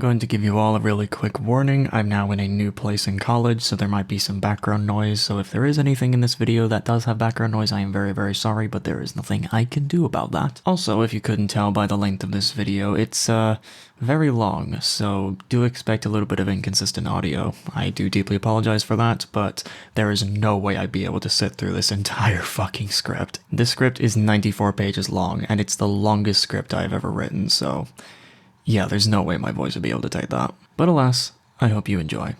Going to give you all a really quick warning. I'm now in a new place in college, so there might be some background noise. So if there is anything in this video that does have background noise, I am very, very sorry, but there is nothing I can do about that. Also, if you couldn't tell by the length of this video, it's very long, so do expect a little bit of inconsistent audio. I do deeply apologize for that, but there is no way I'd be able to sit through this entire fucking script. This script is 94 pages long, and it's the longest script I've ever written, so yeah, there's no way my voice would be able to take that. But alas, I hope you enjoy.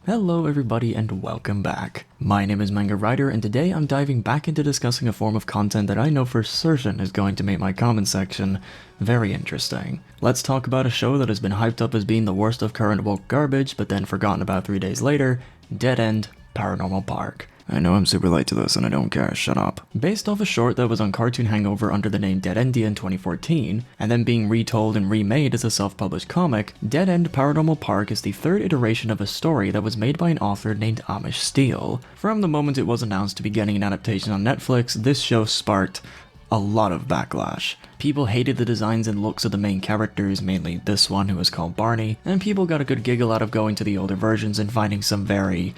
Hello everybody and welcome back. My name is Manga Writer and today I'm diving back into discussing a form of content that I know for certain is going to make my comment section very interesting. Let's talk about a show that has been hyped up as being the worst of current woke garbage but then forgotten about 3 days later, Dead End Paranormal Park. I know I'm super late to this and I don't care, shut up. Based off a short that was on Cartoon Hangover under the name Dead Endia in 2014, and then being retold and remade as a self-published comic, Dead End Paranormal Park is the third iteration of a story that was made by an author named Amish Steele. From the moment it was announced to be getting an adaptation on Netflix, this show sparked a lot of backlash. People hated the designs and looks of the main characters, mainly this one who was called Barney, and people got a good giggle out of going to the older versions and finding some very,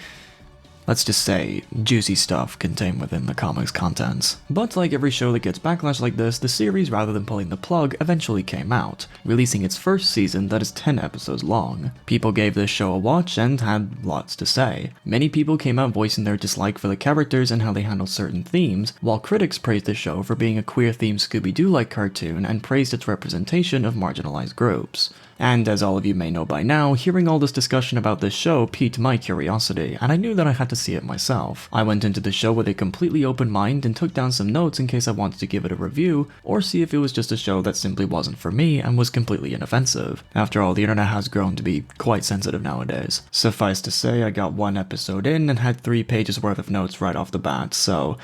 let's just say, juicy stuff contained within the comic's contents. But like every show that gets backlash like this, the series, rather than pulling the plug, eventually came out, releasing its first season that is 10 episodes long. People gave this show a watch and had lots to say. Many people came out voicing their dislike for the characters and how they handle certain themes, while critics praised the show for being a queer-themed Scooby-Doo-like cartoon and praised its representation of marginalized groups. And as all of you may know by now, hearing all this discussion about this show piqued my curiosity, and I knew that I had to see it myself. I went into the show with a completely open mind and took down some notes in case I wanted to give it a review, or see if it was just a show that simply wasn't for me and was completely inoffensive. After all, the internet has grown to be quite sensitive nowadays. Suffice to say, I got one episode in and had 3 pages worth of notes right off the bat, so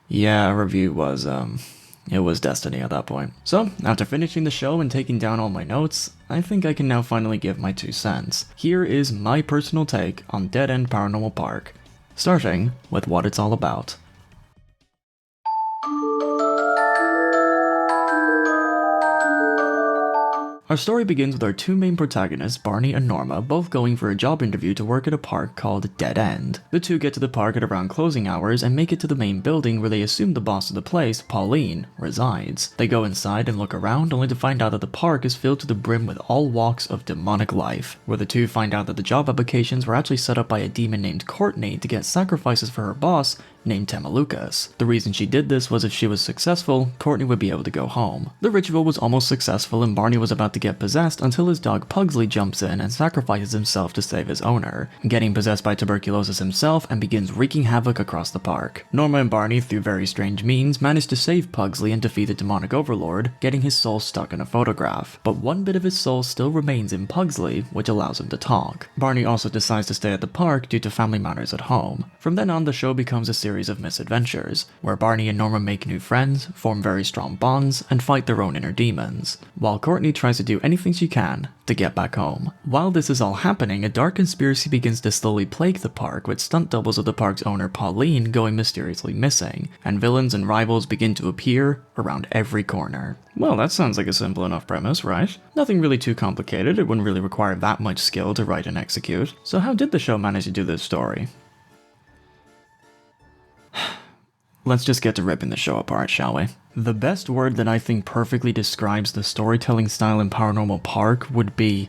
yeah, a review was, it was destiny at that point. So, after finishing the show and taking down all my notes, I think I can now finally give my 2 cents. Here is my personal take on Dead End Paranormal Park, starting with what it's all about. Our story begins with our 2 main protagonists, Barney and Norma, both going for a job interview to work at a park called Dead End. The 2 get to the park at around closing hours and make it to the main building where they assume the boss of the place, Pauline, resides. They go inside and look around only to find out that the park is filled to the brim with all walks of demonic life, where the 2 find out that the job applications were actually set up by a demon named Courtney to get sacrifices for her boss, named Tamalukas. The reason she did this was if she was successful, Courtney would be able to go home. The ritual was almost successful and Barney was about to get possessed until his dog Pugsley jumps in and sacrifices himself to save his owner, getting possessed by tuberculosis himself and begins wreaking havoc across the park. Norma and Barney, through very strange means, manage to save Pugsley and defeat the demonic overlord, getting his soul stuck in a photograph. But one bit of his soul still remains in Pugsley, which allows him to talk. Barney also decides to stay at the park due to family matters at home. From then on, the show becomes a series of misadventures, where Barney and Norma make new friends, form very strong bonds, and fight their own inner demons, while Courtney tries to do anything she can to get back home. While this is all happening, a dark conspiracy begins to slowly plague the park, with stunt doubles of the park's owner Pauline going mysteriously missing, and villains and rivals begin to appear around every corner. Well, that sounds like a simple enough premise, right? Nothing really too complicated, it wouldn't really require that much skill to write and execute. So how did the show manage to do this story? Let's just get to ripping the show apart, shall we? The best word that I think perfectly describes the storytelling style in Paranormal Park would be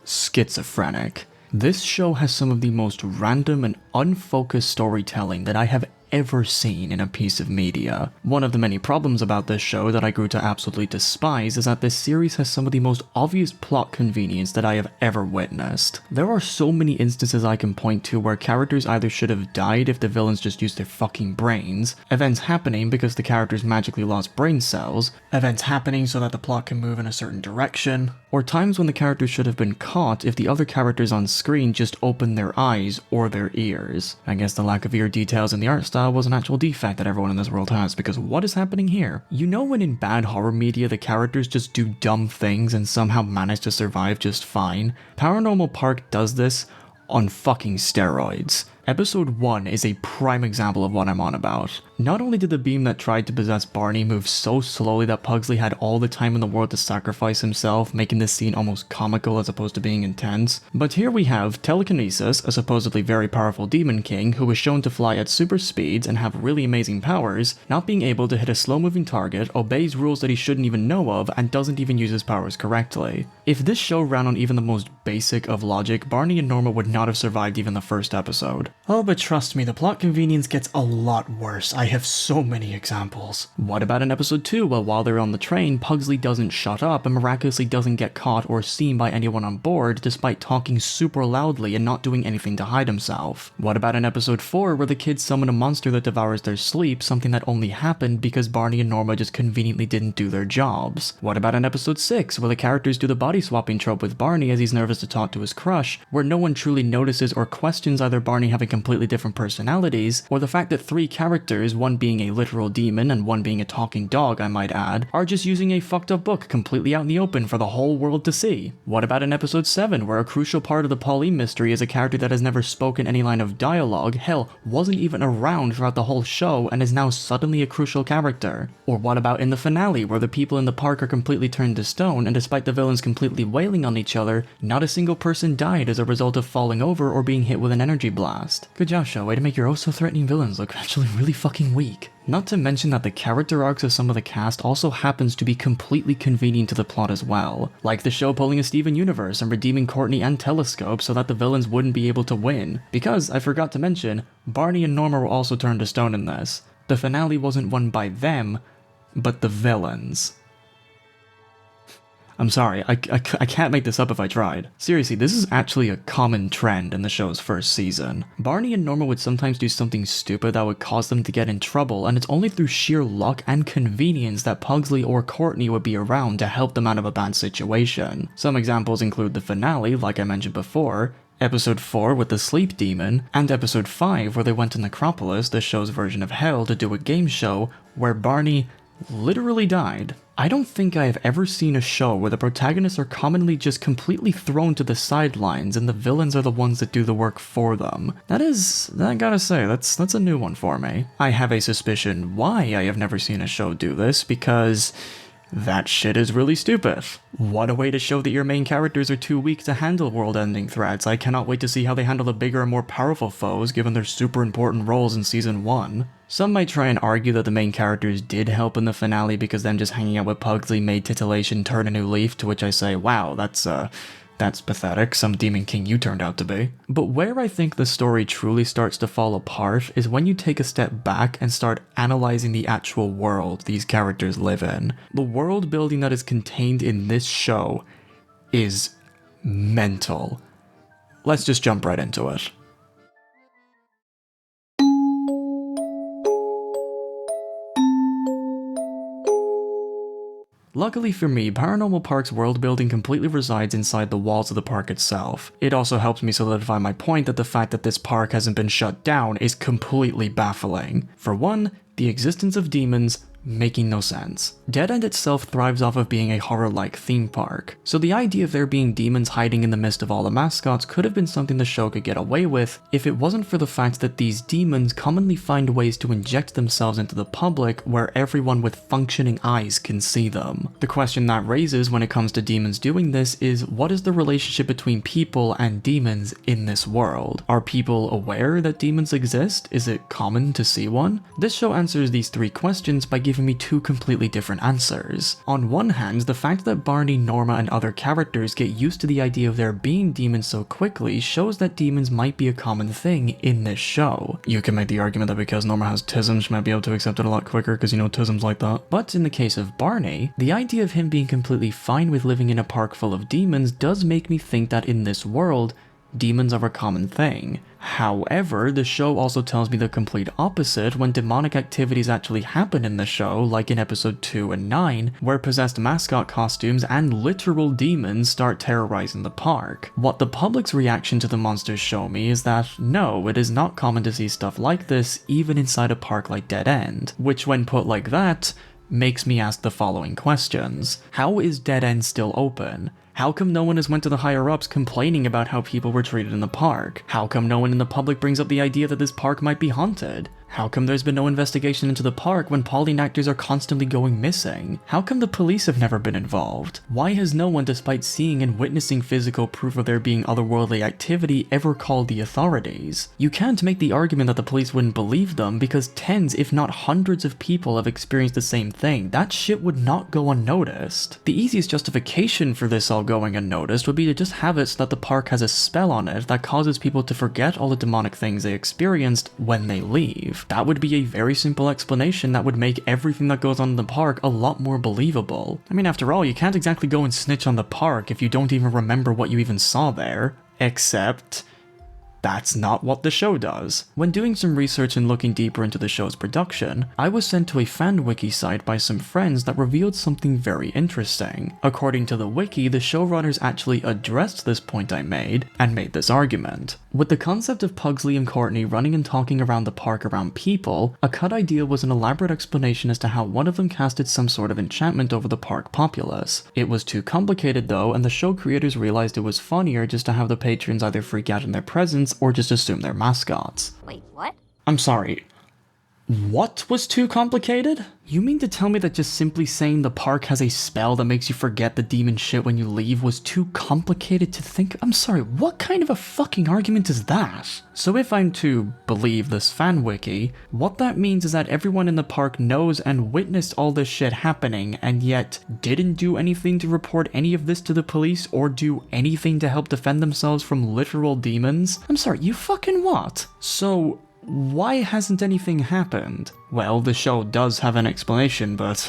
schizophrenic. This show has some of the most random and unfocused storytelling that I have ever seen in a piece of media. One of the many problems about this show that I grew to absolutely despise is that this series has some of the most obvious plot convenience that I have ever witnessed. There are so many instances I can point to where characters either should have died if the villains just used their fucking brains, events happening because the characters magically lost brain cells, events happening so that the plot can move in a certain direction, or times when the characters should have been caught if the other characters on screen just opened their eyes or their ears. I guess the lack of ear details in the art style was an actual defect that everyone in this world has, because what is happening here? You know when in bad horror media the characters just do dumb things and somehow manage to survive just fine? Paranormal Park does this on fucking steroids. Episode 1 is a prime example of what I'm on about. Not only did the beam that tried to possess Barney move so slowly that Pugsley had all the time in the world to sacrifice himself, making this scene almost comical as opposed to being intense, but here we have Telekinesis, a supposedly very powerful demon king who was shown to fly at super speeds and have really amazing powers, not being able to hit a slow-moving target, obeys rules that he shouldn't even know of, and doesn't even use his powers correctly. If this show ran on even the most basic of logic, Barney and Norma would not have survived even the first episode. Oh, but trust me, the plot convenience gets a lot worse. I have so many examples. What about in episode 2, while they're on the train, Pugsley doesn't shut up and miraculously doesn't get caught or seen by anyone on board despite talking super loudly and not doing anything to hide himself? What about in episode 4, where the kids summon a monster that devours their sleep, something that only happened because Barney and Norma just conveniently didn't do their jobs? What about in episode 6, where the characters do the body swapping trope with Barney as he's nervous to talk to his crush, where no one truly notices or questions either Barney having completely different personalities, or the fact that 3 characters, one being a literal demon and one being a talking dog I might add, are just using a fucked up book completely out in the open for the whole world to see? What about in episode 7, where a crucial part of the Pauline mystery is a character that has never spoken any line of dialogue, hell, wasn't even around throughout the whole show and is now suddenly a crucial character? Or what about in the finale, where the people in the park are completely turned to stone and despite the villains completely wailing on each other, not a single person died as a result of falling over or being hit with an energy blast? Good job, show. Way to make your oh-so-threatening villains look actually really fucking weak. Not to mention that the character arcs of some of the cast also happens to be completely convenient to the plot as well, like the show pulling a Steven Universe and redeeming Courtney and Telescope so that the villains wouldn't be able to win. Because, I forgot to mention, Barney and Norma were also turned to stone in this. The finale wasn't won by them, but the villains. I'm sorry, I can't make this up if I tried. Seriously, this is actually a common trend in the show's first season. Barney and Norma would sometimes do something stupid that would cause them to get in trouble, and it's only through sheer luck and convenience that Pugsley or Courtney would be around to help them out of a bad situation. Some examples include the finale, like I mentioned before, Episode 4 with the Sleep Demon, and Episode 5 where they went to Necropolis, the show's version of Hell, to do a game show where Barney literally died. I don't think I have ever seen a show where the protagonists are commonly just completely thrown to the sidelines and the villains are the ones that do the work for them. I gotta say, that's a new one for me. I have a suspicion why I have never seen a show do this, because that shit is really stupid. What a way to show that your main characters are too weak to handle world-ending threats. I cannot wait to see how they handle the bigger and more powerful foes given their super important roles in season 1. Some might try and argue that the main characters did help in the finale because them just hanging out with Pugsley made titillation turn a new leaf, to which I say, wow, that's pathetic, some demon king you turned out to be. But where I think the story truly starts to fall apart is when you take a step back and start analyzing the actual world these characters live in. The world building that is contained in this show is mental. Let's just jump right into it. Luckily for me, Paranormal Park's world building completely resides inside the walls of the park itself. It also helps me solidify my point that the fact that this park hasn't been shut down is completely baffling. For one, the existence of demons making no sense. Dead End itself thrives off of being a horror-like theme park, so the idea of there being demons hiding in the midst of all the mascots could have been something the show could get away with if it wasn't for the fact that these demons commonly find ways to inject themselves into the public where everyone with functioning eyes can see them. The question that raises when it comes to demons doing this is, what is the relationship between people and demons in this world? Are people aware that demons exist? Is it common to see one? This show answers these 3 questions by giving me 2 completely different answers. On one hand, the fact that Barney, Norma, and other characters get used to the idea of there being demons so quickly shows that demons might be a common thing in this show. You can make the argument that because Norma has tism, she might be able to accept it a lot quicker because you know tism's like that. But in the case of Barney, the idea of him being completely fine with living in a park full of demons does make me think that in this world, demons are a common thing. However, the show also tells me the complete opposite when demonic activities actually happen in the show, like in episode 2 and 9, where possessed mascot costumes and literal demons start terrorizing the park. What the public's reaction to the monsters show me is that no, it is not common to see stuff like this even inside a park like Dead End, which when put like that, makes me ask the following questions. How is Dead End still open? How come no one has went to the higher-ups complaining about how people were treated in the park? How come no one in the public brings up the idea that this park might be haunted? How come there's been no investigation into the park when Pauline actors are constantly going missing? How come the police have never been involved? Why has no one, despite seeing and witnessing physical proof of there being otherworldly activity, ever called the authorities? You can't make the argument that the police wouldn't believe them because tens, if not hundreds of people have experienced the same thing. That shit would not go unnoticed. The easiest justification for this all going unnoticed would be to just have it so that the park has a spell on it that causes people to forget all the demonic things they experienced when they leave. That would be a very simple explanation that would make everything that goes on in the park a lot more believable. I mean, after all, you can't exactly go and snitch on the park if you don't even remember what you even saw there. Except that's not what the show does. When doing some research and looking deeper into the show's production, I was sent to a fan wiki site by some friends that revealed something very interesting. According to the wiki, the showrunners actually addressed this point I made, and made this argument. With the concept of Pugsley and Courtney running and talking around the park around people, a cut idea was an elaborate explanation as to how one of them casted some sort of enchantment over the park populace. It was too complicated though, and the show creators realized it was funnier just to have the patrons either freak out in their presence or just assume they're mascots. Wait, what? I'm sorry. What was too complicated? You mean to tell me that just simply saying the park has a spell that makes you forget the demon shit when you leave was too complicated to think? I'm sorry, what kind of a fucking argument is that? So if I'm to believe this fan wiki, what that means is that everyone in the park knows and witnessed all this shit happening and yet didn't do anything to report any of this to the police or do anything to help defend themselves from literal demons? I'm sorry, you fucking what? So why hasn't anything happened? Well, the show does have an explanation, but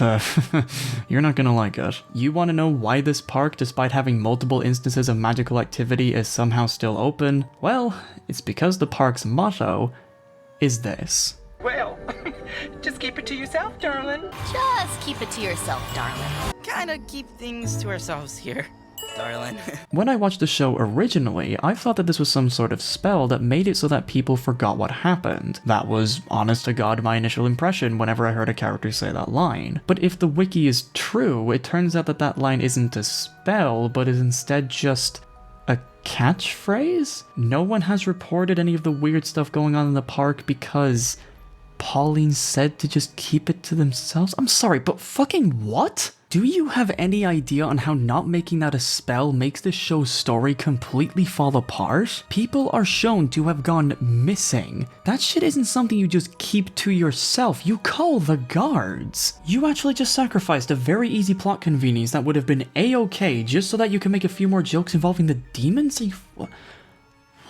you're not gonna like it. You wanna know why this park, despite having multiple instances of magical activity, is somehow still open? Well, it's because the park's motto is this. Well, just keep it to yourself, darling. Just keep it to yourself, darling. Kinda keep things to ourselves here, darling. When I watched the show originally, I thought that this was some sort of spell that made it so that people forgot what happened. That was, honest to God, my initial impression whenever I heard a character say that line. But if the wiki is true, it turns out that that line isn't a spell, but is instead just a catchphrase? No one has reported any of the weird stuff going on in the park because Pauline said to just keep it to themselves? I'm sorry, but fucking what? Do you have any idea on how not making that a spell makes the show's story completely fall apart? People are shown to have gone missing. That shit isn't something you just keep to yourself, you call the guards. You actually just sacrificed a very easy plot convenience that would have been a-okay just so that you can make a few more jokes involving the demons?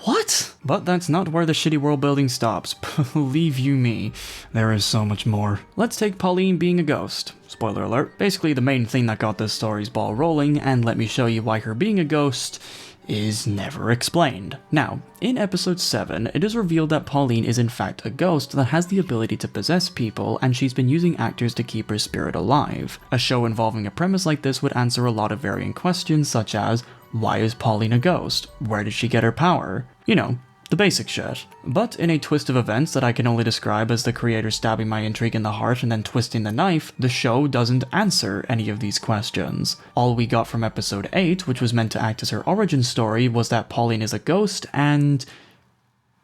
What? But that's not where the shitty world building stops. Believe you me, there is so much more. Let's take Pauline being a ghost. Spoiler alert. Basically the main thing that got this story's ball rolling, and let me show you why her being a ghost is never explained. Now, in episode 7, it is revealed that Pauline is in fact a ghost that has the ability to possess people, and she's been using actors to keep her spirit alive. A show involving a premise like this would answer a lot of varying questions such as, why is Pauline a ghost? Where did she get her power? You know, the basic shit. But in a twist of events that I can only describe as the creator stabbing my intrigue in the heart and then twisting the knife, the show doesn't answer any of these questions. All we got from episode 8, which was meant to act as her origin story, was that Pauline is a ghost, and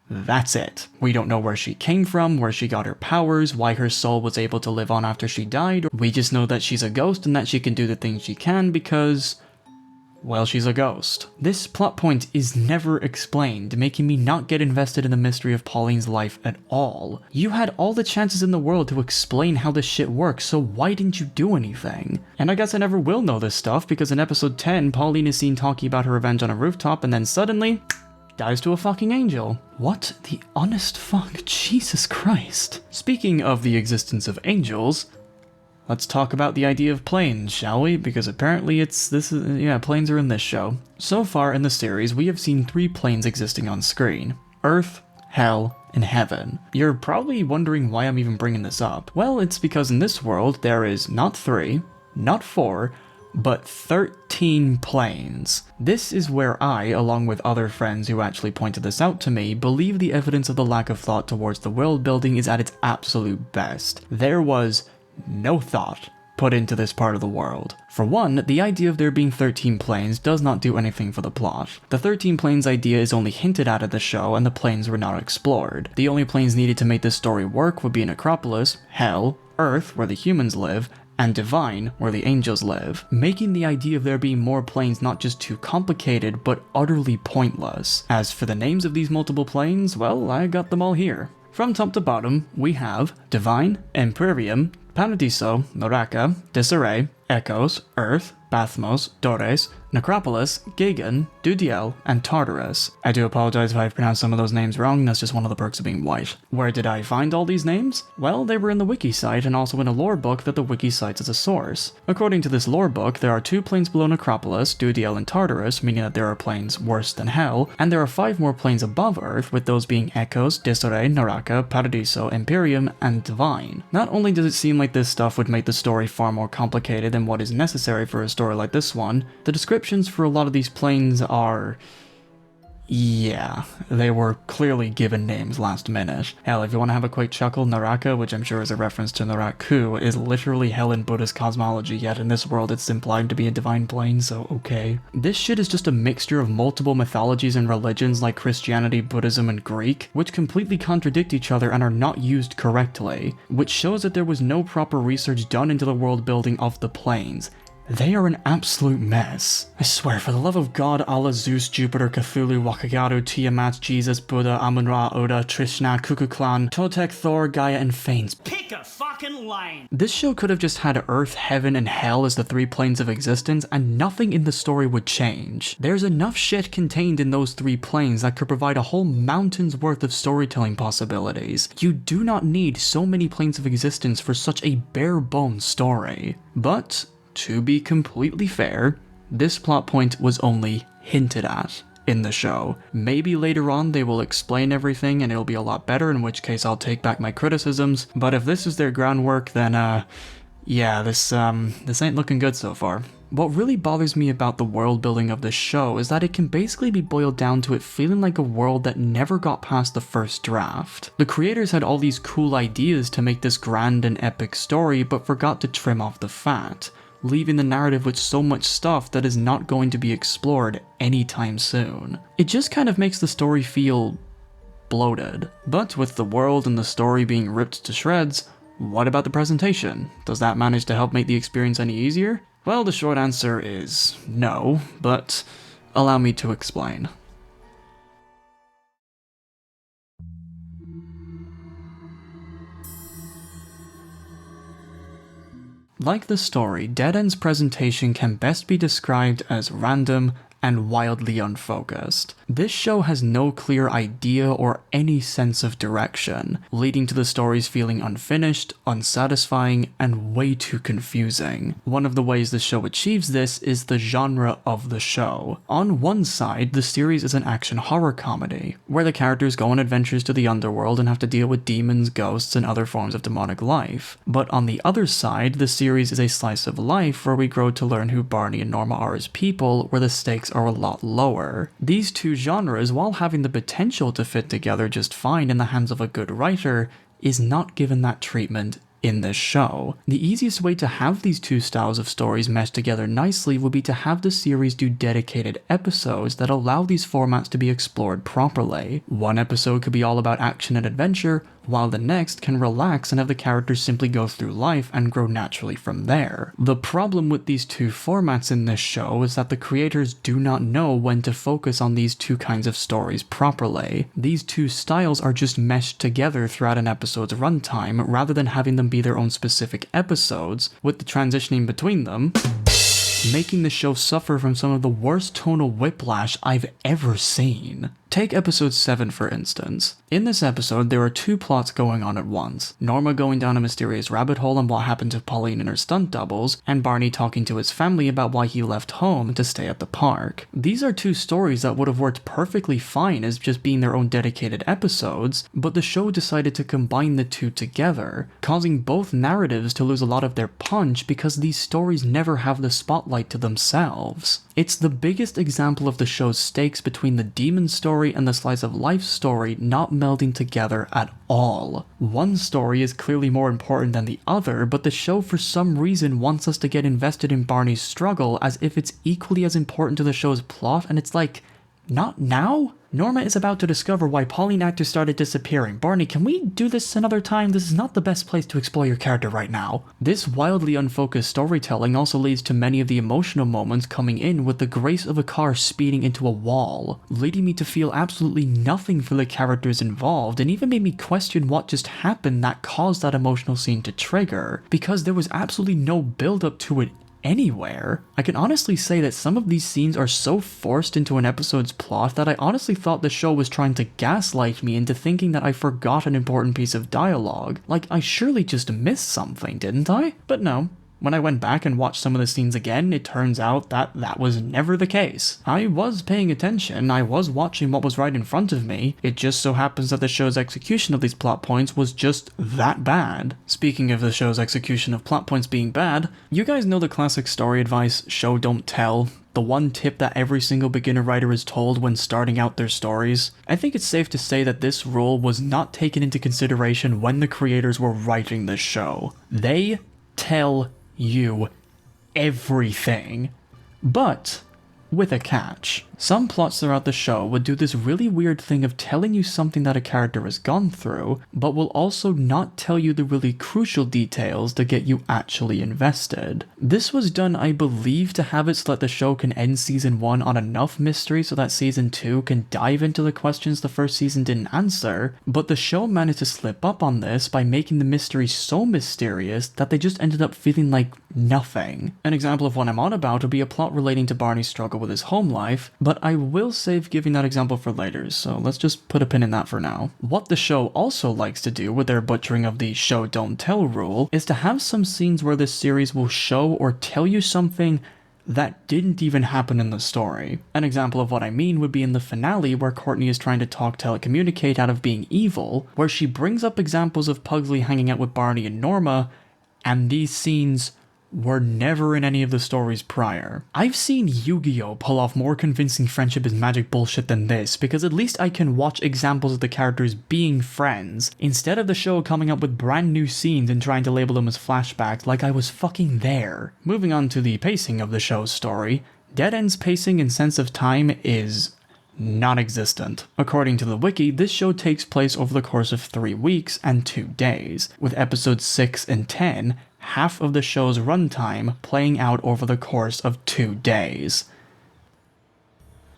that's it. We don't know where she came from, where she got her powers, why her soul was able to live on after she died. We just know that she's a ghost and that she can do the things she can because, well, she's a ghost. This plot point is never explained, making me not get invested in the mystery of Pauline's life at all. You had all the chances in the world to explain how this shit works, so why didn't you do anything? And I guess I never will know this stuff, because in episode 10, Pauline is seen talking about her revenge on a rooftop, and then suddenly dies to a fucking angel. What the honest fuck? Jesus Christ. Speaking of the existence of angels, let's talk about the idea of planes, shall we? Because apparently planes are in this show. So far in the series, we have seen 3 planes existing on screen. Earth, Hell, and Heaven. You're probably wondering why I'm even bringing this up. Well, it's because in this world, there is not 3, not 4, but 13 planes. This is where I, along with other friends who actually pointed this out to me, believe the evidence of the lack of thought towards the world building is at its absolute best. There was no thought put into this part of the world. For one, the idea of there being 13 planes does not do anything for the plot. The 13 planes idea is only hinted at the show, and the planes were not explored. The only planes needed to make this story work would be Necropolis, Hell, Earth, where the humans live, and Divine, where the angels live, making the idea of there being more planes not just too complicated, but utterly pointless. As for the names of these multiple planes, well, I got them all here. From top to bottom, we have Divine, Imperium, Paradiso, Naraka, Disarray, Echoes, Earth, Bathmos, Dores, Necropolis, Gagan, Dudiel, and Tartarus. I do apologize if I've pronounced some of those names wrong, that's just one of the perks of being white. Where did I find all these names? Well, they were in the wiki site and also in a lore book that the wiki cites as a source. According to this lore book, there are 2 planes below Necropolis, Dudiel and Tartarus, meaning that there are planes worse than Hell, and there are 5 more planes above Earth, with those being Echoes, Disarray, Naraka, Paradiso, Imperium, and Divine. Not only does it seem like this stuff would make the story far more complicated than what is necessary for a story like this one, the descriptions for a lot of these planes are... yeah, they were clearly given names last minute. Hell, if you want to have a quick chuckle, Naraka, which I'm sure is a reference to Naraku, is literally hell in Buddhist cosmology, yet in this world it's implied to be a divine plane, so okay. This shit is just a mixture of multiple mythologies and religions like Christianity, Buddhism, and Greek, which completely contradict each other and are not used correctly, which shows that there was no proper research done into the world building of the planes. They are an absolute mess. I swear, for the love of God, Allah, Zeus, Jupiter, Cthulhu, Wakagaru, Tiamat, Jesus, Buddha, Amun-Ra, Oda, Trishna, Kukulkan, Toltec, Thor, Gaia, and Phanes. Pick a fucking lane! This show could have just had Earth, Heaven, and Hell as the 3 planes of existence, and nothing in the story would change. There's enough shit contained in those 3 planes that could provide a whole mountain's worth of storytelling possibilities. You do not need so many planes of existence for such a bare-bones story. But to be completely fair, this plot point was only hinted at in the show. Maybe later on they will explain everything and it'll be a lot better, in which case I'll take back my criticisms, but if this is their groundwork, then yeah, this ain't looking good so far. What really bothers me about the world building of this show is that it can basically be boiled down to it feeling like a world that never got past the first draft. The creators had all these cool ideas to make this grand and epic story, but forgot to trim off the fat, leaving the narrative with so much stuff that is not going to be explored anytime soon. It just kind of makes the story feel bloated. But with the world and the story being ripped to shreds, what about the presentation? Does that manage to help make the experience any easier? Well, the short answer is no, but allow me to explain. Like the story, Dead End's presentation can best be described as random and wildly unfocused. This show has no clear idea or any sense of direction, leading to the stories feeling unfinished, unsatisfying, and way too confusing. One of the ways the show achieves this is the genre of the show. On one side, the series is an action horror comedy, where the characters go on adventures to the underworld and have to deal with demons, ghosts, and other forms of demonic life. But on the other side, the series is a slice of life where we grow to learn who Barney and Norma are as people, where the stakes are a lot lower. These two genres, while having the potential to fit together just fine in the hands of a good writer, is not given that treatment in this show. The easiest way to have these two styles of stories mesh together nicely would be to have the series do dedicated episodes that allow these formats to be explored properly. One episode could be all about action and adventure, while the next can relax and have the characters simply go through life and grow naturally from there. The problem with these two formats in this show is that the creators do not know when to focus on these two kinds of stories properly. These two styles are just meshed together throughout an episode's runtime, rather than having them be their own specific episodes, with the transitioning between them making the show suffer from some of the worst tonal whiplash I've ever seen. Take episode 7 for instance. In this episode, there are two plots going on at once. Norma going down a mysterious rabbit hole on what happened to Pauline and her stunt doubles, and Barney talking to his family about why he left home to stay at the park. These are two stories that would have worked perfectly fine as just being their own dedicated episodes, but the show decided to combine the two together, causing both narratives to lose a lot of their punch because these stories never have the spotlight to themselves. It's the biggest example of the show's stakes between the demon story story and the slice of life story not melding together at all. One story is clearly more important than the other, but the show for some reason wants us to get invested in Barney's struggle as if it's equally as important to the show's plot, and it's like, not now? Norma is about to discover why Pauline actors started disappearing. Barney, can we do this another time? This is not the best place to explore your character right now. This wildly unfocused storytelling also leads to many of the emotional moments coming in with the grace of a car speeding into a wall, leading me to feel absolutely nothing for the characters involved, and even made me question what just happened that caused that emotional scene to trigger, because there was absolutely no build up to it anywhere. I can honestly say that some of these scenes are so forced into an episode's plot that I honestly thought the show was trying to gaslight me into thinking that I forgot an important piece of dialogue. Like, I surely just missed something, didn't I? But no. When I went back and watched some of the scenes again, it turns out that that was never the case. I was paying attention, I was watching what was right in front of me, it just so happens that the show's execution of these plot points was just that bad. Speaking of the show's execution of plot points being bad, you guys know the classic story advice, show don't tell? The one tip that every single beginner writer is told when starting out their stories? I think it's safe to say that this rule was not taken into consideration when the creators were writing this show. They tell you everything, but with a catch. Some plots throughout the show would do this really weird thing of telling you something that a character has gone through, but will also not tell you the really crucial details to get you actually invested. This was done, I believe, to have it so that the show can end season 1 on enough mystery so that season 2 can dive into the questions the first season didn't answer, but the show managed to slip up on this by making the mystery so mysterious that they just ended up feeling like nothing. An example of what I'm on about would be a plot relating to Barney's struggle with his home life, but I will save giving that example for later, so let's just put a pin in that for now. What the show also likes to do with their butchering of the show don't tell rule is to have some scenes where this series will show or tell you something that didn't even happen in the story. An example of what I mean would be in the finale where Courtney is trying to talk telecommunicate out of being evil, where she brings up examples of Pugsley hanging out with Barney and Norma, and these scenes were never in any of the stories prior. I've seen Yu-Gi-Oh! Pull off more convincing friendship is magic bullshit than this, because at least I can watch examples of the characters being friends, instead of the show coming up with brand new scenes and trying to label them as flashbacks like I was fucking there. Moving on to the pacing of the show's story, Dead End's pacing and sense of time is non-existent. According to the wiki, this show takes place over the course of 3 weeks and 2 days, with episodes 6 and 10, half of the show's runtime, playing out over the course of 2 days.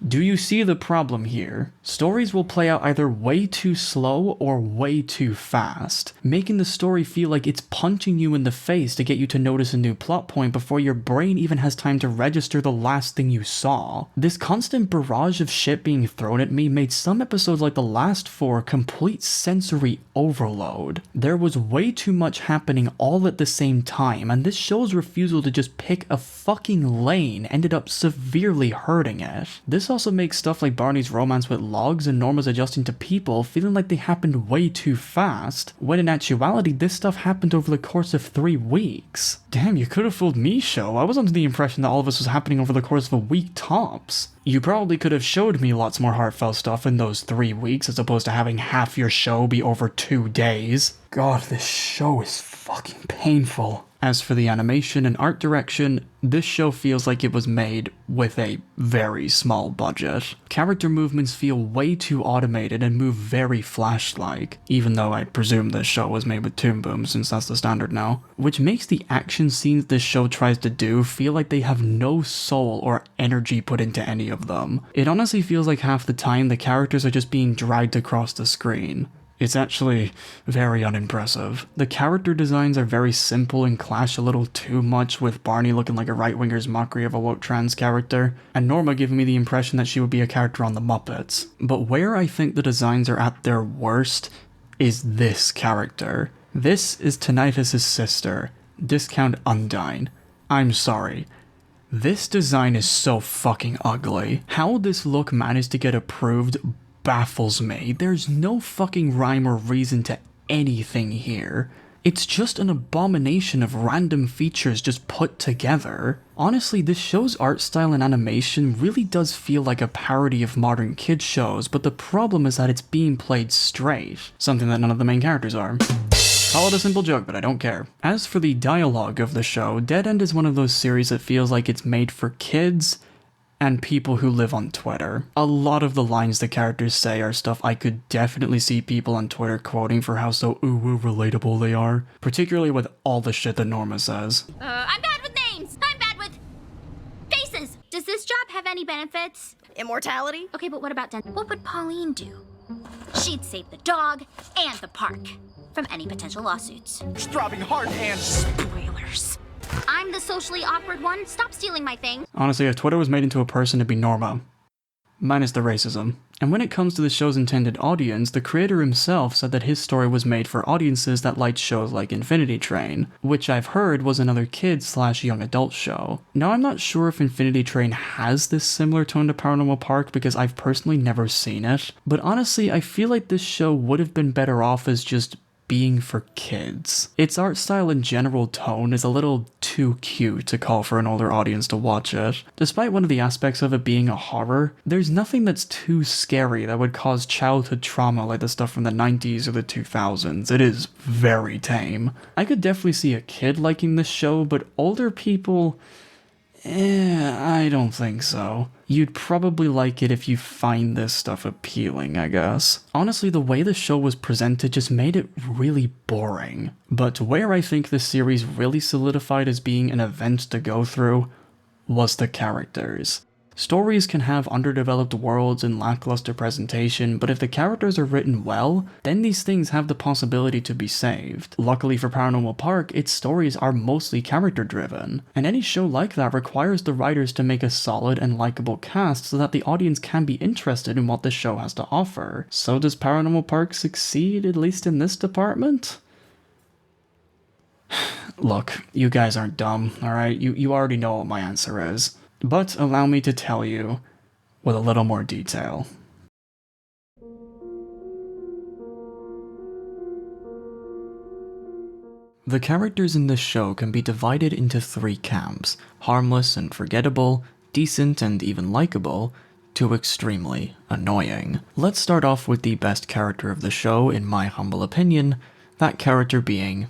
Do you see the problem here? Stories will play out either way too slow or way too fast, making the story feel like it's punching you in the face to get you to notice a new plot point before your brain even has time to register the last thing you saw. This constant barrage of shit being thrown at me made some episodes like the last 4 complete sensory overload. There was way too much happening all at the same time, and this show's refusal to just pick a fucking lane ended up severely hurting it. This also makes stuff like Barney's romance with Logs and Norma's adjusting to people feeling like they happened way too fast, when in actuality this stuff happened over the course of 3 weeks. Damn, you could have fooled me, show. I was under the impression that all of this was happening over the course of a week tops. You probably could have showed me lots more heartfelt stuff in those 3 weeks as opposed to having half your show be over 2 days. God, this show is fucking painful. As for the animation and art direction, this show feels like it was made with a very small budget. Character movements feel way too automated and move very Flash-like, even though I presume this show was made with Toon Boom since that's the standard now, which makes the action scenes this show tries to do feel like they have no soul or energy put into any of them. It honestly feels like half the time the characters are just being dragged across the screen. It's actually very unimpressive. The character designs are very simple and clash a little too much, with Barney looking like a right-winger's mockery of a woke trans character, and Norma giving me the impression that she would be a character on the Muppets. But where I think the designs are at their worst is this character. This is Tinnitus' sister, Discount Undine. I'm sorry. This design is so fucking ugly. How this look managed to get approved baffles me. There's no fucking rhyme or reason to anything here. It's just an abomination of random features just put together. Honestly, this show's art style and animation really does feel like a parody of modern kids shows, but the problem is that it's being played straight, something that none of the main characters are. Call it a simple joke, but I don't care. As for the dialogue of the show, Dead End is one of those series that feels like it's made for kids and people who live on Twitter. A lot of the lines the characters say are stuff I could definitely see people on Twitter quoting for how so ooh relatable they are, particularly with all the shit that Norma says. I'm bad with names. I'm bad with faces. Does this job have any benefits? Immortality? Okay, but what about what would Pauline do? She'd save the dog and the park from any potential lawsuits. Throbbing heart and Spoilers. I'm the socially awkward one. Stop stealing my thing. Honestly, if Twitter was made into a person, it'd be Norma. Minus the racism. And when it comes to the show's intended audience, the creator himself said that his story was made for audiences that liked shows like Infinity Train, which I've heard was another kids/young adult show. Now, I'm not sure if Infinity Train has this similar tone to Paranormal Park because I've personally never seen it, but honestly, I feel like this show would have been better off as just being for kids. Its art style and general tone is a little too cute to call for an older audience to watch it. Despite one of the aspects of it being a horror, there's nothing that's too scary that would cause childhood trauma like the stuff from the 90s or the 2000s. It is very tame. I could definitely see a kid liking this show, but older people, I don't think so. You'd probably like it if you find this stuff appealing, I guess. Honestly, the way the show was presented just made it really boring. But where I think this series really solidified as being an event to go through was the characters. Stories can have underdeveloped worlds and lackluster presentation, but if the characters are written well, then these things have the possibility to be saved. Luckily for Paranormal Park, its stories are mostly character-driven, and any show like that requires the writers to make a solid and likable cast so that the audience can be interested in what the show has to offer. So does Paranormal Park succeed, at least in this department? Look, you guys aren't dumb, alright? You already know what my answer is. But allow me to tell you with a little more detail. The characters in this show can be divided into three camps: harmless and forgettable, decent and even likable, to extremely annoying. Let's start off with the best character of the show, in my humble opinion, that character being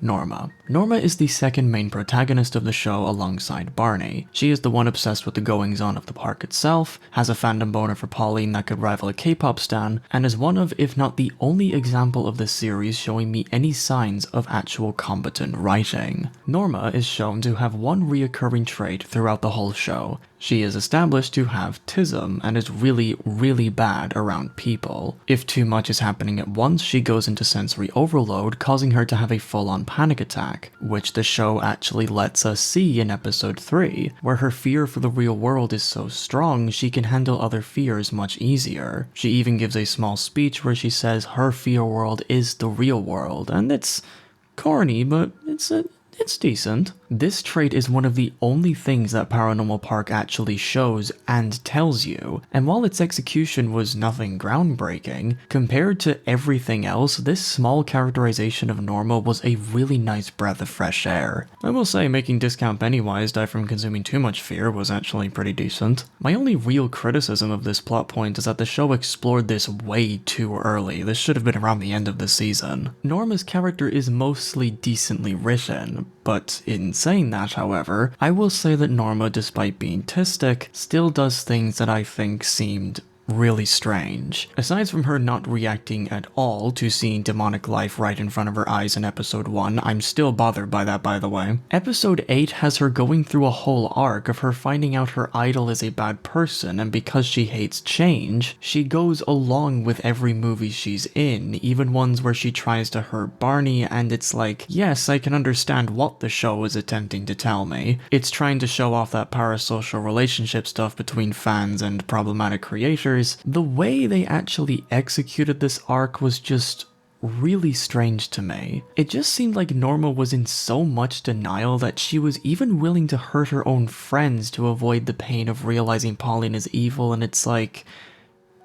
Norma. Norma is the second main protagonist of the show alongside Barney. She is the one obsessed with the goings-on of the park itself, has a fandom boner for Pauline that could rival a K-pop stan, and is one of, if not the only example of this series showing me any signs of actual competent writing. Norma is shown to have one reoccurring trait throughout the whole show. She is established to have tism and is really bad around people. If too much is happening at once, she goes into sensory overload, causing her to have a full-on panic attack, which the show actually lets us see in episode 3, where her fear for the real world is so strong she can handle other fears much easier. She even gives a small speech where she says her fear world is the real world, and it's corny, but it's decent. This trait is one of the only things that Paranormal Park actually shows and tells you, and while its execution was nothing groundbreaking, compared to everything else, this small characterization of Norma was a really nice breath of fresh air. I will say making Discount Pennywise die from consuming too much fear was actually pretty decent. My only real criticism of this plot point is that the show explored this way too early. This should have been around the end of the season. Norma's character is mostly decently written, but in saying that, however, I will say that Norma, despite being autistic, still does things that I think seemed really strange. Aside from her not reacting at all to seeing demonic life right in front of her eyes in episode 1, I'm still bothered by that, by the way. Episode 8 has her going through a whole arc of her finding out her idol is a bad person, and because she hates change, she goes along with every movie she's in, even ones where she tries to hurt Barney, and it's like, yes, I can understand what the show is attempting to tell me. It's trying to show off that parasocial relationship stuff between fans and problematic creators. The way they actually executed this arc was just really strange to me. It just seemed like Norma was in so much denial that she was even willing to hurt her own friends to avoid the pain of realizing Pauline is evil, and it's like,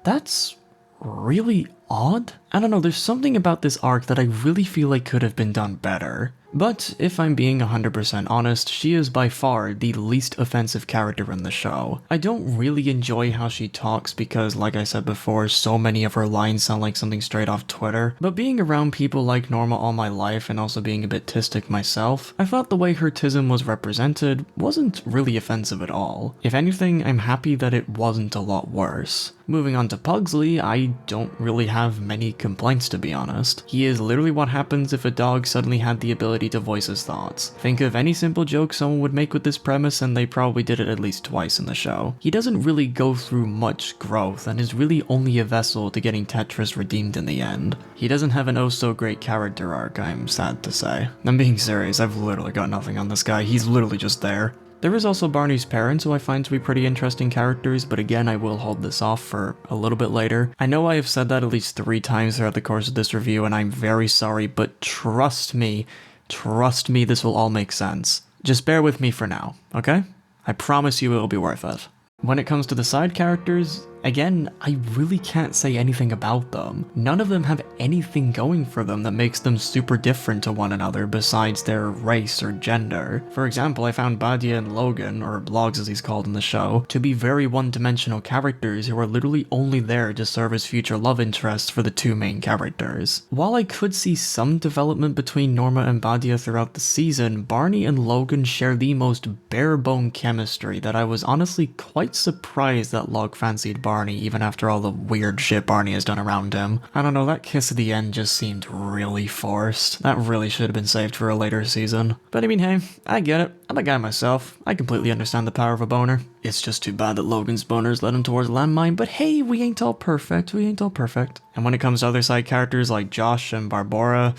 that's really odd? I don't know, there's something about this arc that I really feel like could have been done better. But if I'm being 100% honest, she is by far the least offensive character in the show. I don't really enjoy how she talks because, like I said before, so many of her lines sound like something straight off Twitter. But being around people like Norma all my life and also being a bit tistic myself, I thought the way her tism was represented wasn't really offensive at all. If anything, I'm happy that it wasn't a lot worse. Moving on to Pugsley, I don't really have many complaints to be honest. He is literally what happens if a dog suddenly had the ability to voice his thoughts. Think of any simple joke someone would make with this premise and they probably did it at least twice in the show. He doesn't really go through much growth and is really only a vessel to getting Tetris redeemed in the end. He doesn't have an oh so great character arc, I'm sad to say. I'm being serious, I've literally got nothing on this guy, he's literally just there. There is also Barney's parents, who I find to be pretty interesting characters, but again, I will hold this off for a little bit later. I know I have said that at least 3 times throughout the course of this review, and I'm very sorry, but trust me, this will all make sense. Just bear with me for now, okay? I promise you it will be worth it. When it comes to the side characters, again, I really can't say anything about them. None of them have anything going for them that makes them super different to one another besides their race or gender. For example, I found Badia and Logan, or Blogs as he's called in the show, to be very one-dimensional characters who are literally only there to serve as future love interests for the 2 main characters. While I could see some development between Norma and Badia throughout the season, Barney and Logan share the most bare-bone chemistry that I was honestly quite surprised that Log fancied Barney even after all the weird shit Barney has done around him. I don't know, that kiss at the end just seemed really forced. That really should have been saved for a later season. But I mean, hey, I get it. I'm a guy myself. I completely understand the power of a boner. It's just too bad that Logan's boners led him towards landmine, but hey, we ain't all perfect. And when it comes to other side characters like Josh and Barbara,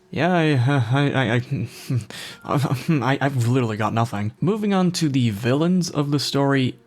yeah, I've literally got nothing. Moving on to the villains of the story,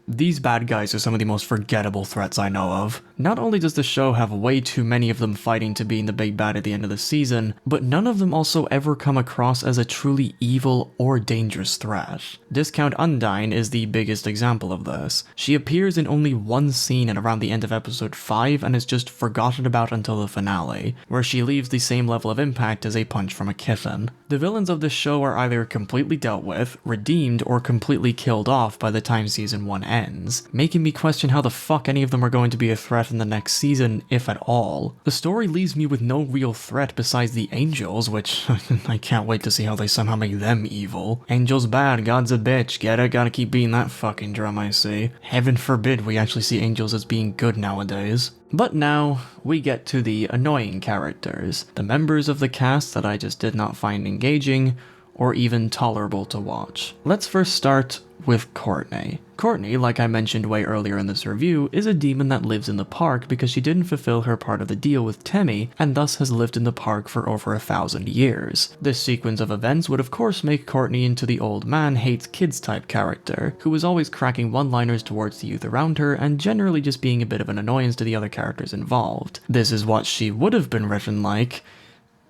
these bad guys are some of the most forgettable threats I know of. Not only does the show have way too many of them fighting to being the big bad at the end of the season, but none of them also ever come across as a truly evil or dangerous threat. Discount Undyne is the biggest example of this. She appears in only one scene at around the end of episode 5 and is just forgotten about until the finale, where she leaves the same level of impact as a punch from a kitten. The villains of this show are either completely dealt with, redeemed, or completely killed off by the time season 1 ends, making me question how the fuck any of them are going to be a threat in the next season, if at all. The story leaves me with no real threat besides the Angels, which I can't wait to see how they somehow make them evil. Angels bad, God's a bitch, get it? Gotta keep beating that fucking drum, I see. Heaven forbid we actually see Angels as being good nowadays. But now, we get to the annoying characters, the members of the cast that I just did not find engaging, or even tolerable to watch. Let's first start with Courtney. Courtney, like I mentioned way earlier in this review, is a demon that lives in the park because she didn't fulfill her part of the deal with Temmie, and thus has lived in the park for over 1,000 years. This sequence of events would of course make Courtney into the old man hates kids type character, who is always cracking one-liners towards the youth around her and generally just being a bit of an annoyance to the other characters involved. This is what she would have been written like,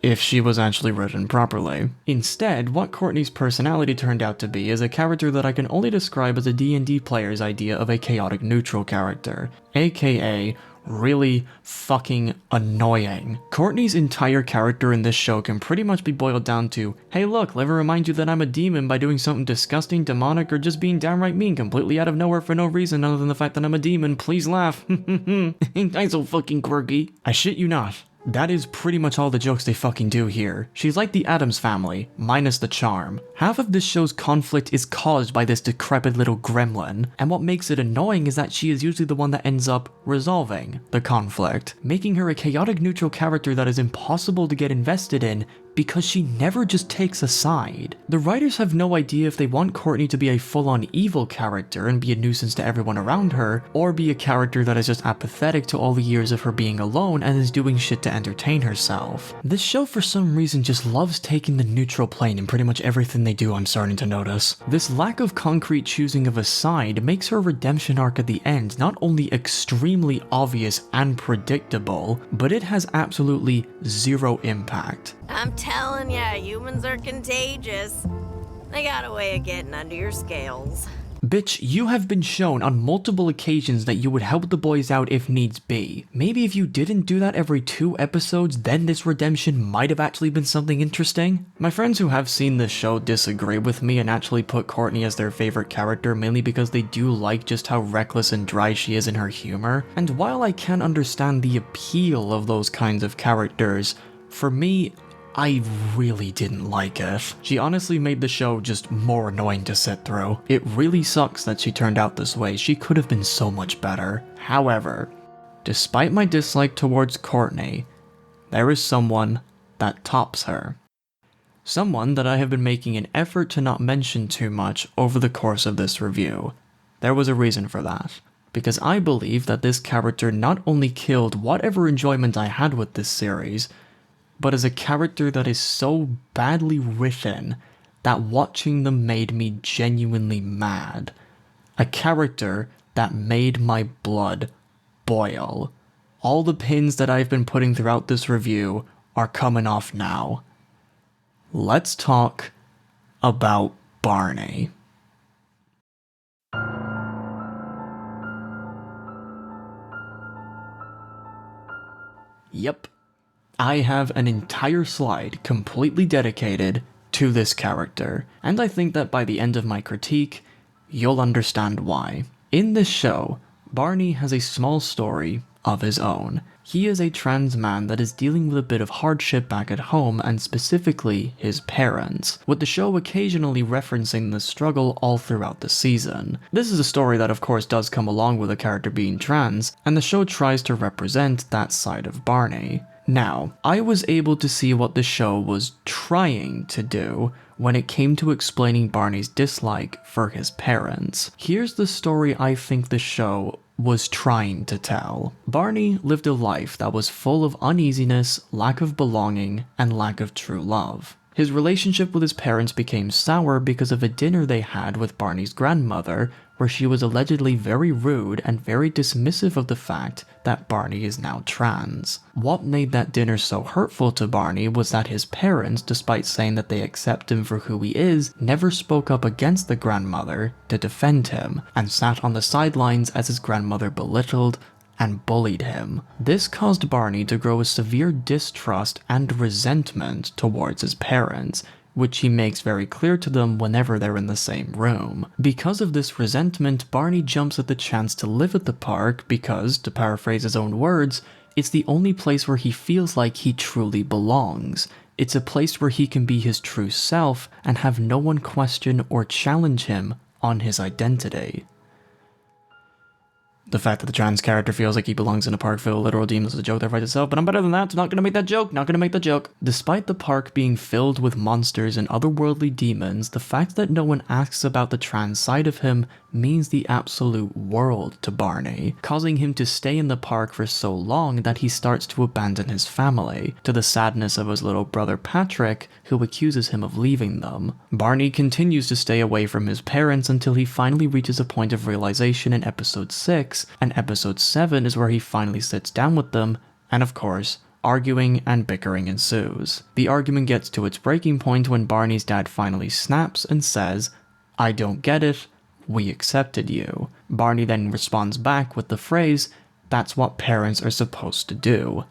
if she was actually written properly. Instead, what Courtney's personality turned out to be is a character that I can only describe as a D&D player's idea of a chaotic neutral character, aka really fucking annoying. Courtney's entire character in this show can pretty much be boiled down to, hey look, let me remind you that I'm a demon by doing something disgusting, demonic, or just being downright mean completely out of nowhere for no reason other than the fact that I'm a demon, please laugh. Ain't I so fucking quirky? I shit you not. That is pretty much all the jokes they fucking do here. She's like the Addams Family, minus the charm. Half of this show's conflict is caused by this decrepit little gremlin, and what makes it annoying is that she is usually the one that ends up resolving the conflict, making her a chaotic neutral character that is impossible to get invested in because she never just takes a side. The writers have no idea if they want Courtney to be a full-on evil character and be a nuisance to everyone around her, or be a character that is just apathetic to all the years of her being alone and is doing shit to entertain herself. This show for some reason just loves taking the neutral plane in pretty much everything they do, I'm starting to notice. This lack of concrete choosing of a side makes her redemption arc at the end not only extremely obvious and predictable, but it has absolutely zero impact. I'm telling ya, humans are contagious. They got a way of getting under your scales. Bitch, you have been shown on multiple occasions that you would help the boys out if needs be. Maybe if you didn't do that every 2 episodes, then this redemption might have actually been something interesting. My friends who have seen this show disagree with me and actually put Courtney as their favorite character mainly because they do like just how reckless and dry she is in her humor. And while I can understand the appeal of those kinds of characters, for me, I really didn't like it. She honestly made the show just more annoying to sit through. It really sucks that she turned out this way. She could have been so much better. However, despite my dislike towards Courtney, there is someone that tops her. Someone that I have been making an effort to not mention too much over the course of this review. There was a reason for that. Because I believe that this character not only killed whatever enjoyment I had with this series, but as a character that is so badly written that watching them made me genuinely mad. A character that made my blood boil. All the pins that I've been putting throughout this review are coming off now. Let's talk about Barney. Yep. I have an entire slide completely dedicated to this character, and I think that by the end of my critique, you'll understand why. In this show, Barney has a small story of his own. He is a trans man that is dealing with a bit of hardship back at home, and specifically his parents, with the show occasionally referencing the struggle all throughout the season. This is a story that of course does come along with a character being trans, and the show tries to represent that side of Barney. Now, I was able to see what the show was trying to do when it came to explaining Barney's dislike for his parents. Here's the story I think the show was trying to tell. Barney lived a life that was full of uneasiness, lack of belonging, and lack of true love. His relationship with his parents became sour because of a dinner they had with Barney's grandmother, where she was allegedly very rude and very dismissive of the fact that Barney is now trans. What made that dinner so hurtful to Barney was that his parents, despite saying that they accept him for who he is, never spoke up against the grandmother to defend him, and sat on the sidelines as his grandmother belittled and bullied him. This caused Barney to grow a severe distrust and resentment towards his parents, which he makes very clear to them whenever they're in the same room. Because of this resentment, Barney jumps at the chance to live at the park because, to paraphrase his own words, it's the only place where he feels like he truly belongs. It's a place where he can be his true self and have no one question or challenge him on his identity. The fact that the trans character feels like he belongs in a park filled with literal demons is a joke that writes itself, but I'm better than that, so not gonna make that joke, Despite the park being filled with monsters and otherworldly demons, the fact that no one asks about the trans side of him means the absolute world to Barney, causing him to stay in the park for so long that he starts to abandon his family, to the sadness of his little brother Patrick, who accuses him of leaving them. Barney continues to stay away from his parents until he finally reaches a point of realization in episode 6, and episode 7 is where he finally sits down with them, and of course, arguing and bickering ensues. The argument gets to its breaking point when Barney's dad finally snaps and says, "I don't get it, we accepted you." Barney then responds back with the phrase, "That's what parents are supposed to do.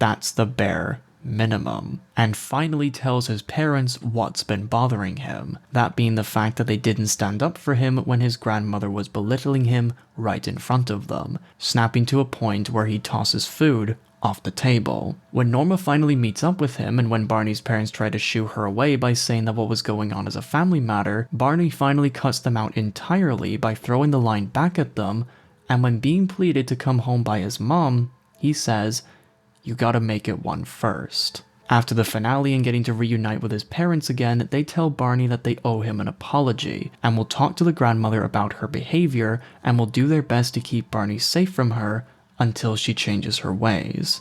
That's the bare minimum," and finally tells his parents what's been bothering him, that being the fact that they didn't stand up for him when his grandmother was belittling him right in front of them, snapping to a point where he tosses food off the table. When Norma finally meets up with him, and when Barney's parents try to shoo her away by saying that what was going on is a family matter, Barney finally cuts them out entirely by throwing the line back at them, and when being pleaded to come home by his mom, he says, "You gotta make it one first." After the finale and getting to reunite with his parents again, they tell Barney that they owe him an apology, and will talk to the grandmother about her behavior, and will do their best to keep Barney safe from her until she changes her ways.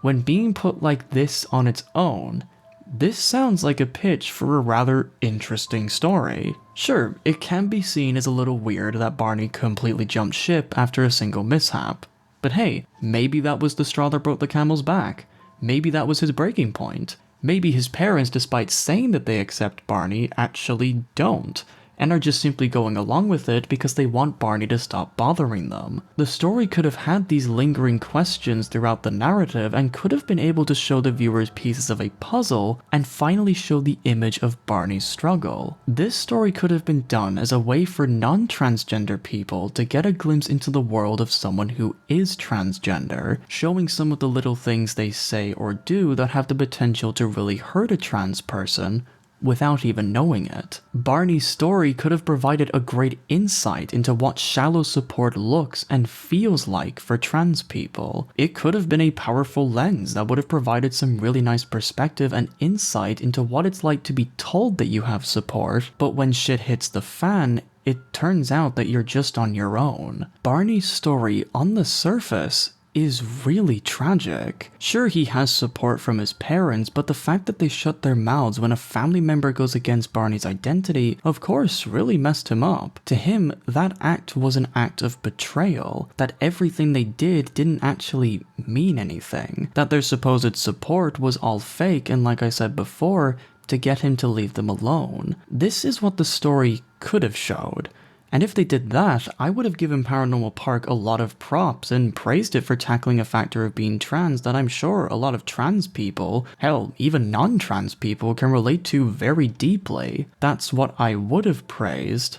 When being put like this on its own, this sounds like a pitch for a rather interesting story. Sure, it can be seen as a little weird that Barney completely jumped ship after a single mishap. But hey, maybe that was the straw that broke the camel's back. Maybe that was his breaking point. Maybe his parents, despite saying that they accept Barney, actually don't. and are just simply going along with it because they want Barney to stop bothering them. The story could have had these lingering questions throughout the narrative and could have been able to show the viewers pieces of a puzzle and finally show the image of Barney's struggle. This story could have been done as a way for non-transgender people to get a glimpse into the world of someone who is transgender, showing some of the little things they say or do that have the potential to really hurt a trans person without even knowing it. Barney's story could have provided a great insight into what shallow support looks and feels like for trans people. It could have been a powerful lens that would have provided some really nice perspective and insight into what it's like to be told that you have support, but when shit hits the fan, it turns out that you're just on your own. Barney's story, on the surface, is really tragic. Sure, he has support from his parents, but the fact that they shut their mouths when a family member goes against Barney's identity, of course, really messed him up. To him, that act was an act of betrayal, that everything they did didn't actually mean anything, that their supposed support was all fake and, like I said before, to get him to leave them alone. This is what the story could have showed. And if they did that, I would have given Paranormal Park a lot of props and praised it for tackling a factor of being trans that I'm sure a lot of trans people, hell, even non-trans people, can relate to very deeply. That's what I would have praised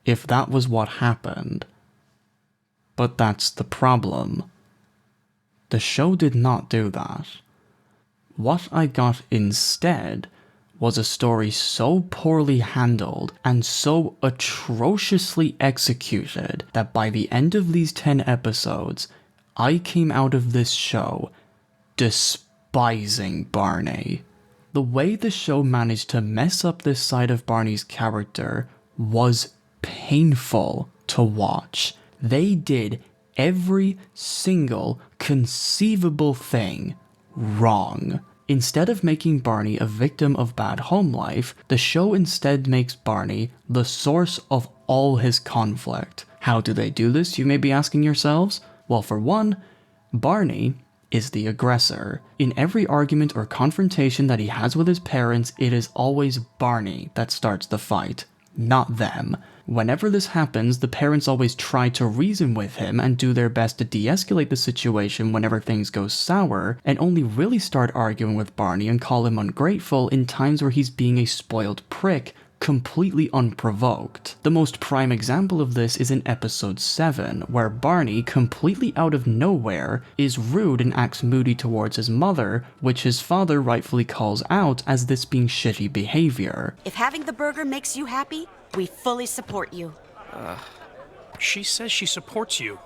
if that was what happened. But that's the problem. The show did not do that. What I got instead was a story so poorly handled and so atrociously executed that by the end of these 10 episodes, I came out of this show despising Barney. The way the show managed to mess up this side of Barney's character was painful to watch. They did every single conceivable thing wrong. Instead of making Barney a victim of bad home life, the show instead makes Barney the source of all his conflict. How do they do this, you may be asking yourselves? Well, for one, Barney is the aggressor. In every argument or confrontation that he has with his parents, it is always Barney that starts the fight, not them. Whenever this happens, the parents always try to reason with him and do their best to de-escalate the situation whenever things go sour, and only really start arguing with Barney and call him ungrateful in times where he's being a spoiled prick, completely unprovoked. The most prime example of this is in episode 7, where Barney, completely out of nowhere, is rude and acts moody towards his mother, which his father rightfully calls out as this being shitty behavior. If having the burger makes you happy, we fully support you. She says she supports you.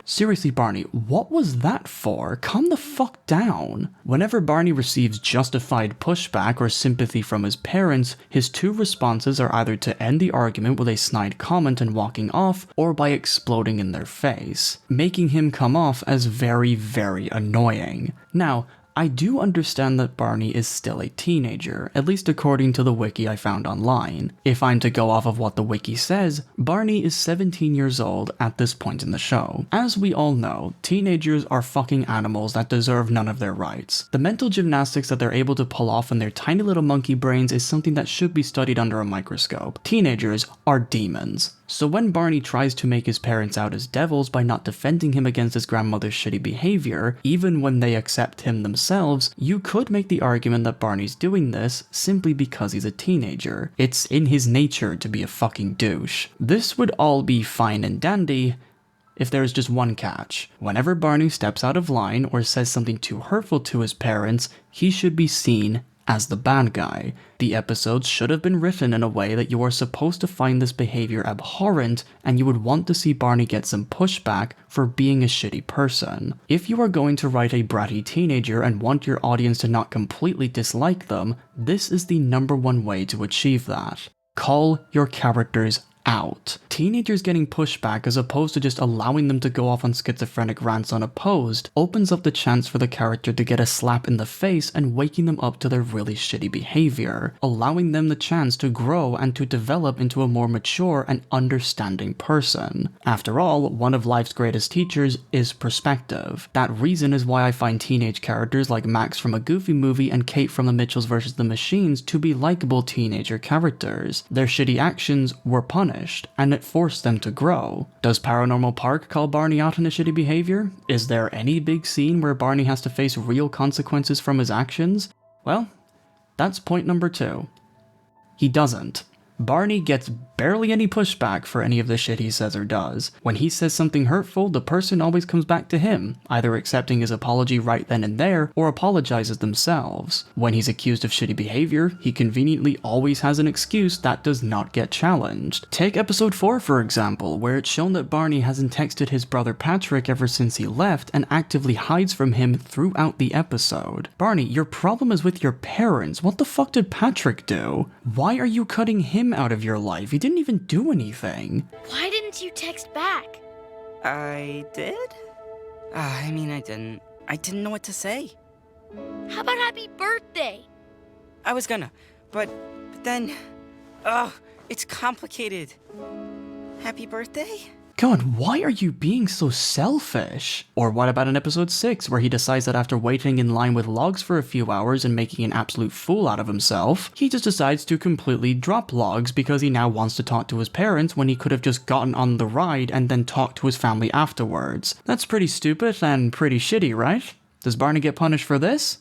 Seriously, Barney, what was that for? Calm the fuck down. Whenever Barney receives justified pushback or sympathy from his parents, his two responses are either to end the argument with a snide comment and walking off, or by exploding in their face, making him come off as very, very annoying. Now, I do understand that Barney is still a teenager, at least according to the wiki I found online. If I'm to go off of what the wiki says, Barney is 17 years old at this point in the show. As we all know, teenagers are fucking animals that deserve none of their rights. The mental gymnastics that they're able to pull off in their tiny little monkey brains is something that should be studied under a microscope. Teenagers are demons. So when Barney tries to make his parents out as devils by not defending him against his grandmother's shitty behavior, even when they accept him themselves, you could make the argument that Barney's doing this simply because he's a teenager. It's in his nature to be a fucking douche. This would all be fine and dandy if there's just one catch. Whenever Barney steps out of line or says something too hurtful to his parents, he should be seen as the bad guy. The episodes should have been written in a way that you are supposed to find this behavior abhorrent and you would want to see Barney get some pushback for being a shitty person. If you are going to write a bratty teenager and want your audience to not completely dislike them, this is the #1 way to achieve that. Call your characters out. teenagers getting pushback as opposed to just allowing them to go off on schizophrenic rants unopposed opens up the chance for the character to get a slap in the face and waking them up to their really shitty behavior, allowing them the chance to grow and to develop into a more mature and understanding person. After all, one of life's greatest teachers is perspective. That reason is why I find teenage characters like Max from a Goofy movie and Kate from The Mitchells vs. the Machines to be likable teenager characters. Their shitty actions were punished, and it forced them to grow. Does Paranormal Park call Barney out on his shitty behavior? Is there any big scene where Barney has to face real consequences from his actions? Well, that's point number 2. He doesn't. Barney gets barely any pushback for any of the shit he says or does. When he says something hurtful, the person always comes back to him, either accepting his apology right then and there, or apologizes themselves. When he's accused of shitty behavior, he conveniently always has an excuse that does not get challenged. Take episode 4 for example, where it's shown that Barney hasn't texted his brother Patrick ever since he left and actively hides from him throughout the episode. Barney, your problem is with your parents. What the fuck did Patrick do? Why are you cutting him out of your life? He didn't even do anything. Why didn't you text back? I did? I mean, I didn't. I didn't know what to say. How about happy birthday? I was gonna, but then... it's complicated. Happy birthday? God, why are you being so selfish? Or what about in episode 6, where he decides that after waiting in line with Logs for a few hours and making an absolute fool out of himself, he just decides to completely drop Logs because he now wants to talk to his parents when he could have just gotten on the ride and then talked to his family afterwards. That's pretty stupid and pretty shitty, right? Does Barney get punished for this?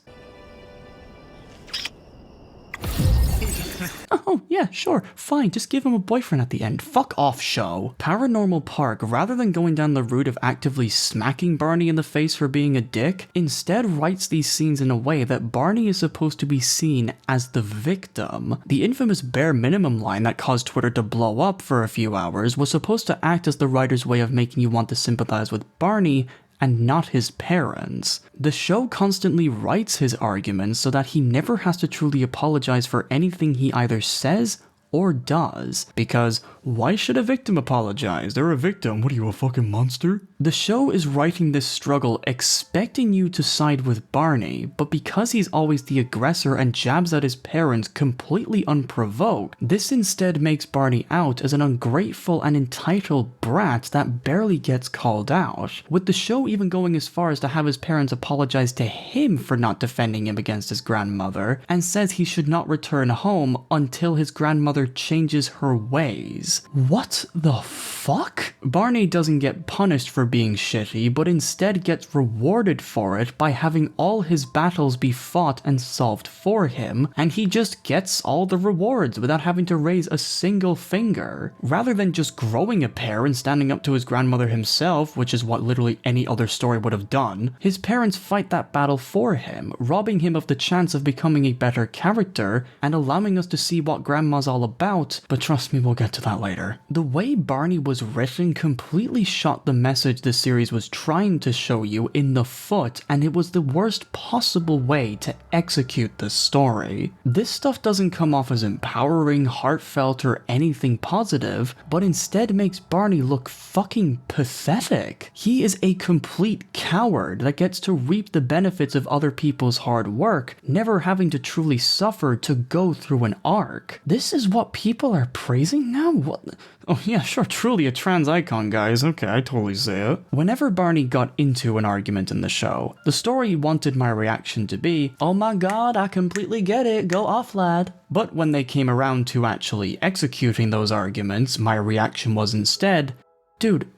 Oh, yeah, sure, fine, just give him a boyfriend at the end. Fuck off, show. Paranormal Park, rather than going down the route of actively smacking Barney in the face for being a dick, instead writes these scenes in a way that Barney is supposed to be seen as the victim. The infamous bare minimum line that caused Twitter to blow up for a few hours was supposed to act as the writer's way of making you want to sympathize with Barney and not his parents. The show constantly writes his arguments so that he never has to truly apologize for anything he either says or does, because why should a victim apologize? They're a victim. What are you, a fucking monster? The show is writing this struggle expecting you to side with Barney, but because he's always the aggressor and jabs at his parents completely unprovoked, this instead makes Barney out as an ungrateful and entitled brat that barely gets called out, with the show even going as far as to have his parents apologize to him for not defending him against his grandmother, and says he should not return home until his grandmother changes her ways. What the fuck? Barney doesn't get punished for being shitty, but instead gets rewarded for it by having all his battles be fought and solved for him, and he just gets all the rewards without having to raise a single finger. Rather than just growing a pair and standing up to his grandmother himself, which is what literally any other story would have done, his parents fight that battle for him, robbing him of the chance of becoming a better character and allowing us to see what grandma's all about, but trust me, we'll get to that later. The way Barney was written completely shot the message the series was trying to show you in the foot, and it was the worst possible way to execute the story. This stuff doesn't come off as empowering, heartfelt, or anything positive, but instead makes Barney look fucking pathetic. He is a complete coward that gets to reap the benefits of other people's hard work, never having to truly suffer to go through an arc. This is what people are praising now? What? Oh yeah, sure, truly a trans icon, guys. Okay, I totally see it. Whenever Barney got into an argument in the show, the story wanted my reaction to be, oh my god, I completely get it, go off lad. But when they came around to actually executing those arguments, my reaction was instead, dude,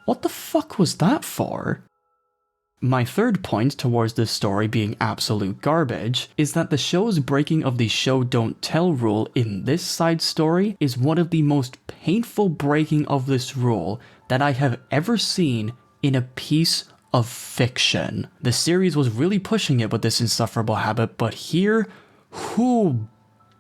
what the fuck was that for? My third point towards this story being absolute garbage is that the show's breaking of the show don't tell rule in this side story is one of the most painful breaking of this rule that I have ever seen in a piece of fiction. The series was really pushing it with this insufferable habit, but here, whoo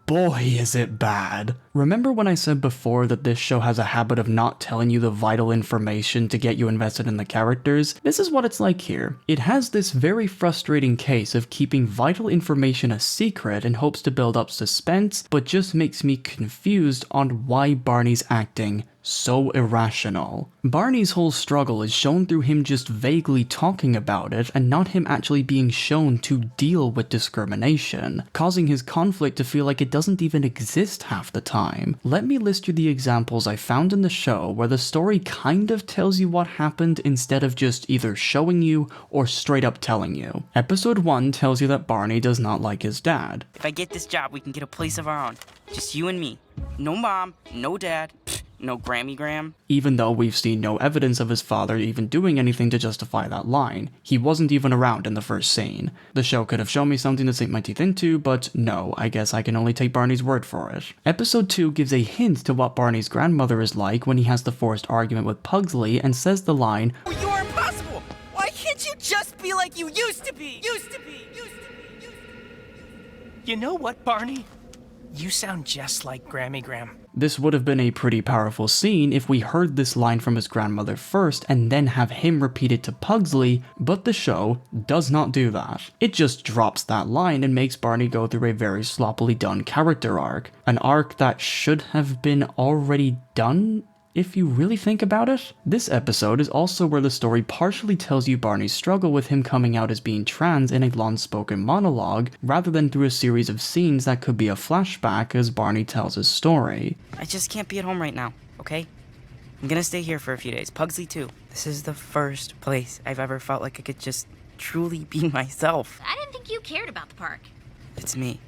boy is it bad. Remember when I said before that this show has a habit of not telling you the vital information to get you invested in the characters? This is what it's like here. It has this very frustrating case of keeping vital information a secret in hopes to build up suspense, but just makes me confused on why Barney's acting so irrational. Barney's whole struggle is shown through him just vaguely talking about it and not him actually being shown to deal with discrimination, causing his conflict to feel like it doesn't even exist half the time. Let me list you the examples I found in the show where the story kind of tells you what happened instead of just either showing you or straight up telling you. Episode 1 tells you that Barney does not like his dad. If I get this job, we can get a place of our own. Just you and me. No mom, no dad, no Grammy-gram. Even though we've seen no evidence of his father even doing anything to justify that line. He wasn't even around in the first scene. The show could have shown me something to sink my teeth into, but no, I guess I can only take Barney's word for it. Episode 2 gives a hint to what Barney's grandmother is like when he has the forced argument with Pugsley and says the line, You are impossible! Why can't you just be like you used to be? You know what, Barney? You sound just like Grammy-gram. This would have been a pretty powerful scene if we heard this line from his grandmother first and then have him repeat it to Pugsley, but the show does not do that. It just drops that line and makes Barney go through a very sloppily done character arc. An arc that should have been already done, if you really think about it. This episode is also where the story partially tells you Barney's struggle with him coming out as being trans in a long-spoken monologue, rather than through a series of scenes that could be a flashback as Barney tells his story. I just can't be at home right now, okay? I'm gonna stay here for a few days. Pugsley too. This is the first place I've ever felt like I could just truly be myself. I didn't think you cared about the park. It's me.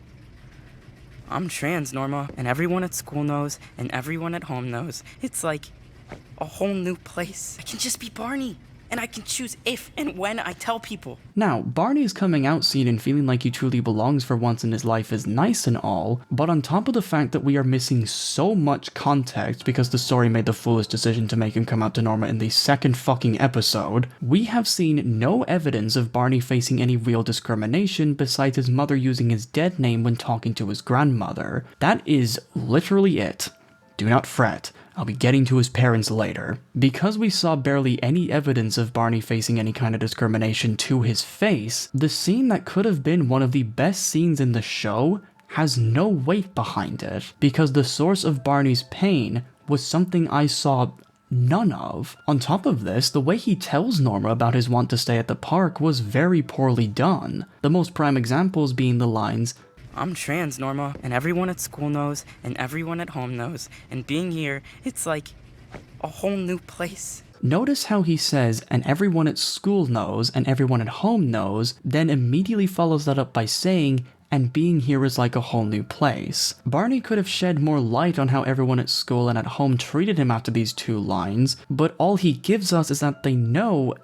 I'm trans, Norma, and everyone at school knows, and everyone at home knows. It's like a whole new place. I can just be Barney, and I can choose if and when I tell people. Now, Barney's coming out scene and feeling like he truly belongs for once in his life is nice and all, but on top of the fact that we are missing so much context because the story made the foolish decision to make him come out to Norma in the second fucking episode, we have seen no evidence of Barney facing any real discrimination besides his mother using his dead name when talking to his grandmother. That is literally it. Do not fret. I'll be getting to his parents later. Because we saw barely any evidence of Barney facing any kind of discrimination to his face, the scene that could have been one of the best scenes in the show has no weight behind it, because the source of Barney's pain was something I saw none of. On top of this, the way he tells Norma about his want to stay at the park was very poorly done. The most prime examples being the lines, I'm trans, Norma, and everyone at school knows, and everyone at home knows, and being here, it's like a whole new place. Notice how he says, and everyone at school knows, and everyone at home knows, then immediately follows that up by saying, and being here is like a whole new place. Barney could have shed more light on how everyone at school and at home treated him after these two lines, but all he gives us is that they know,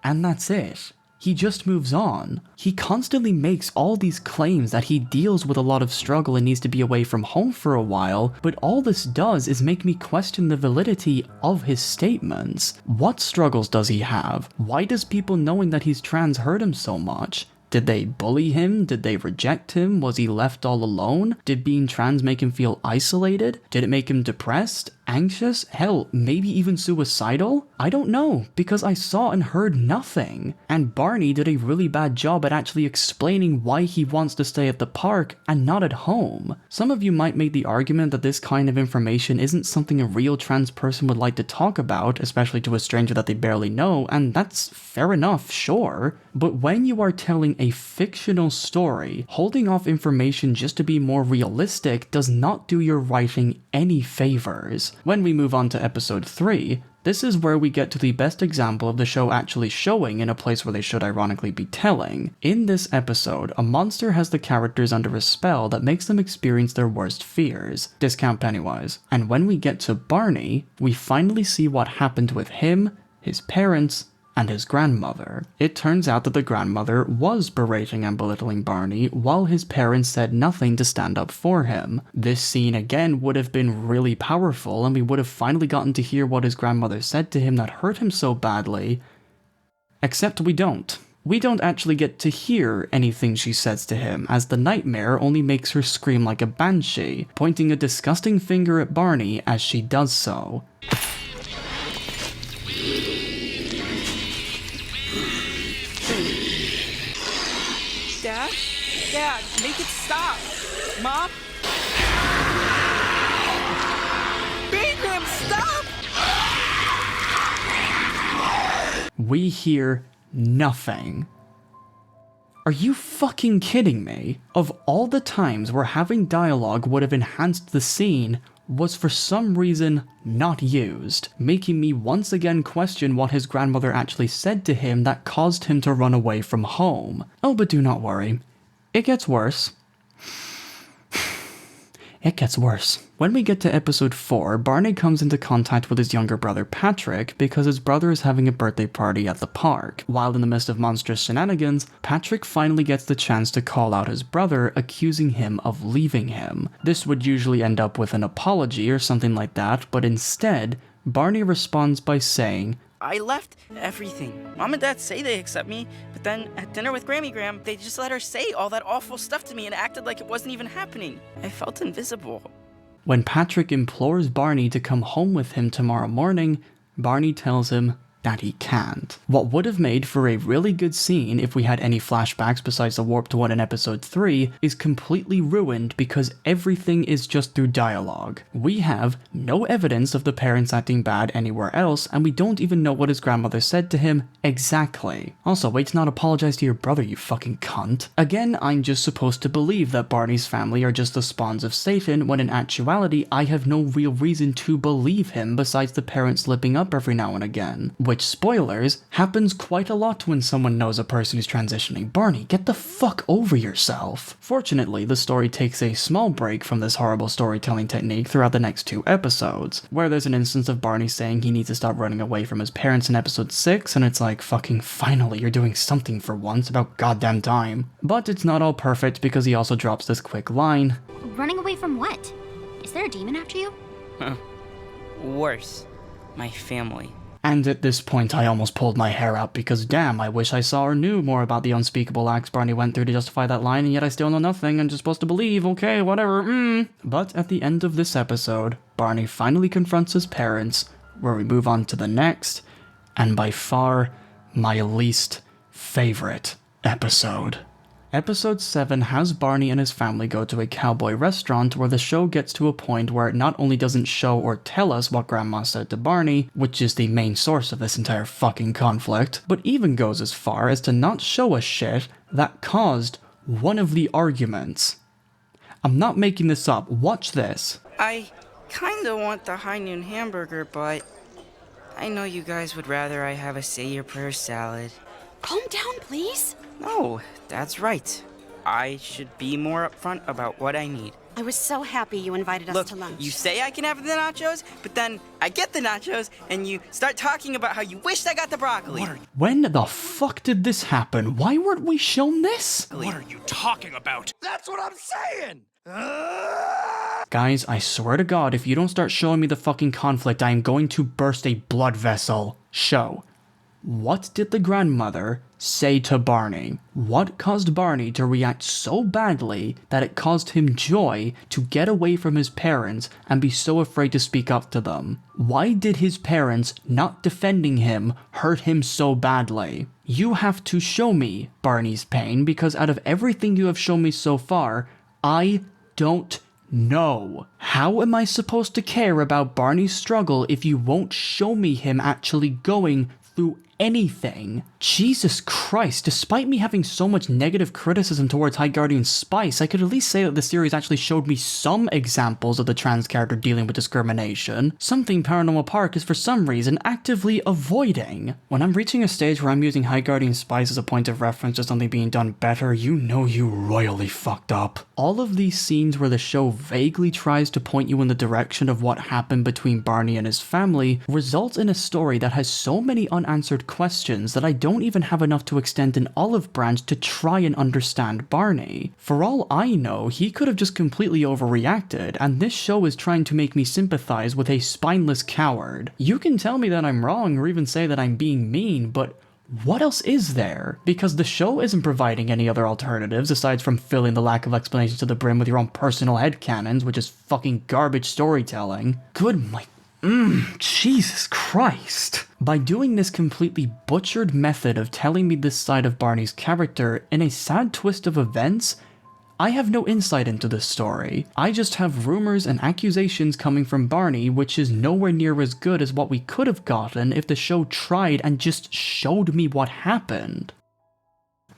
and that's it. He just moves on. He constantly makes all these claims that he deals with a lot of struggle and needs to be away from home for a while, but all this does is make me question the validity of his statements. What struggles does he have? Why does people knowing that he's trans hurt him so much? Did they bully him? Did they reject him? Was he left all alone? Did being trans make him feel isolated? Did it make him depressed? Anxious? Hell, maybe even suicidal? I don't know, because I saw and heard nothing. And Barney did a really bad job at actually explaining why he wants to stay at the park and not at home. Some of you might make the argument that this kind of information isn't something a real trans person would like to talk about, especially to a stranger that they barely know, and that's fair enough, sure. But when you are telling a fictional story, holding off information just to be more realistic does not do your writing any favors. When we move on to episode 3, this is where we get to the best example of the show actually showing in a place where they should ironically be telling. In this episode, a monster has the characters under a spell that makes them experience their worst fears, discount Pennywise. And when we get to Barney, we finally see what happened with him, his parents, and his grandmother. It turns out that the grandmother was berating and belittling Barney, while his parents said nothing to stand up for him. This scene again would have been really powerful, and we would have finally gotten to hear what his grandmother said to him that hurt him so badly. Except we don't. We don't actually get to hear anything she says to him, as the nightmare only makes her scream like a banshee, pointing a disgusting finger at Barney as she does so. Dad? Dad, make it stop! Mom? Bagram, stop! We hear nothing. Are you fucking kidding me? Of all the times where having dialogue would have enhanced the scene, was for some reason not used, making me once again question what his grandmother actually said to him that caused him to run away from home. Oh, but do not worry. It gets worse. It gets worse. When we get to episode 4, Barney comes into contact with his younger brother Patrick because his brother is having a birthday party at the park. While in the midst of monstrous shenanigans, Patrick finally gets the chance to call out his brother, accusing him of leaving him. This would usually end up with an apology or something like that, but instead, Barney responds by saying, I left everything. Mom and Dad say they accept me, but then at dinner with Grammy Gram, they just let her say all that awful stuff to me and acted like it wasn't even happening. I felt invisible. When Patrick implores Barney to come home with him tomorrow morning, Barney tells him that he can't. What would have made for a really good scene if we had any flashbacks besides the warped one in episode 3 is completely ruined because everything is just through dialogue. We have no evidence of the parents acting bad anywhere else, and we don't even know what his grandmother said to him exactly. Also, wait to not apologize to your brother, you fucking cunt. Again, I'm just supposed to believe that Barney's family are just the spawns of Satan, when in actuality I have no real reason to believe him besides the parents slipping up every now and again. Which, spoilers, happens quite a lot when someone knows a person is transitioning. Barney, get the fuck over yourself. Fortunately, the story takes a small break from this horrible storytelling technique throughout the next 2 episodes, where there's an instance of Barney saying he needs to stop running away from his parents in episode 6, and it's like, fucking finally, you're doing something for once, about goddamn time. But it's not all perfect because he also drops this quick line. Running away from what? Is there a demon after you? Worse, my family. And at this point I almost pulled my hair out because damn, I wish I saw or knew more about the unspeakable acts Barney went through to justify that line, and yet I still know nothing. I'm just supposed to believe, okay, whatever, But at the end of this episode, Barney finally confronts his parents, where we move on to the next, and by far, my least favorite episode. Episode 7 has Barney and his family go to a cowboy restaurant where the show gets to a point where it not only doesn't show or tell us what Grandma said to Barney, which is the main source of this entire fucking conflict, but even goes as far as to not show us shit that caused one of the arguments. I'm not making this up, watch this. I kinda want the high noon hamburger, but I know you guys would rather I have a say your prayers salad. Calm down, please. No, that's right. I should be more upfront about what I need. I was so happy you invited us Look, to lunch. you say I can have the nachos, but then I get the nachos, and you start talking about how you wished I got the broccoli. When the fuck did this happen? Why weren't we shown this? What are you talking about? That's what I'm saying! Guys, I swear to God, if you don't start showing me the fucking conflict, I am going to burst a blood vessel. Show. What did the grandmother say to Barney? What caused Barney to react so badly that it caused him joy to get away from his parents and be so afraid to speak up to them? Why did his parents not defending him hurt him so badly? You have to show me Barney's pain, because out of everything you have shown me so far, I don't know. How am I supposed to care about Barney's struggle if you won't show me him actually going through anything? Jesus Christ, despite me having so much negative criticism towards High Guardian Spice, I could at least say that the series actually showed me some examples of the trans character dealing with discrimination, something Paranormal Park is for some reason actively avoiding. When I'm reaching a stage where I'm using High Guardian Spice as a point of reference to something being done better, you know you royally fucked up. All of these scenes where the show vaguely tries to point you in the direction of what happened between Barney and his family results in a story that has so many unanswered questions that I don't even have enough to extend an olive branch to try and understand Barney. For all I know, he could have just completely overreacted, and this show is trying to make me sympathize with a spineless coward. You can tell me that I'm wrong or even say that I'm being mean, but what else is there? Because the show isn't providing any other alternatives aside from filling the lack of explanations to the brim with your own personal headcanons, which is fucking garbage storytelling. Jesus Christ. By doing this completely butchered method of telling me this side of Barney's character in a sad twist of events, I have no insight into this story. I just have rumors and accusations coming from Barney, which is nowhere near as good as what we could have gotten if the show tried and just showed me what happened.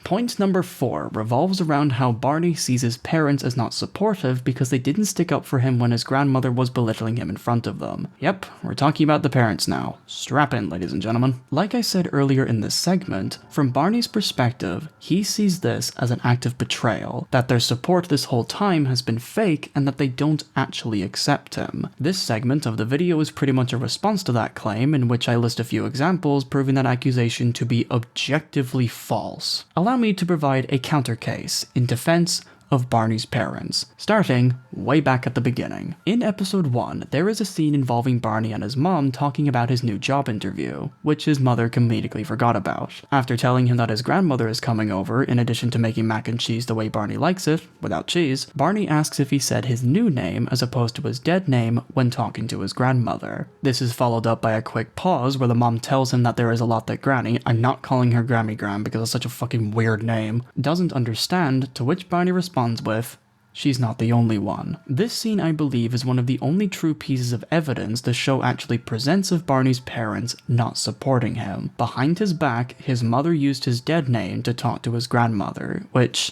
Point number 4 revolves around how Barney sees his parents as not supportive because they didn't stick up for him when his grandmother was belittling him in front of them. Yep, we're talking about the parents now. Strap in, ladies and gentlemen. Like I said earlier in this segment, from Barney's perspective, he sees this as an act of betrayal, that their support this whole time has been fake and that they don't actually accept him. This segment of the video is pretty much a response to that claim, in which I list a few examples proving that accusation to be objectively false. Allow me to provide a counter case in defense of Barney's parents, starting way back at the beginning. In episode 1, there is a scene involving Barney and his mom talking about his new job interview, which his mother comedically forgot about. After telling him that his grandmother is coming over, in addition to making mac and cheese the way Barney likes it, without cheese, Barney asks if he said his new name as opposed to his dead name when talking to his grandmother. This is followed up by a quick pause where the mom tells him that there is a lot that Granny, I'm not calling her Grammy Gram because it's such a fucking weird name, doesn't understand, to which Barney responds with, she's not the only one. This scene, I believe, is one of the only true pieces of evidence the show actually presents of Barney's parents not supporting him. Behind his back, his mother used his dead name to talk to his grandmother, which,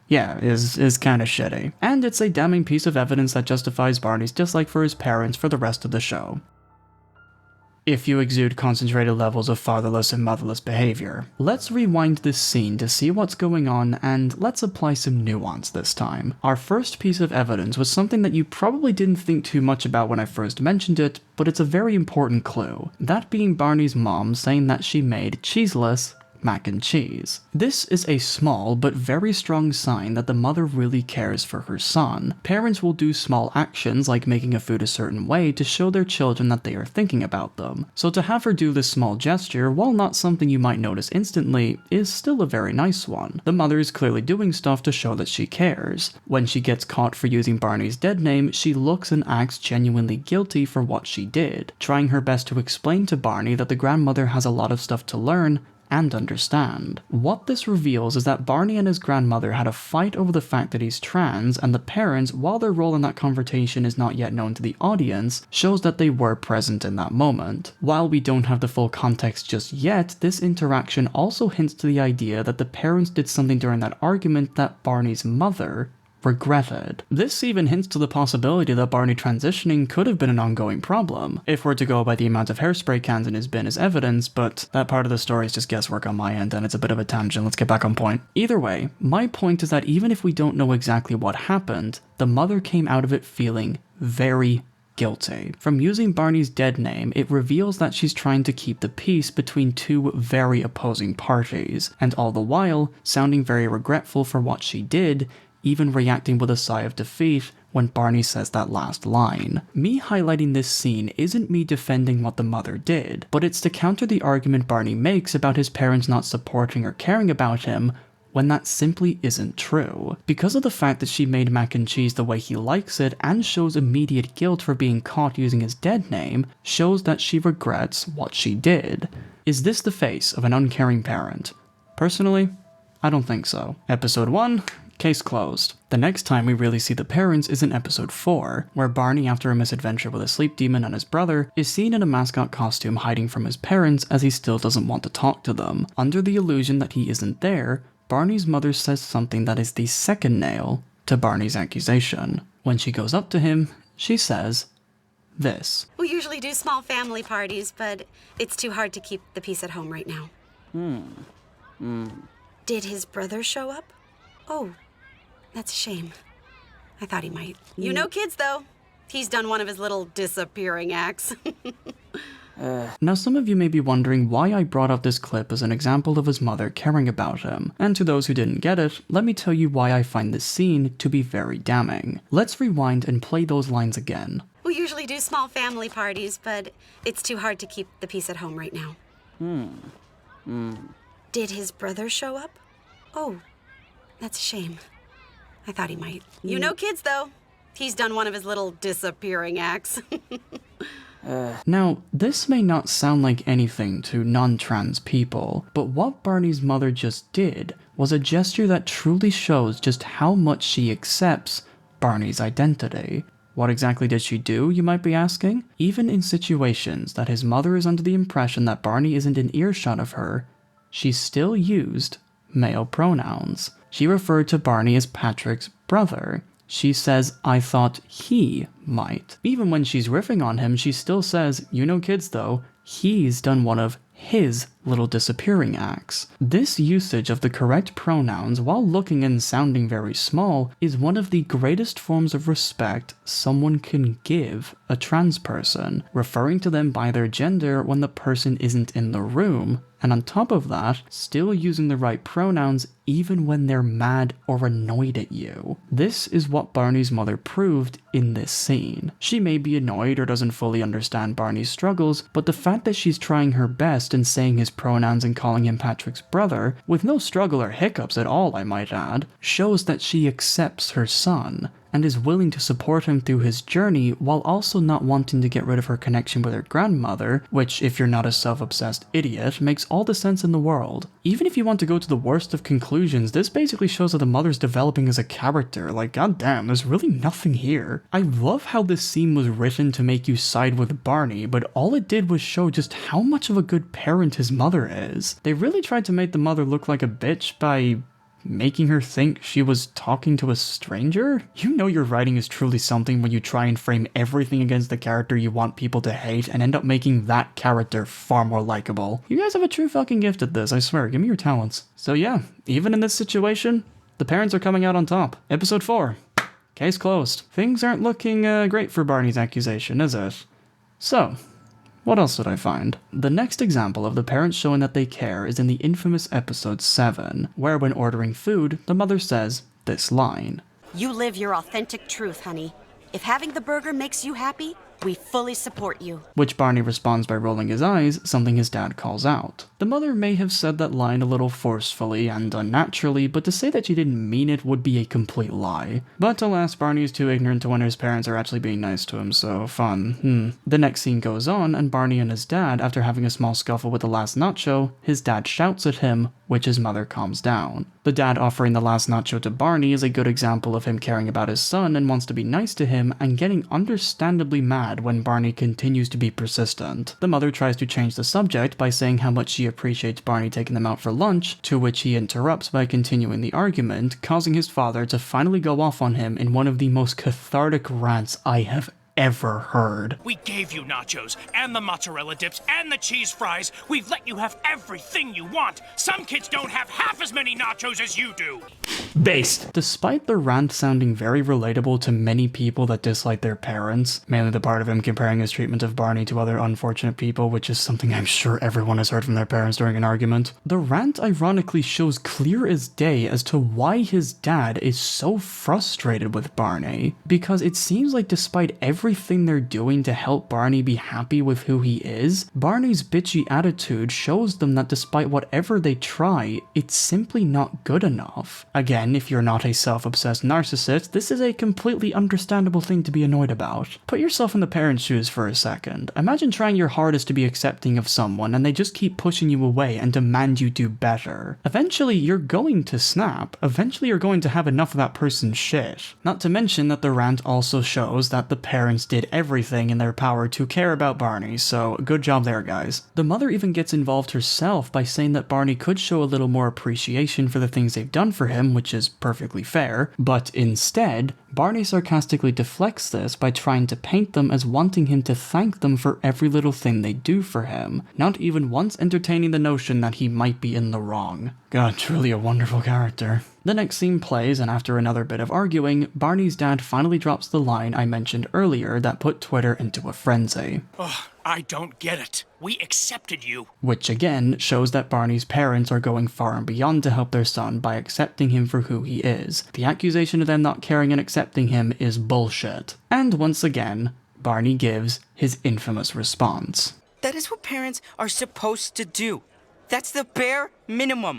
yeah, is kinda shitty. And it's a damning piece of evidence that justifies Barney's dislike for his parents for the rest of the show. If you exude concentrated levels of fatherless and motherless behavior. Let's rewind this scene to see what's going on, and let's apply some nuance this time. Our first piece of evidence was something that you probably didn't think too much about when I first mentioned it, but it's a very important clue. That being Barney's mom saying that she made cheeseless mac and cheese. This is a small but very strong sign that the mother really cares for her son. Parents will do small actions like making a food a certain way to show their children that they are thinking about them. So to have her do this small gesture, while not something you might notice instantly, is still a very nice one. The mother is clearly doing stuff to show that she cares. When she gets caught for using Barney's dead name, she looks and acts genuinely guilty for what she did, trying her best to explain to Barney that the grandmother has a lot of stuff to learn and understand. What this reveals is that Barney and his grandmother had a fight over the fact that he's trans, and the parents, while their role in that confrontation is not yet known to the audience, shows that they were present in that moment. While we don't have the full context just yet, this interaction also hints to the idea that the parents did something during that argument that Barney's mother regretted. This even hints to the possibility that Barney transitioning could have been an ongoing problem, if we're to go by the amount of hairspray cans in his bin as evidence, but that part of the story is just guesswork on my end and it's a bit of a tangent. Let's get back on point. Either way, my point is that even if we don't know exactly what happened, the mother came out of it feeling very guilty. From using Barney's dead name, it reveals that she's trying to keep the peace between two very opposing parties, and all the while sounding very regretful for what she did, even reacting with a sigh of defeat when Barney says that last line. Me highlighting this scene isn't me defending what the mother did, but it's to counter the argument Barney makes about his parents not supporting or caring about him, when that simply isn't true. Because of the fact that she made mac and cheese the way he likes it and shows immediate guilt for being caught using his dead name, shows that she regrets what she did. Is this the face of an uncaring parent? Personally, I don't think so. Episode 1, case closed. The next time we really see the parents is in episode 4, where Barney, after a misadventure with a sleep demon and his brother, is seen in a mascot costume hiding from his parents as he still doesn't want to talk to them. Under the illusion that he isn't there, Barney's mother says something that is the second nail to Barney's accusation. When she goes up to him, she says this. We usually do small family parties, but it's too hard to keep the peace at home right now. Did his brother show up? Oh, that's a shame. I thought he might. You know kids, though. He's done one of his little disappearing acts. Now some of you may be wondering why I brought up this clip as an example of his mother caring about him, and to those who didn't get it, let me tell you why I find this scene to be very damning. Let's rewind and play those lines again. We usually do small family parties, but it's too hard to keep the peace at home right now. Did his brother show up? Oh, that's a shame. I thought he might. You know kids, though. He's done one of his little disappearing acts. Now, this may not sound like anything to non-trans people, but what Barney's mother just did was a gesture that truly shows just how much she accepts Barney's identity. What exactly did she do, you might be asking? Even in situations that his mother is under the impression that Barney isn't in earshot of her, she still used male pronouns. She referred to Barney as Patrick's brother. She says, I thought he might. Even when she's riffing on him, she still says, you know kids though, he's done one of his little disappearing acts. This usage of the correct pronouns, while looking and sounding very small, is one of the greatest forms of respect someone can give a trans person, referring to them by their gender when the person isn't in the room, and on top of that, still using the right pronouns even when they're mad or annoyed at you. This is what Barney's mother proved in this scene. She may be annoyed or doesn't fully understand Barney's struggles, but the fact that she's trying her best and saying his pronouns and calling him Patrick's brother, with no struggle or hiccups at all I might add, shows that she accepts her son and is willing to support him through his journey while also not wanting to get rid of her connection with her grandmother, which, if you're not a self-obsessed idiot, makes all the sense in the world. Even if you want to go to the worst of conclusions, this basically shows that the mother's developing as a character. Like, goddamn, there's really nothing here. I love how this scene was written to make you side with Barney, but all it did was show just how much of a good parent his mother is. They really tried to make the mother look like a bitch by making her think she was talking to a stranger? You know your writing is truly something when you try and frame everything against the character you want people to hate and end up making that character far more likable. You guys have a true fucking gift at this, I swear, give me your talents. So yeah, even in this situation, the parents are coming out on top. Episode 4. Case closed. Things aren't looking great for Barney's accusation, is it? So, what else did I find? The next example of the parents showing that they care is in the infamous episode 7, where when ordering food, the mother says this line. You live your authentic truth, honey. If having the burger makes you happy, we fully support you. Which Barney responds by rolling his eyes, something his dad calls out. The mother may have said that line a little forcefully and unnaturally, but to say that she didn't mean it would be a complete lie. But alas, Barney is too ignorant to wonder his parents are actually being nice to him, so fun. The next scene goes on, and Barney and his dad, after having a small scuffle with the last nacho, his dad shouts at him, which his mother calms down. The dad offering the last nacho to Barney is a good example of him caring about his son and wants to be nice to him, and getting understandably mad when Barney continues to be persistent. The mother tries to change the subject by saying how much she appreciates Barney taking them out for lunch, to which he interrupts by continuing the argument, causing his father to finally go off on him in one of the most cathartic rants I have ever heard. We gave you nachos, and the mozzarella dips, and the cheese fries. We've let you have everything you want. Some kids don't have half as many nachos as you do. Based. Despite the rant sounding very relatable to many people that dislike their parents, mainly the part of him comparing his treatment of Barney to other unfortunate people, which is something I'm sure everyone has heard from their parents during an argument, the rant ironically shows clear as day as to why his dad is so frustrated with Barney. Because it seems like despite everything they're doing to help Barney be happy with who he is, Barney's bitchy attitude shows them that despite whatever they try, it's simply not good enough. Again, if you're not a self-obsessed narcissist, this is a completely understandable thing to be annoyed about. Put yourself in the parents' shoes for a second. Imagine trying your hardest to be accepting of someone and they just keep pushing you away and demand you do better. Eventually, you're going to snap. Eventually, you're going to have enough of that person's shit. Not to mention that the rant also shows that the parents did everything in their power to care about Barney, so good job there, guys. The mother even gets involved herself by saying that Barney could show a little more appreciation for the things they've done for him, which is perfectly fair, but instead, Barney sarcastically deflects this by trying to paint them as wanting him to thank them for every little thing they do for him, not even once entertaining the notion that he might be in the wrong. God, truly a wonderful character. The next scene plays, and after another bit of arguing, Barney's dad finally drops the line I mentioned earlier that put Twitter into a frenzy. Oh, I don't get it. We accepted you. Which again shows that Barney's parents are going far and beyond to help their son by accepting him for who he is. The accusation of them not caring and accepting him is bullshit. And once again, Barney gives his infamous response. That is what parents are supposed to do. That's the bare minimum.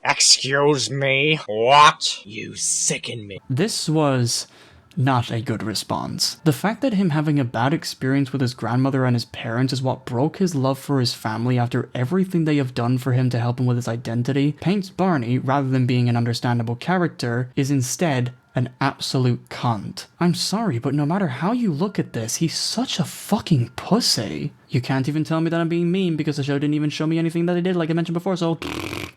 Excuse me? What? You sicken me. This was not a good response. The fact that him having a bad experience with his grandmother and his parents is what broke his love for his family after everything they have done for him to help him with his identity paints Barney, rather than being an understandable character, is instead an absolute cunt. I'm sorry, but no matter how you look at this, he's such a fucking pussy. You can't even tell me that I'm being mean because the show didn't even show me anything that they did, like I mentioned before, so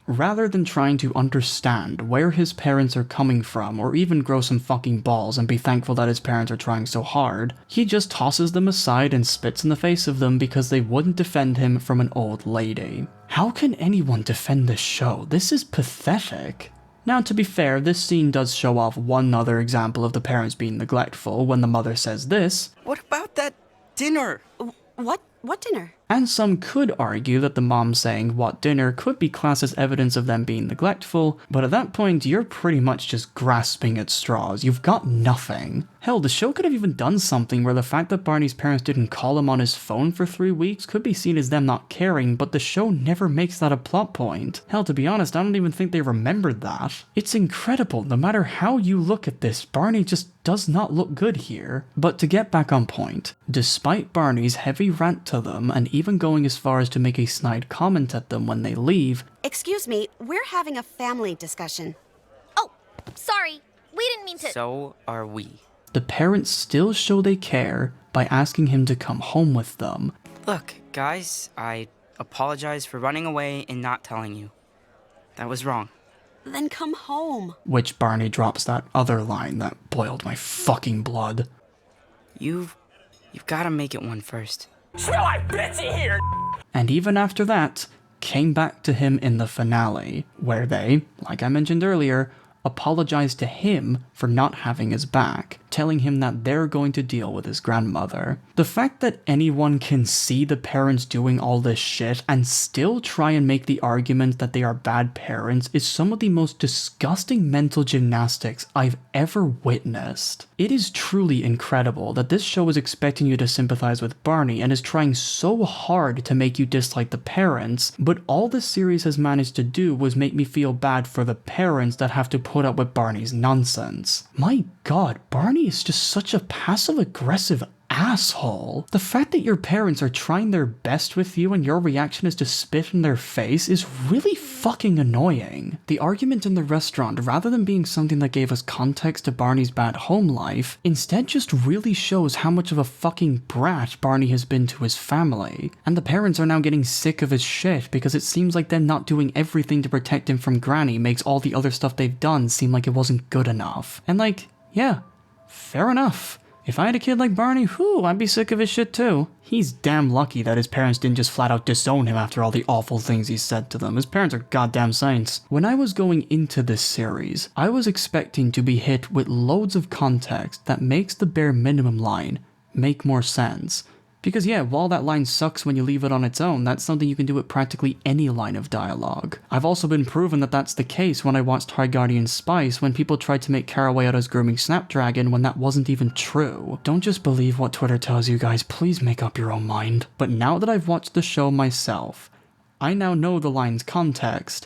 rather than trying to understand where his parents are coming from, or even grow some fucking balls and be thankful that his parents are trying so hard, he just tosses them aside and spits in the face of them because they wouldn't defend him from an old lady. How can anyone defend this show? This is pathetic. Now, to be fair, this scene does show off one other example of the parents being neglectful when the mother says this. What about that dinner? What dinner? And some could argue that the mom saying what dinner could be classed as evidence of them being neglectful, but at that point you're pretty much just grasping at straws. You've got nothing. Hell, the show could have even done something where the fact that Barney's parents didn't call him on his phone for 3 weeks could be seen as them not caring, but the show never makes that a plot point. Hell, to be honest, I don't even think they remembered that. It's incredible. No matter how you look at this, Barney just does not look good here. But to get back on point, despite Barney's heavy rant to them and even going as far as to make a snide comment at them when they leave. Excuse me, we're having a family discussion. Oh, sorry. We didn't mean to. So are we. The parents still show they care by asking him to come home with them. Look, guys, I apologize for running away and not telling you. That was wrong. Then come home. Which Barney drops that other line that boiled my fucking blood. You've gotta make it one first. Smell like Betsy here! And even after that, came back to him in the finale, where they, like I mentioned earlier, apologized to him for not having his back, telling him that they're going to deal with his grandmother. The fact that anyone can see the parents doing all this shit and still try and make the argument that they are bad parents is some of the most disgusting mental gymnastics I've ever witnessed. It is truly incredible that this show is expecting you to sympathize with Barney and is trying so hard to make you dislike the parents, but all the series has managed to do was make me feel bad for the parents that have to put up with Barney's nonsense. My god, Barney is just such a passive-aggressive asshole. The fact that your parents are trying their best with you and your reaction is to spit in their face is really fucking annoying. The argument in the restaurant, rather than being something that gave us context to Barney's bad home life, instead just really shows how much of a fucking brat Barney has been to his family. And the parents are now getting sick of his shit because it seems like them not doing everything to protect him from Granny makes all the other stuff they've done seem like it wasn't good enough. And like, yeah, fair enough. If I had a kid like Barney, whew, I'd be sick of his shit too. He's damn lucky that his parents didn't just flat out disown him after all the awful things he said to them. His parents are goddamn saints. When I was going into this series, I was expecting to be hit with loads of context that makes the bare minimum line make more sense. Because yeah, while that line sucks when you leave it on its own, that's something you can do with practically any line of dialogue. I've also been proven that that's the case when I watched High Guardian Spice when people tried to make Caraway out as grooming Snapdragon when that wasn't even true. Don't just believe what Twitter tells you guys, please make up your own mind. But now that I've watched the show myself, I now know the line's context,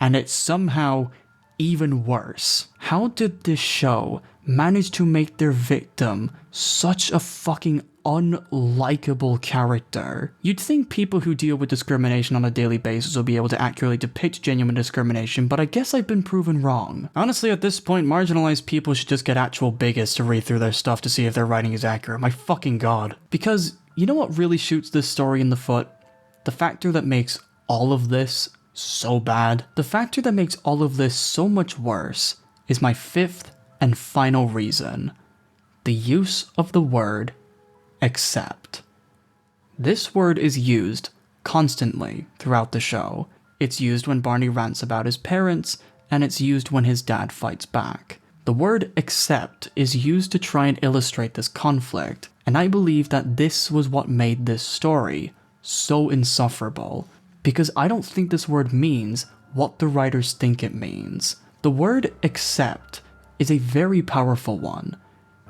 and it's somehow even worse. How did this show manage to make their victim such a fucking unlikable character? You'd think people who deal with discrimination on a daily basis will be able to accurately depict genuine discrimination, but I guess I've been proven wrong. Honestly, at this point, marginalized people should just get actual bigots to read through their stuff to see if their writing is accurate. My fucking god. Because, you know what really shoots this story in the foot? The factor that makes all of this so bad. The factor that makes all of this so much worse is my fifth and final reason. The use of the word accept. This word is used constantly throughout the show. It's used when Barney rants about his parents, and it's used when his dad fights back. The word accept is used to try and illustrate this conflict, and I believe that this was what made this story so insufferable, because I don't think this word means what the writers think it means. The word accept is a very powerful one.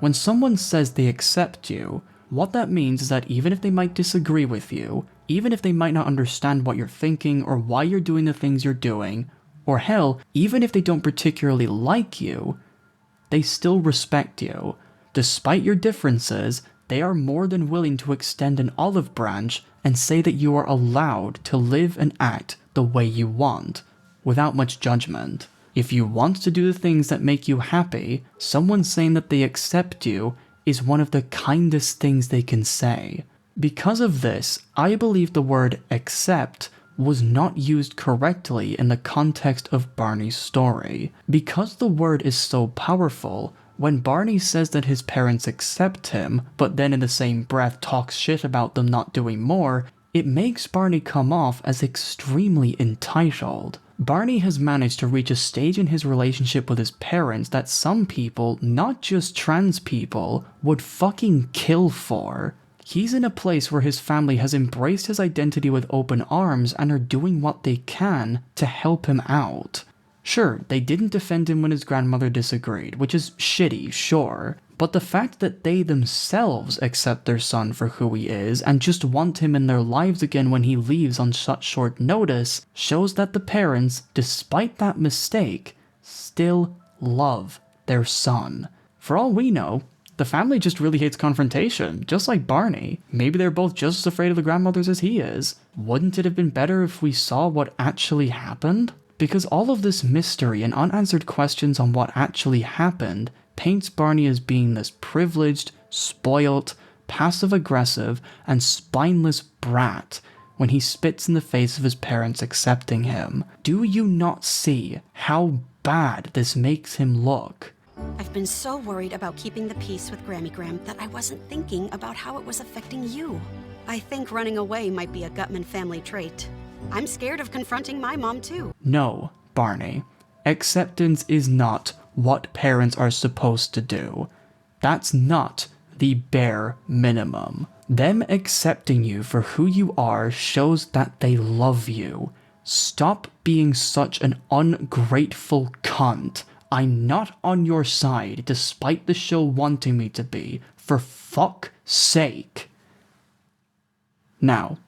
When someone says they accept you, what that means is that even if they might disagree with you, even if they might not understand what you're thinking or why you're doing the things you're doing, or hell, even if they don't particularly like you, they still respect you. Despite your differences, they are more than willing to extend an olive branch and say that you are allowed to live and act the way you want, without much judgment. If you want to do the things that make you happy, someone saying that they accept you is one of the kindest things they can say. Because of this, I believe the word accept was not used correctly in the context of Barney's story. Because the word is so powerful, when Barney says that his parents accept him, but then in the same breath talks shit about them not doing more, it makes Barney come off as extremely entitled. Barney has managed to reach a stage in his relationship with his parents that some people, not just trans people, would fucking kill for. He's in a place where his family has embraced his identity with open arms and are doing what they can to help him out. Sure, they didn't defend him when his grandmother disagreed, which is shitty, sure, but the fact that they themselves accept their son for who he is and just want him in their lives again when he leaves on such short notice shows that the parents, despite that mistake, still love their son. For all we know, the family just really hates confrontation, just like Barney. Maybe they're both just as afraid of the grandmothers as he is. Wouldn't it have been better if we saw what actually happened? Because all of this mystery and unanswered questions on what actually happened paints Barney as being this privileged, spoilt, passive-aggressive, and spineless brat when he spits in the face of his parents accepting him. Do you not see how bad this makes him look? I've been so worried about keeping the peace with Grammy Gram that I wasn't thinking about how it was affecting you. I think running away might be a Gutman family trait. I'm scared of confronting my mom too. No, Barney. Acceptance is not what parents are supposed to do. That's not the bare minimum. Them accepting you for who you are shows that they love you. Stop being such an ungrateful cunt. I'm not on your side, despite the show wanting me to be, for fuck's sake. Now,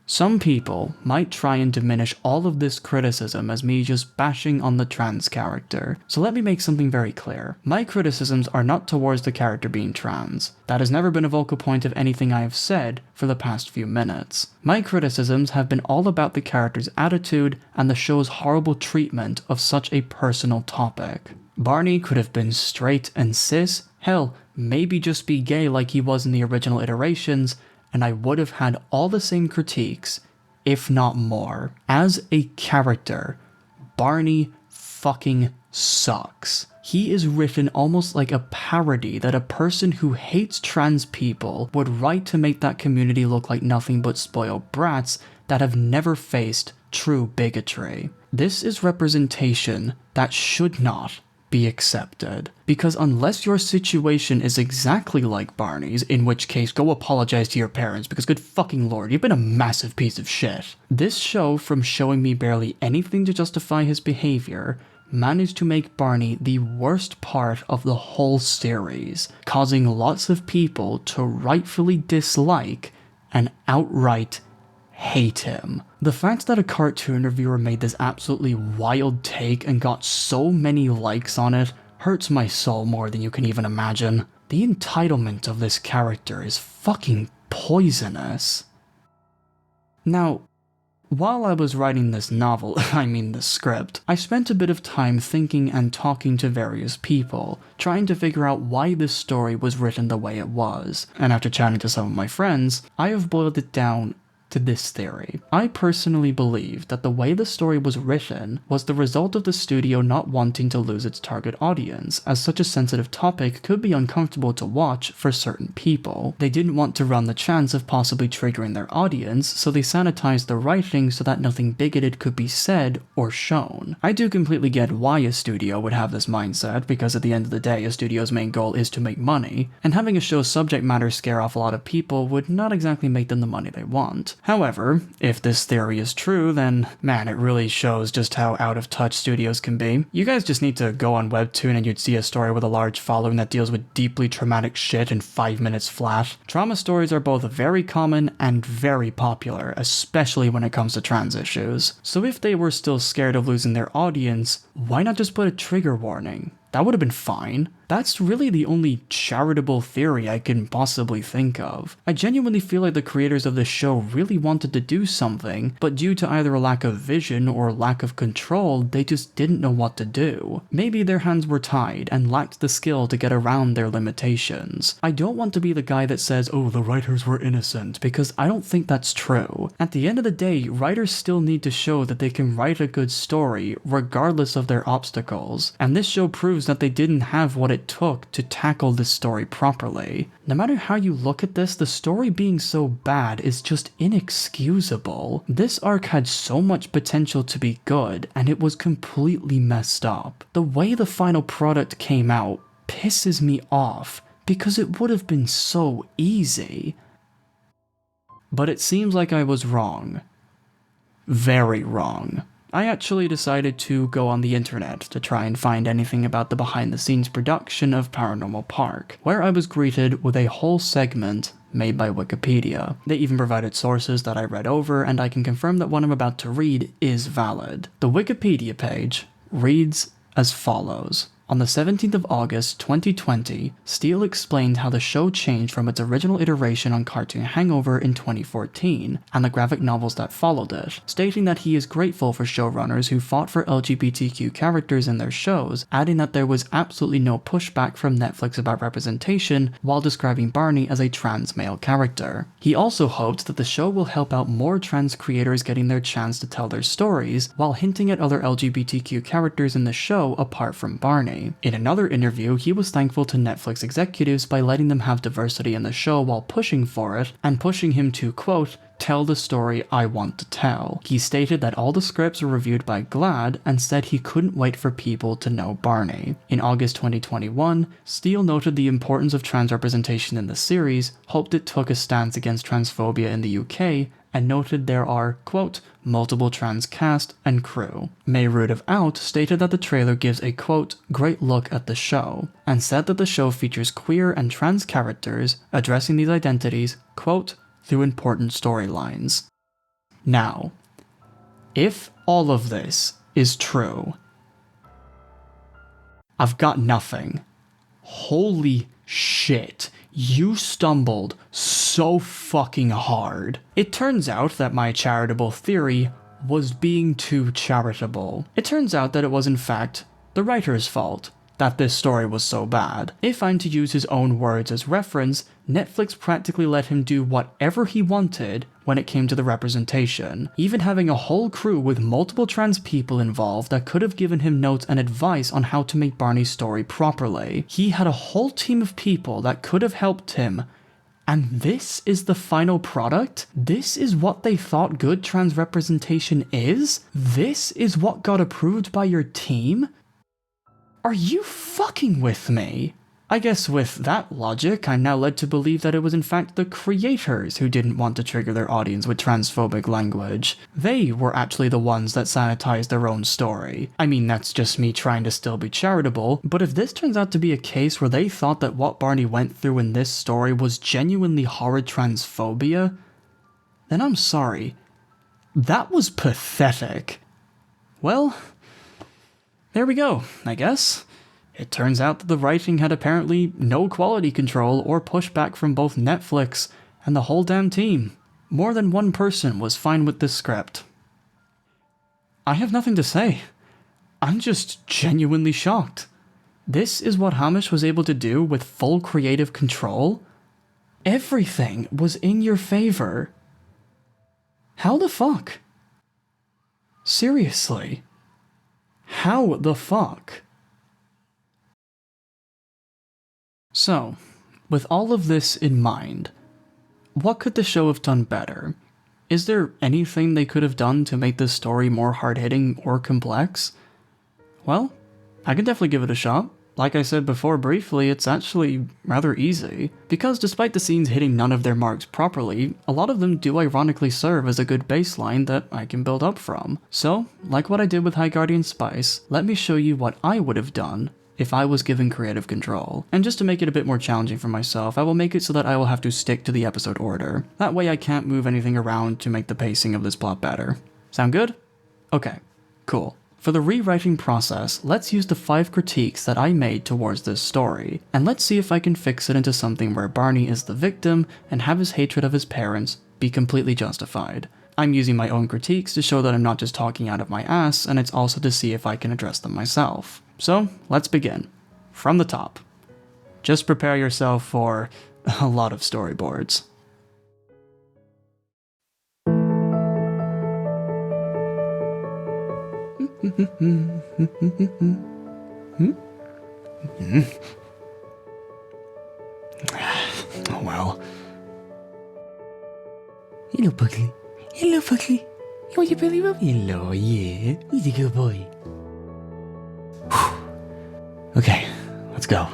some people might try and diminish all of this criticism as me just bashing on the trans character, so let me make something very clear. My criticisms are not towards the character being trans. That has never been a vocal point of anything I have said for the past few minutes. My criticisms have been all about the character's attitude and the show's horrible treatment of such a personal topic. Barney could have been straight and cis, hell, maybe just be gay like he was in the original iterations, and I would have had all the same critiques, if not more. As a character, Barney fucking sucks. He is written almost like a parody that a person who hates trans people would write to make that community look like nothing but spoiled brats that have never faced true bigotry. This is representation that should not be accepted. Because unless your situation is exactly like Barney's, in which case go apologize to your parents because good fucking lord, you've been a massive piece of shit. This show, from showing me barely anything to justify his behavior, managed to make Barney the worst part of the whole series, causing lots of people to rightfully dislike and outright hate him. The fact that a cartoon reviewer made this absolutely wild take and got so many likes on it hurts my soul more than you can even imagine. The entitlement of this character is fucking poisonous. Now, while I was writing this novel, this script, I spent a bit of time thinking and talking to various people, trying to figure out why this story was written the way it was. And after chatting to some of my friends, I have boiled it down to this theory. I personally believe that the way the story was written was the result of the studio not wanting to lose its target audience, as such a sensitive topic could be uncomfortable to watch for certain people. They didn't want to run the chance of possibly triggering their audience, so they sanitized the writing so that nothing bigoted could be said or shown. I do completely get why a studio would have this mindset, because at the end of the day, a studio's main goal is to make money, and having a show's subject matter scare off a lot of people would not exactly make them the money they want. it. However, if this theory is true, then man, it really shows just how out of touch studios can be. You guys just need to go on Webtoon and you'd see a story with a large following that deals with deeply traumatic shit in 5 minutes flat. Trauma stories are both very common and very popular, especially when it comes to trans issues. So if they were still scared of losing their audience, why not just put a trigger warning? That would have been fine. That's really the only charitable theory I can possibly think of. I genuinely feel like the creators of this show really wanted to do something, but due to either a lack of vision or lack of control, they just didn't know what to do. Maybe their hands were tied and lacked the skill to get around their limitations. I don't want to be the guy that says, oh, the writers were innocent, because I don't think that's true. At the end of the day, writers still need to show that they can write a good story, regardless of their obstacles, and this show proves that they didn't have what it took to tackle this story properly. No matter how you look at this, the story being so bad is just inexcusable. This arc had so much potential to be good, and it was completely messed up. The way the final product came out pisses me off, because it would have been so easy. But it seems like I was wrong. Very wrong. I actually decided to go on the internet to try and find anything about the behind-the-scenes production of Paranormal Park, where I was greeted with a whole segment made by Wikipedia. They even provided sources that I read over, and I can confirm that what I'm about to read is valid. The Wikipedia page reads as follows. On the 17th of August, 2020, Steele explained how the show changed from its original iteration on Cartoon Hangover in 2014, and the graphic novels that followed it, stating that he is grateful for showrunners who fought for LGBTQ characters in their shows, adding that there was absolutely no pushback from Netflix about representation, while describing Barney as a trans male character. He also hoped that the show will help out more trans creators getting their chance to tell their stories, while hinting at other LGBTQ characters in the show apart from Barney. In another interview, he was thankful to Netflix executives by letting them have diversity in the show while pushing for it, and pushing him to, quote, tell the story I want to tell. He stated that all the scripts were reviewed by GLAAD and said he couldn't wait for people to know Barney. In August 2021, Steele noted the importance of trans representation in the series, hoped it took a stance against transphobia in the UK, and noted there are, quote, multiple trans cast and crew. Mayrood of Out stated that the trailer gives a, quote, great look at the show, and said that the show features queer and trans characters addressing these identities, quote, through important storylines. Now, if all of this is true, I've got nothing. Holy shit. You stumbled so fucking hard. It turns out that my charitable theory was being too charitable. It turns out that it was in fact the writer's fault that this story was so bad. If I'm to use his own words as reference, Netflix practically let him do whatever he wanted when it came to the representation, even having a whole crew with multiple trans people involved that could have given him notes and advice on how to make Barney's story properly. He had a whole team of people that could have helped him, and this is the final product? This is what they thought good trans representation is? This is what got approved by your team? Are you fucking with me? I guess with that logic, I'm now led to believe that it was in fact the creators who didn't want to trigger their audience with transphobic language. They were actually the ones that sanitized their own story. I mean, that's just me trying to still be charitable, but if this turns out to be a case where they thought that what Barney went through in this story was genuinely horrid transphobia, then I'm sorry. That was pathetic. Well, there we go, I guess. It turns out that the writing had apparently no quality control or pushback from both Netflix and the whole damn team. More than one person was fine with this script. I have nothing to say. I'm just genuinely shocked. This is what Hamish was able to do with full creative control? Everything was in your favor. How the fuck? Seriously. How the fuck? So, with all of this in mind, what could the show have done better? Is there anything they could have done to make this story more hard-hitting or complex? Well, I could definitely give it a shot. Like I said before briefly, it's actually rather easy, because despite the scenes hitting none of their marks properly, a lot of them do ironically serve as a good baseline that I can build up from. So, like what I did with High Guardian Spice, let me show you what I would have done if I was given creative control. And just to make it a bit more challenging for myself, I will make it so that I will have to stick to the episode order. That way I can't move anything around to make the pacing of this plot better. Sound good? Okay, cool. For the rewriting process, let's use the 5 critiques that I made towards this story, and let's see if I can fix it into something where Barney is the victim and have his hatred of his parents be completely justified. I'm using my own critiques to show that I'm not just talking out of my ass, and it's also to see if I can address them myself. So, let's begin. From the top. Just prepare yourself for a lot of storyboards. Oh well. Hello, Pugly. Hello, Pugly. Oh, you really love me. Hello, yeah. He's a good boy. Okay, let's go.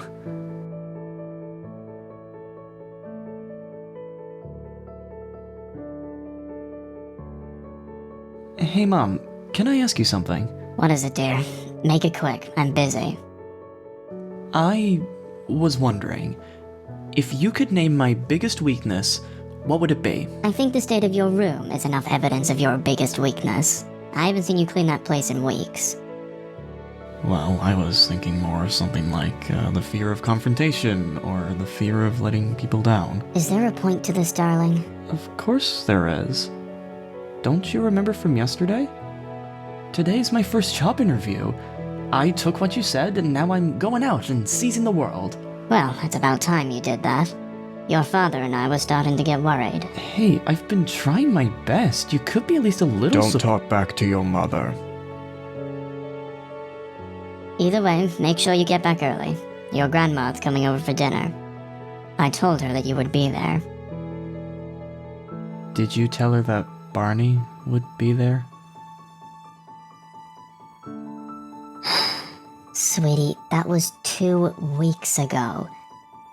Hey, Mom. Can I ask you something? What is it, dear? Make it quick. I'm busy. I was wondering, if you could name my biggest weakness, what would it be? I think the state of your room is enough evidence of your biggest weakness. I haven't seen you clean that place in weeks. Well, I was thinking more of something like the fear of confrontation, or the fear of letting people down. Is there a point to this, darling? Of course there is. Don't you remember from yesterday? Today's my first job interview. I took what you said, and now I'm going out and seizing the world. Well, it's about time you did that. Your father and I were starting to get worried. Hey, I've been trying my best. You could be at least a little. Don't talk back to your mother. Either way, make sure you get back early. Your grandma's coming over for dinner. I told her that you would be there. Did you tell her that Barney would be there? Sweetie, that was 2 weeks ago.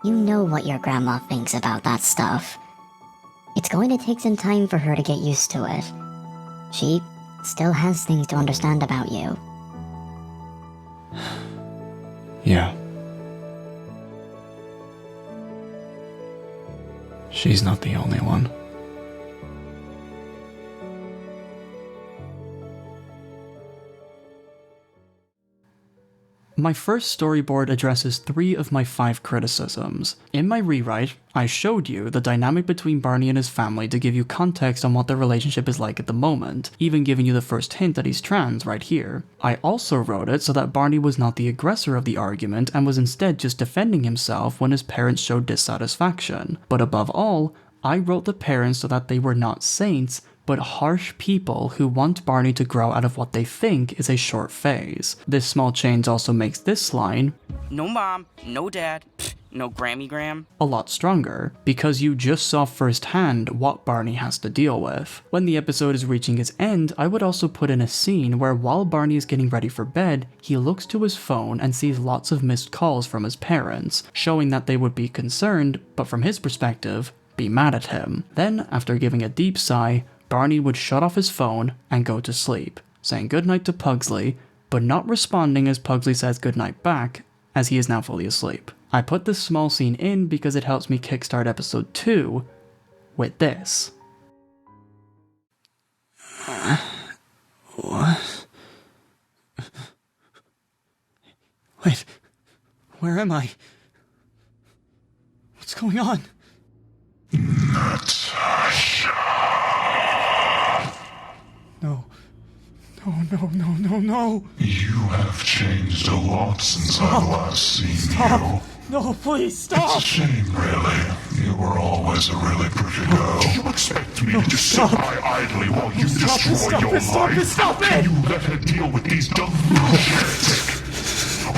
You know what your grandma thinks about that stuff. It's going to take some time for her to get used to it. She still has things to understand about you. Yeah. She's not the only one. My first storyboard addresses 3 of my 5 criticisms. In my rewrite, I showed you the dynamic between Barney and his family to give you context on what their relationship is like at the moment, even giving you the first hint that he's trans right here. I also wrote it so that Barney was not the aggressor of the argument and was instead just defending himself when his parents showed dissatisfaction. But above all, I wrote the parents so that they were not saints, but harsh people who want Barney to grow out of what they think is a short phase. This small change also makes this line, No mom, no dad, no Grammy Gram, a lot stronger, because you just saw firsthand what Barney has to deal with. When the episode is reaching its end, I would also put in a scene where while Barney is getting ready for bed, he looks to his phone and sees lots of missed calls from his parents, showing that they would be concerned, but from his perspective, be mad at him. Then, after giving a deep sigh, Barney would shut off his phone and go to sleep, saying goodnight to Pugsley, but not responding as Pugsley says goodnight back, as he is now fully asleep. I put this small scene in because it helps me kickstart episode 2 with this. What? Wait, where am I? What's going on? Natasha. No. You have changed a lot since I've last seen you. No, please, stop! It's a shame, really. You were always a really pretty girl. Do you expect me to just sit by idly while you destroy your life? Stop it! Can you let her deal with these dumb bullshit?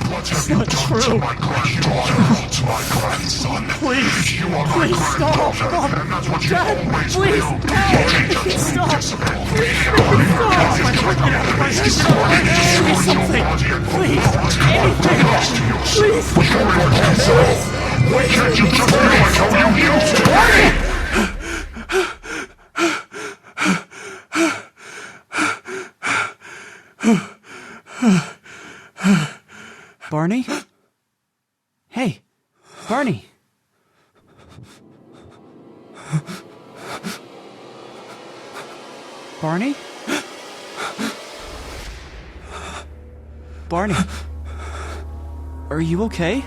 What have you done to my granddaughter? To my grandson? Please, You are my please stop. granddaughter, and that's what you Dad, always please, will be. no, stop. Please, stop. My head, something. Please, anything. Please. Why can't you just be like how you used to be? Barney? Hey, Barney. Barney? Barney? Are you okay?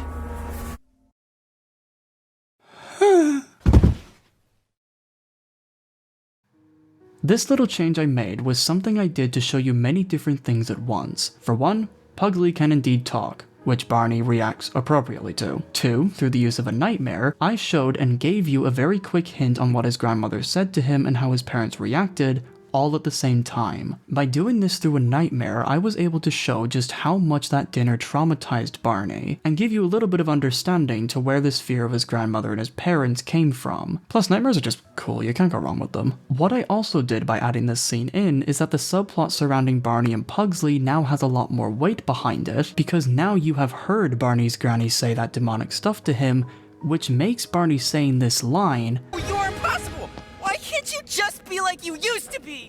This little change I made was something I did to show you many different things at once. For one, Pugsley can indeed talk, which Barney reacts appropriately to. Two, through the use of a nightmare, I showed and gave you a very quick hint on what his grandmother said to him and how his parents reacted, all at the same time. By doing this through a nightmare, I was able to show just how much that dinner traumatized Barney, and give you a little bit of understanding to where this fear of his grandmother and his parents came from. Plus, nightmares are just cool, you can't go wrong with them. What I also did by adding this scene in is that the subplot surrounding Barney and Pugsley now has a lot more weight behind it, because now you have heard Barney's granny say that demonic stuff to him, which makes Barney saying this line, You are impossible! Why can't you just be like you used to be?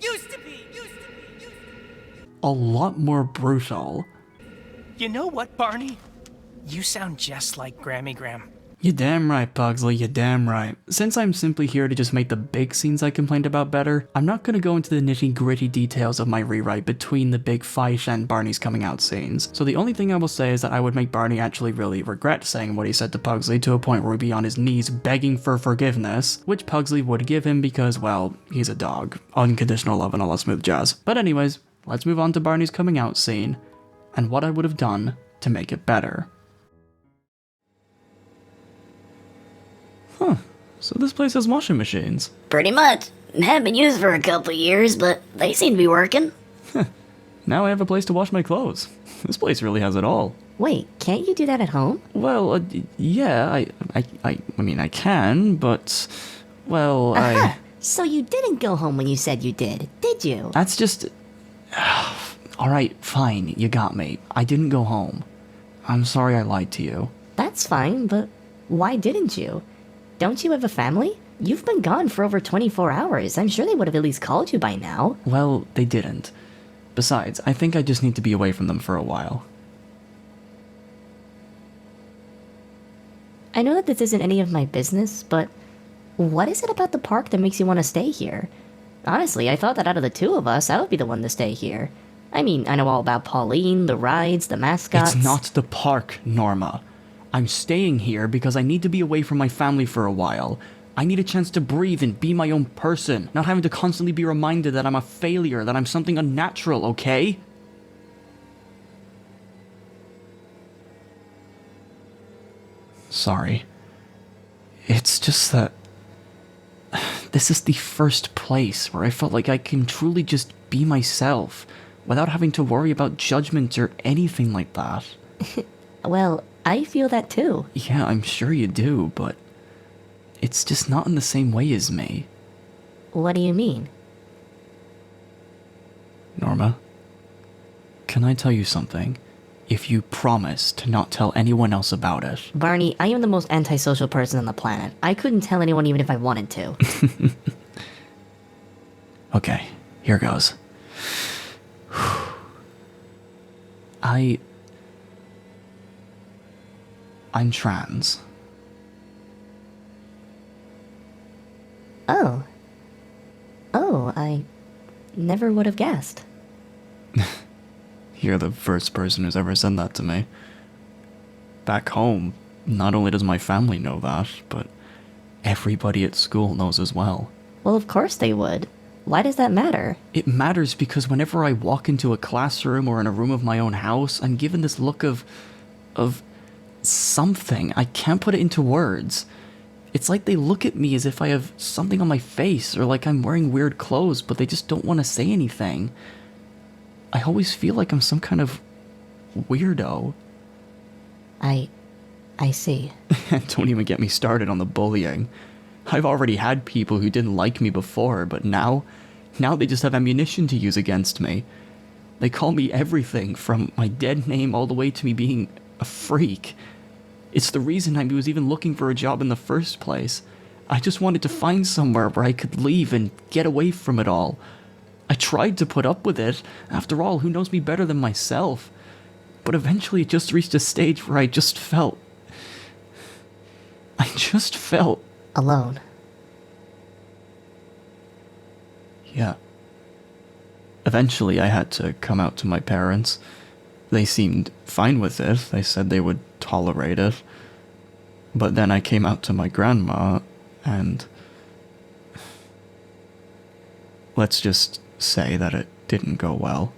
a lot more brutal. You know what, Barney? You sound just like Grammy Gram. You damn right, Pugsley, you damn right. Since I'm simply here to just make the big scenes I complained about better, I'm not gonna go into the nitty-gritty details of my rewrite between the big fight and Barney's coming out scenes. So the only thing I will say is that I would make Barney actually really regret saying what he said to Pugsley to a point where he'd be on his knees begging for forgiveness, which Pugsley would give him because, well, he's a dog. Unconditional love and all that smooth jazz. But anyways, let's move on to Barney's coming out scene, and what I would have done to make it better. Huh, so this place has washing machines. Pretty much. Haven't been used for a couple years, but they seem to be working. Now I have a place to wash my clothes. This place really has it all. Wait, can't you do that at home? Well, yeah, I mean, I can, but, well, Aha! So you didn't go home when you said you did you? That's just... Alright, fine, you got me. I didn't go home. I'm sorry I lied to you. That's fine, but why didn't you? Don't you have a family? You've been gone for over 24 hours. I'm sure they would have at least called you by now. Well, they didn't. Besides, I think I just need to be away from them for a while. I know that this isn't any of my business, but what is it about the park that makes you want to stay here? Honestly, I thought that out of the two of us, I would be the one to stay here. I mean, I know all about Pauline, the rides, the mascots. It's not the park, Norma. I'm staying here because I need to be away from my family for a while. I need a chance to breathe and be my own person, not having to constantly be reminded that I'm a failure, that I'm something unnatural, okay? Sorry. It's just that... this is the first place where I felt like I can truly just be myself, without having to worry about judgment or anything like that. Well, I feel that too. Yeah, I'm sure you do, but... it's just not in the same way as me. What do you mean? Norma, can I tell you something? If you promise to not tell anyone else about it. Barney, I am the most antisocial person on the planet. I couldn't tell anyone even if I wanted to. Okay, here goes. I'm trans. Oh. Oh, I never would have guessed. You're the first person who's ever said that to me. Back home, not only does my family know that, but everybody at school knows as well. Well, of course they would. Why does that matter? It matters because whenever I walk into a classroom or in a room of my own house, I'm given this look of something. I can't put it into words. It's like they look at me as if I have something on my face, or like I'm wearing weird clothes, but they just don't want to say anything. I always feel like I'm some kind of weirdo. I see. Don't even get me started on the bullying. I've already had people who didn't like me before, but now they just have ammunition to use against me. They call me everything, from my dead name all the way to me being a freak. It's the reason I was even looking for a job in the first place. I just wanted to find somewhere where I could leave and get away from it all. I tried to put up with it. After all, who knows me better than myself? But eventually it just reached a stage where I just felt alone. Yeah. Eventually I had to come out to my parents. They seemed fine with it. They said they would tolerate it. But then I came out to my grandma, and let's just say that it didn't go well.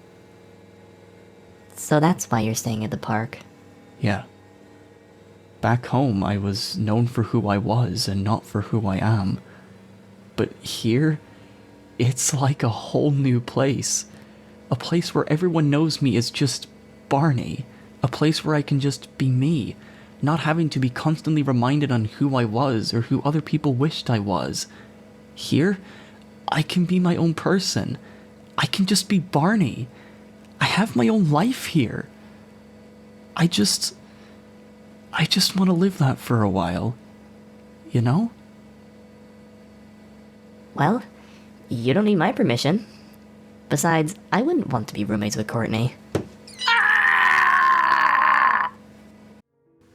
So that's why you're staying at the park. Yeah. Back home, I was known for who I was and not for who I am. But here, it's like a whole new place. A place where everyone knows me as just Barney. A place where I can just be me, not having to be constantly reminded on who I was or who other people wished I was. Here, I can be my own person. I can just be Barney. I have my own life here. I just want to live that for a while. You know? Well, you don't need my permission. Besides, I wouldn't want to be roommates with Courtney.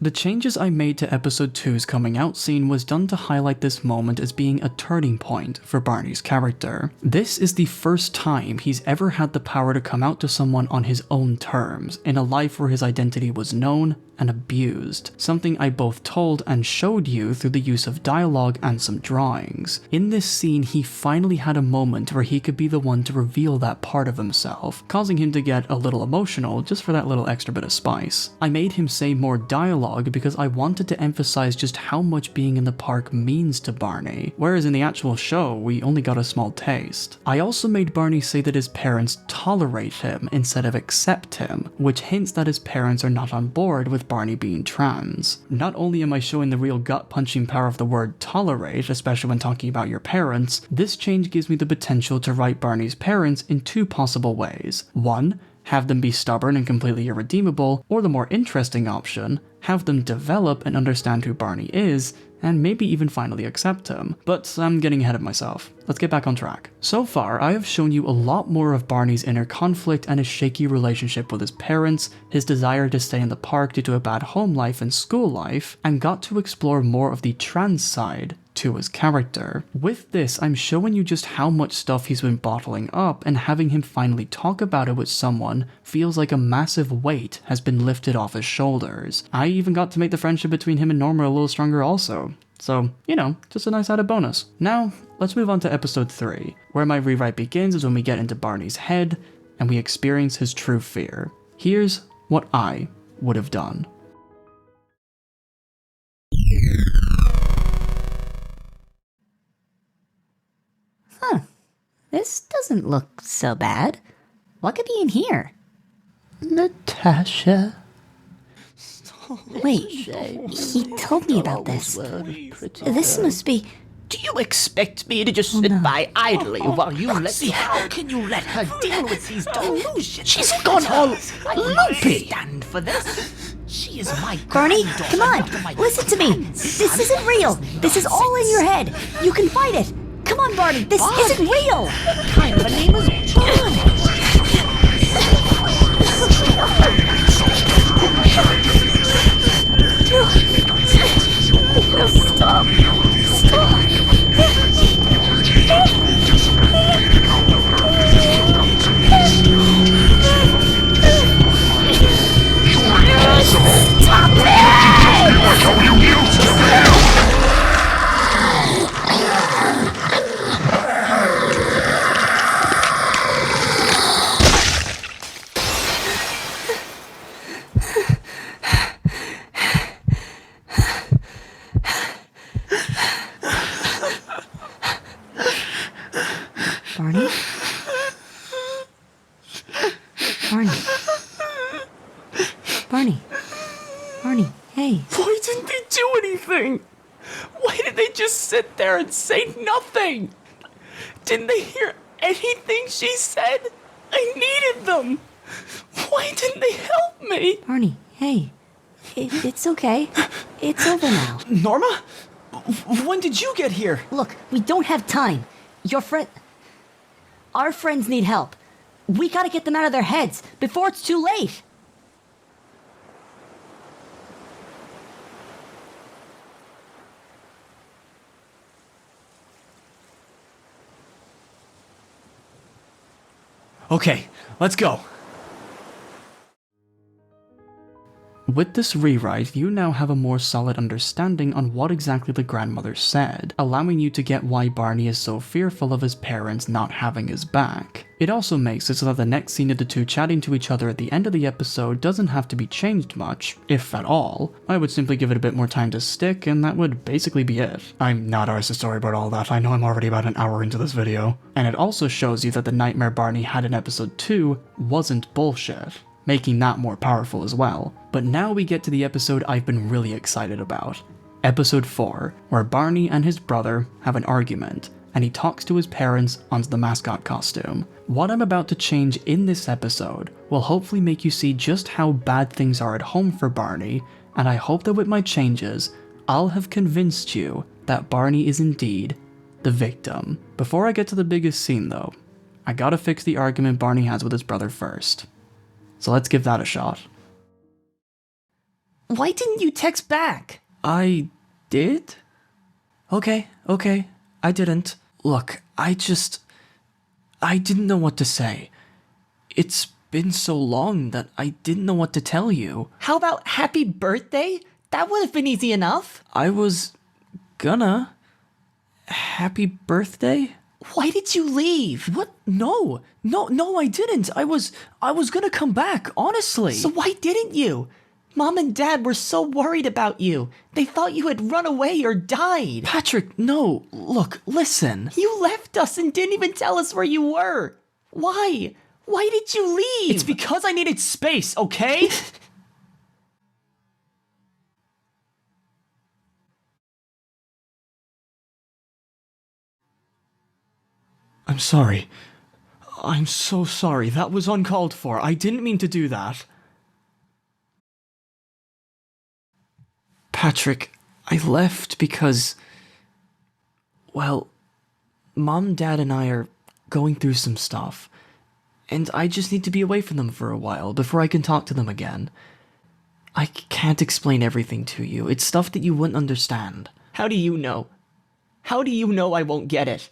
The changes I made to episode 2's coming out scene was done to highlight this moment as being a turning point for Barney's character. This is the first time he's ever had the power to come out to someone on his own terms, in a life where his identity was known and abused, something I both told and showed you through the use of dialogue and some drawings. In this scene, he finally had a moment where he could be the one to reveal that part of himself, causing him to get a little emotional just for that little extra bit of spice. I made him say more dialogue because I wanted to emphasize just how much being in the park means to Barney, whereas in the actual show, we only got a small taste. I also made Barney say that his parents tolerate him instead of accept him, which hints that his parents are not on board with Barney being trans. Not only am I showing the real gut-punching power of the word tolerate, especially when talking about your parents, this change gives me the potential to write Barney's parents in two possible ways. One, have them be stubborn and completely irredeemable, or the more interesting option, have them develop and understand who Barney is, and maybe even finally accept him. But I'm getting ahead of myself. Let's get back on track. So far, I have shown you a lot more of Barney's inner conflict and his shaky relationship with his parents, his desire to stay in the park due to a bad home life and school life, and got to explore more of the trans side to his character. With this, I'm showing you just how much stuff he's been bottling up, and having him finally talk about it with someone feels like a massive weight has been lifted off his shoulders. I even got to make the friendship between him and Norma a little stronger also. So, you know, just a nice added bonus. Now, let's move on to episode 3. Where my rewrite begins is when we get into Barney's head, and we experience his true fear. Here's what I would have done. This doesn't look so bad. What could be in here? Natasha. Wait, he told me about this. This must be... Do you expect me to just sit by idly while you let me... How can you let her deal with these delusions? She's gone all loopy. Stand for this. She is my Barney, come on, listen to me. This isn't real. This is all in your head. You can fight it. Come on, Barney, this isn't real. What kind of a name is Barney? No, stop. Stop. Stop Barney? Barney? Barney? Barney? Why did they just sit there and say nothing? Didn't they hear anything she said? I needed them. Why didn't they help me? Barney, hey. It's okay. It's over now. Norma? When did you get here? Look, we don't have time. Our friends need help. We gotta get them out of their heads before it's too late. Okay, let's go. With this rewrite, you now have a more solid understanding on what exactly the grandmother said, allowing you to get why Barney is so fearful of his parents not having his back. It also makes it so that the next scene of the two chatting to each other at the end of the episode doesn't have to be changed much, if at all. I would simply give it a bit more time to stick, and that would basically be it. I'm not ours to story about all that, I know I'm already about an hour into this video. And it also shows you that the nightmare Barney had in episode 2 wasn't bullshit, making that more powerful as well. But now we get to the episode I've been really excited about. Episode 4, where Barney and his brother have an argument, and he talks to his parents onto the mascot costume. What I'm about to change in this episode will hopefully make you see just how bad things are at home for Barney, and I hope that with my changes, I'll have convinced you that Barney is indeed the victim. Before I get to the biggest scene though, I gotta fix the argument Barney has with his brother first. So let's give that a shot. Why didn't you text back? I did? Okay, I didn't. Look, I didn't know what to say. It's been so long that I didn't know what to tell you. How about happy birthday? That would have been easy enough. I was gonna. Happy birthday? Why did you leave? What? No, I didn't. I was gonna come back, honestly. So why didn't you? Mom and Dad were so worried about you. They thought you had run away or died. Patrick, no. Look, listen. You left us and didn't even tell us where you were. Why? Why did you leave? It's because I needed space, okay? I'm sorry. I'm so sorry. That was uncalled for. I didn't mean to do that. Patrick, I left because, well, Mom, Dad, and I are going through some stuff, and I just need to be away from them for a while before I can talk to them again. I can't explain everything to you. It's stuff that you wouldn't understand. How do you know? How do you know I won't get it?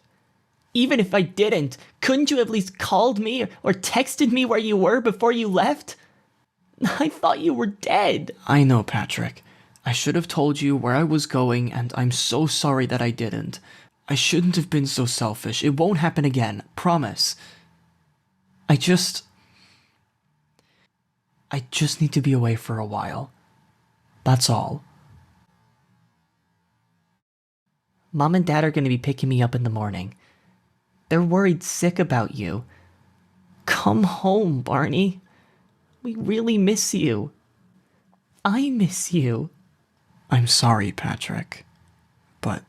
Even if I didn't, couldn't you at least called me or texted me where you were before you left? I thought you were dead. I know, Patrick. I should have told you where I was going, and I'm so sorry that I didn't. I shouldn't have been so selfish. It won't happen again. Promise. I just need to be away for a while. That's all. Mom and Dad are going to be picking me up in the morning. They're worried sick about you. Come home, Barney. We really miss you. I miss you. I'm sorry, Patrick, but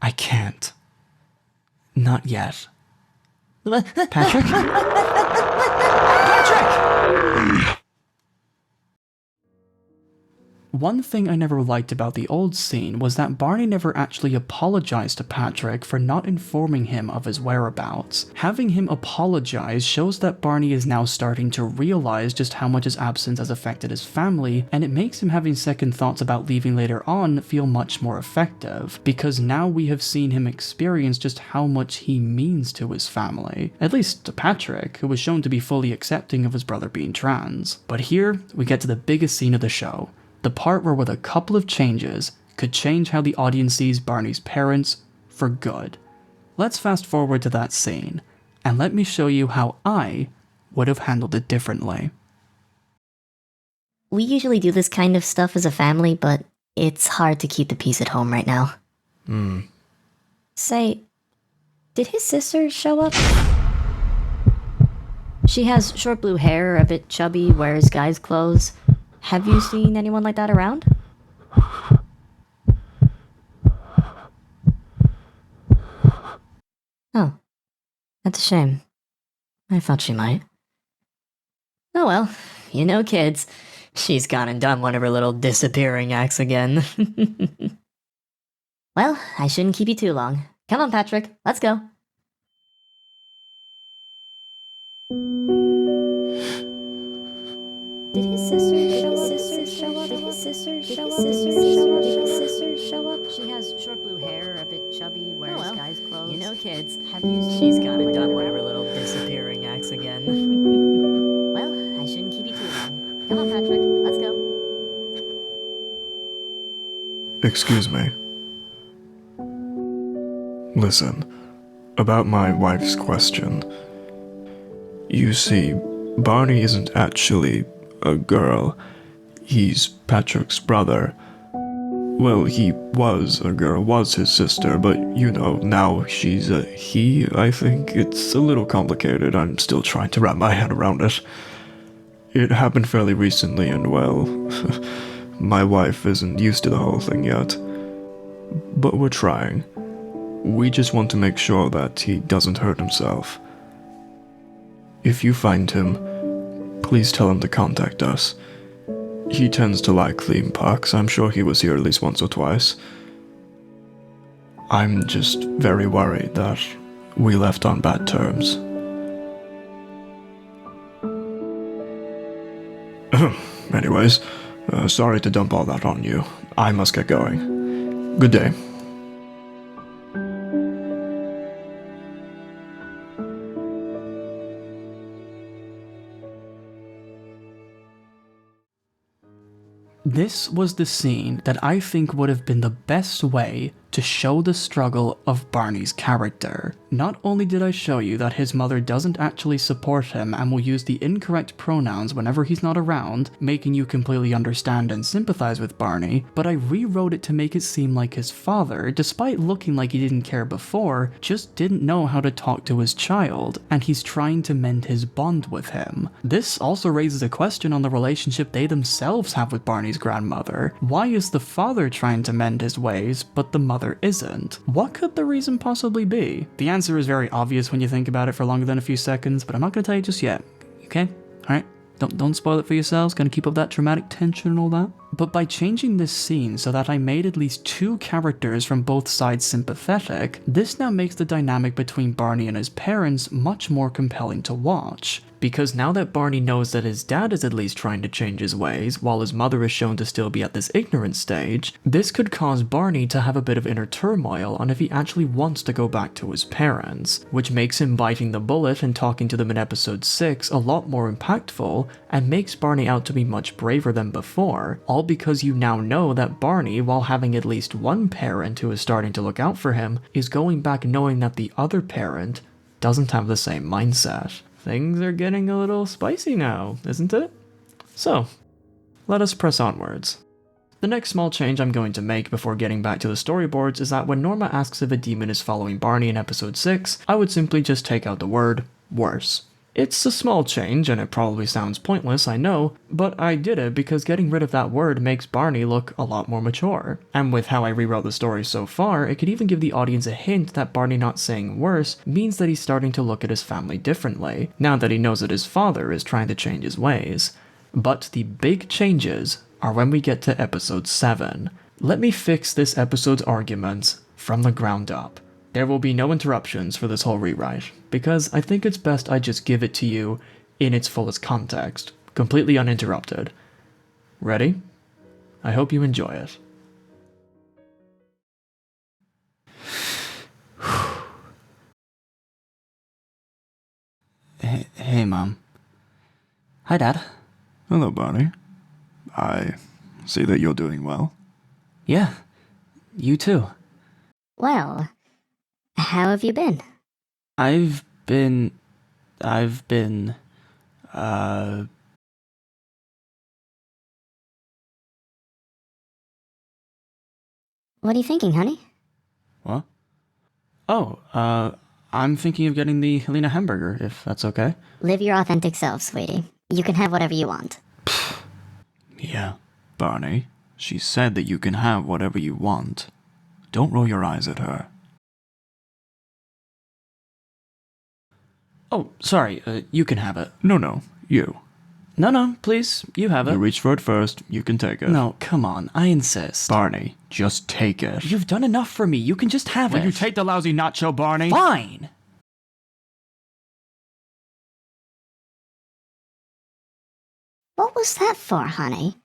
I can't. Not yet. Patrick? Patrick! One thing I never liked about the old scene was that Barney never actually apologized to Patrick for not informing him of his whereabouts. Having him apologize shows that Barney is now starting to realize just how much his absence has affected his family, and it makes him having second thoughts about leaving later on feel much more effective, because now we have seen him experience just how much he means to his family. At least to Patrick, who was shown to be fully accepting of his brother being trans. But here, we get to the biggest scene of the show. The part where with a couple of changes could change how the audience sees Barney's parents for good. Let's fast forward to that scene, and let me show you how I would have handled it differently. We usually do this kind of stuff as a family, but it's hard to keep the peace at home right now. Say, did his sister show up? She has short blue hair, a bit chubby, wears guys' clothes. Have you seen anyone like that around? That's a shame. I thought she might. Oh well, you know kids. She's gone and done one of her little disappearing acts again. Well, I shouldn't keep you too long. Come on, Patrick, let's go. Did his sister show up? Did his sister show up? She has short blue hair, a bit chubby, wears guys' clothes. You know kids. Have you She's gone and done one of her little disappearing acts again. Well, I shouldn't keep you too long. Come on, Patrick, let's go. Excuse me. Listen, about my wife's question. You see, Barney isn't actually a girl. He's Patrick's brother. Well, he was a girl, was his sister, but you know, now she's a he, I think. It's a little complicated. I'm still trying to wrap my head around it. It happened fairly recently, and well, my wife isn't used to the whole thing yet. But we're trying. We just want to make sure that he doesn't hurt himself. If you find him, please tell him to contact us. He tends to like theme parks. I'm sure he was here at least once or twice. I'm just very worried that we left on bad terms. Anyways, sorry to dump all that on you. I must get going. Good day. This was the scene that I think would have been the best way to show the struggle of Barney's character. Not only did I show you that his mother doesn't actually support him and will use the incorrect pronouns whenever he's not around, making you completely understand and sympathize with Barney, but I rewrote it to make it seem like his father, despite looking like he didn't care before, just didn't know how to talk to his child, and he's trying to mend his bond with him. This also raises a question on the relationship they themselves have with Barney's grandmother. Why is the father trying to mend his ways, but the mother isn't? What could the reason possibly be? The answer is very obvious when you think about it for longer than a few seconds, but I'm not going to tell you just yet. Okay? Alright? Don't spoil it for yourselves. Gonna keep up that dramatic tension and all that. But by changing this scene so that I made at least two characters from both sides sympathetic, this now makes the dynamic between Barney and his parents much more compelling to watch. Because now that Barney knows that his dad is at least trying to change his ways, while his mother is shown to still be at this ignorant stage, this could cause Barney to have a bit of inner turmoil on if he actually wants to go back to his parents, which makes him biting the bullet and talking to them in episode 6 a lot more impactful, and makes Barney out to be much braver than before, all because you now know that Barney, while having at least one parent who is starting to look out for him, is going back knowing that the other parent doesn't have the same mindset. Things are getting a little spicy now, isn't it? So, let us press onwards. The next small change I'm going to make before getting back to the storyboards is that when Norma asks if a demon is following Barney in episode 6, I would simply just take out the word worse. It's a small change, and it probably sounds pointless, I know, but I did it because getting rid of that word makes Barney look a lot more mature. And with how I rewrote the story so far, it could even give the audience a hint that Barney not saying worse means that he's starting to look at his family differently, now that he knows that his father is trying to change his ways. But the big changes are when we get to episode 7. Let me fix this episode's arguments from the ground up. There will be no interruptions for this whole rewrite, because I think it's best I just give it to you in its fullest context, completely uninterrupted. Ready? I hope you enjoy it. Hey, Mom. Hi, Dad. Hello, Barney. I see that you're doing well. Yeah, you too. Well, how have you been? I've been... What are you thinking, honey? What? Oh, I'm thinking of getting the Helena hamburger, if that's okay. Live your authentic self, sweetie. You can have whatever you want. Yeah, Barney, she said that you can have whatever you want. Don't roll your eyes at her. Oh, sorry, you can have it. No, you. No, please, you have it. You reached for it first, you can take it. No, come on, I insist. Barney, just take it. You've done enough for me, you can just have it. Will you take the lousy nacho, Barney? Fine! What was that for, honey?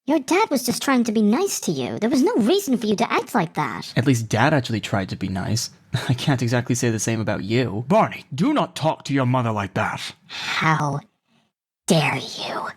Your dad was just trying to be nice to you. There was no reason for you to act like that. At least Dad actually tried to be nice. I can't exactly say the same about you. Barney, do not talk to your mother like that. How dare you?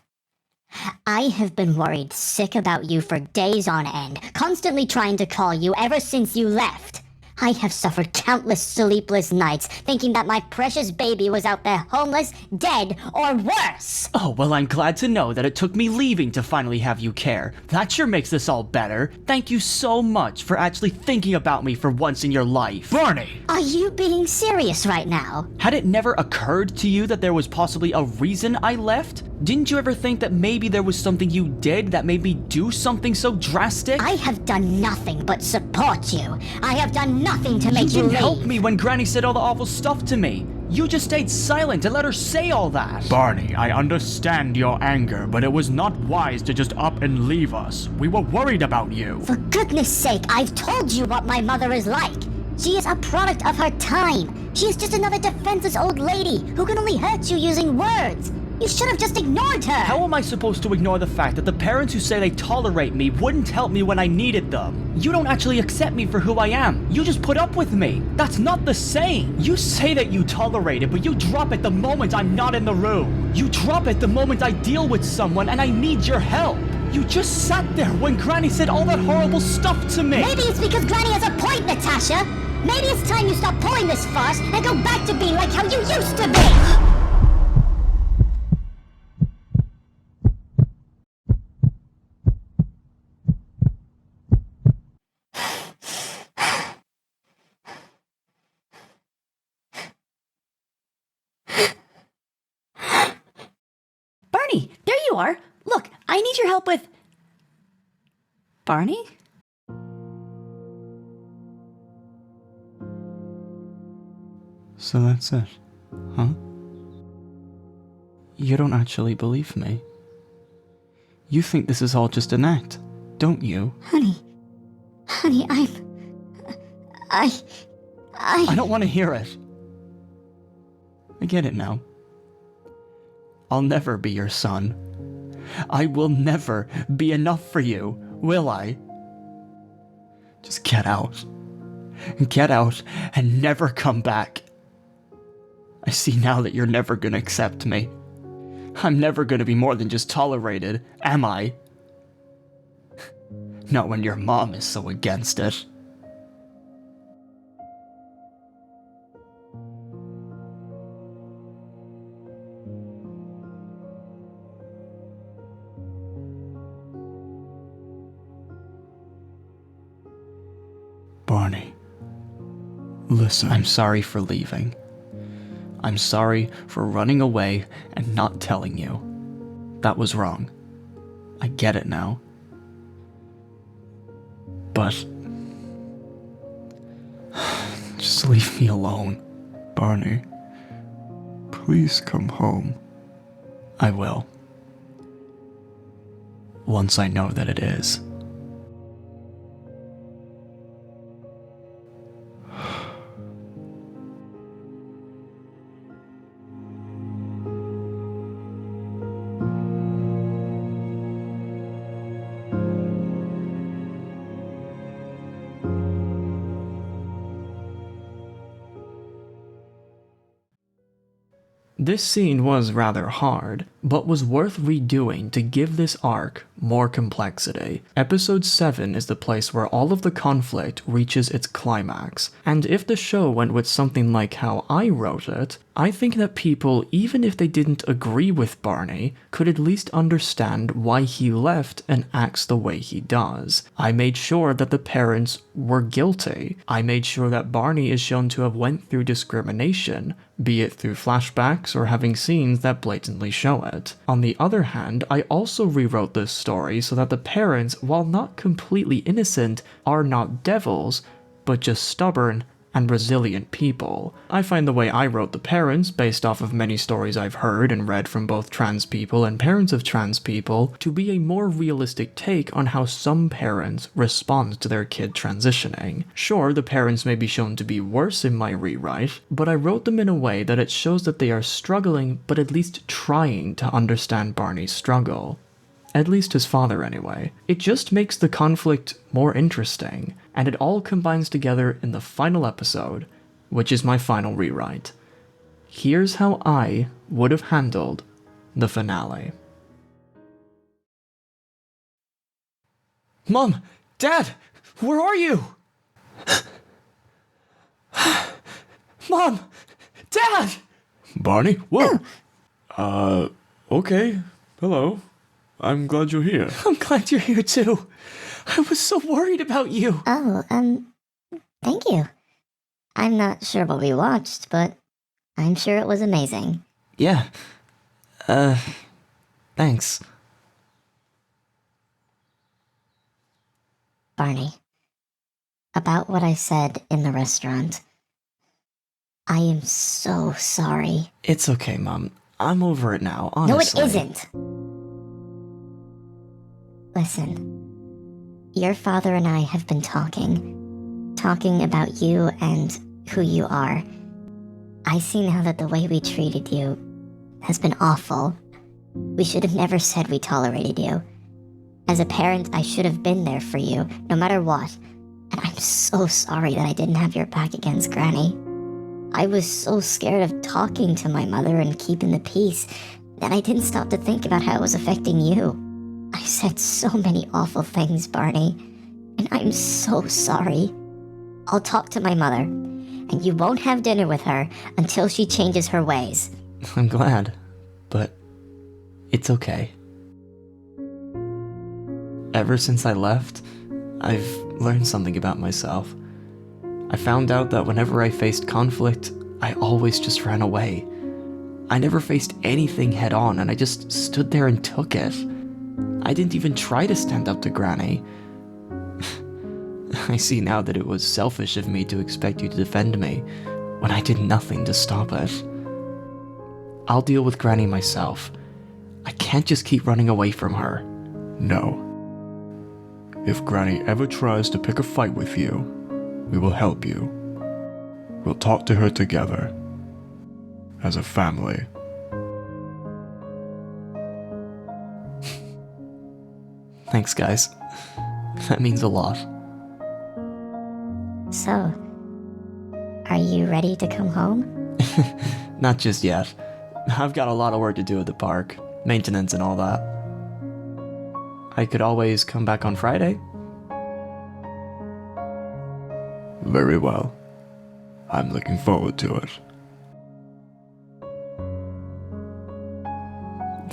I have been worried sick about you for days on end, constantly trying to call you ever since you left. I have suffered countless sleepless nights thinking that my precious baby was out there homeless, dead, or worse. Oh, well, I'm glad to know that it took me leaving to finally have you care. That sure makes this all better. Thank you so much for actually thinking about me for once in your life. Barney! Are you being serious right now? Had it never occurred to you that there was possibly a reason I left? Didn't you ever think that maybe there was something you did that made me do something so drastic? I have done nothing but support you. I have done nothing to make you didn't leave. help me when Granny said all the awful stuff to me. You just stayed silent and let her say all that. Barney, I understand your anger, but it was not wise to just up and leave us. We were worried about you. For goodness sake, I've told you what my mother is like. She is a product of her time. She is just another defenseless old lady who can only hurt you using words. You should have just ignored her! How am I supposed to ignore the fact that the parents who say they tolerate me wouldn't help me when I needed them? You don't actually accept me for who I am. You just put up with me. That's not the same. You say that you tolerate it, but you drop it the moment I'm not in the room. You drop it the moment I deal with someone and I need your help. You just sat there when Granny said all that horrible stuff to me. Maybe it's because Granny has a point, Natasha. Maybe it's time you stop pulling this farce and go back to being like how you used to be. Barney, there you are. Look, I need your help with... Barney? So that's it, huh? You don't actually believe me. You think this is all just an act, don't you? Honey, I don't want to hear it. I get it now. I'll never be your son. I will never be enough for you, will I? Just get out. Get out and never come back. I see now that you're never gonna accept me. I'm never gonna be more than just tolerated, am I? Not when your mom is so against it. Barney, listen. I'm sorry for leaving. I'm sorry for running away and not telling you. That was wrong. I get it now. But... just leave me alone. Barney, please come home. I will. Once I know that it is. This scene was rather hard, but was worth redoing to give this arc more complexity. Episode 7 is the place where all of the conflict reaches its climax, and if the show went with something like how I wrote it, I think that people, even if they didn't agree with Barney, could at least understand why he left and acts the way he does. I made sure that the parents were guilty. I made sure that Barney is shown to have went through discrimination, be it through flashbacks or having scenes that blatantly show it. On the other hand, I also rewrote this story so that the parents, while not completely innocent, are not devils, but just stubborn and resilient people. I find the way I wrote the parents, based off of many stories I've heard and read from both trans people and parents of trans people, to be a more realistic take on how some parents respond to their kid transitioning. Sure, the parents may be shown to be worse in my rewrite, but I wrote them in a way that it shows that they are struggling, but at least trying to understand Barney's struggle. At least his father, anyway. It just makes the conflict more interesting, and it all combines together in the final episode, which is my final rewrite. Here's how I would have handled the finale. Mom! Dad! Where are you? Mom! Dad! Barney? Whoa! Okay. Hello. I'm glad you're here. I'm glad you're here too. I was so worried about you. Oh, thank you. I'm not sure what we watched, but I'm sure it was amazing. Yeah. Thanks. Barney, about what I said in the restaurant. I am so sorry. It's okay, Mom. I'm over it now, honestly. No, it isn't. Listen, your father and I have been talking about you and who you are. I see now that the way we treated you has been awful. We should have never said we tolerated you. As a parent, I should have been there for you, no matter what. And I'm so sorry that I didn't have your back against Granny. I was so scared of talking to my mother and keeping the peace that I didn't stop to think about how it was affecting you. I said so many awful things, Barney, and I'm so sorry. I'll talk to my mother, and you won't have dinner with her until she changes her ways. I'm glad, but it's okay. Ever since I left, I've learned something about myself. I found out that whenever I faced conflict, I always just ran away. I never faced anything head on, and I just stood there and took it. I didn't even try to stand up to Granny. I see now that it was selfish of me to expect you to defend me, when I did nothing to stop it. I'll deal with Granny myself. I can't just keep running away from her. No. If Granny ever tries to pick a fight with you, we will help you. We'll talk to her together. As a family. Thanks, guys. That means a lot. So, are you ready to come home? Not just yet. I've got a lot of work to do at the park. Maintenance and all that. I could always come back on Friday. Very well. I'm looking forward to it.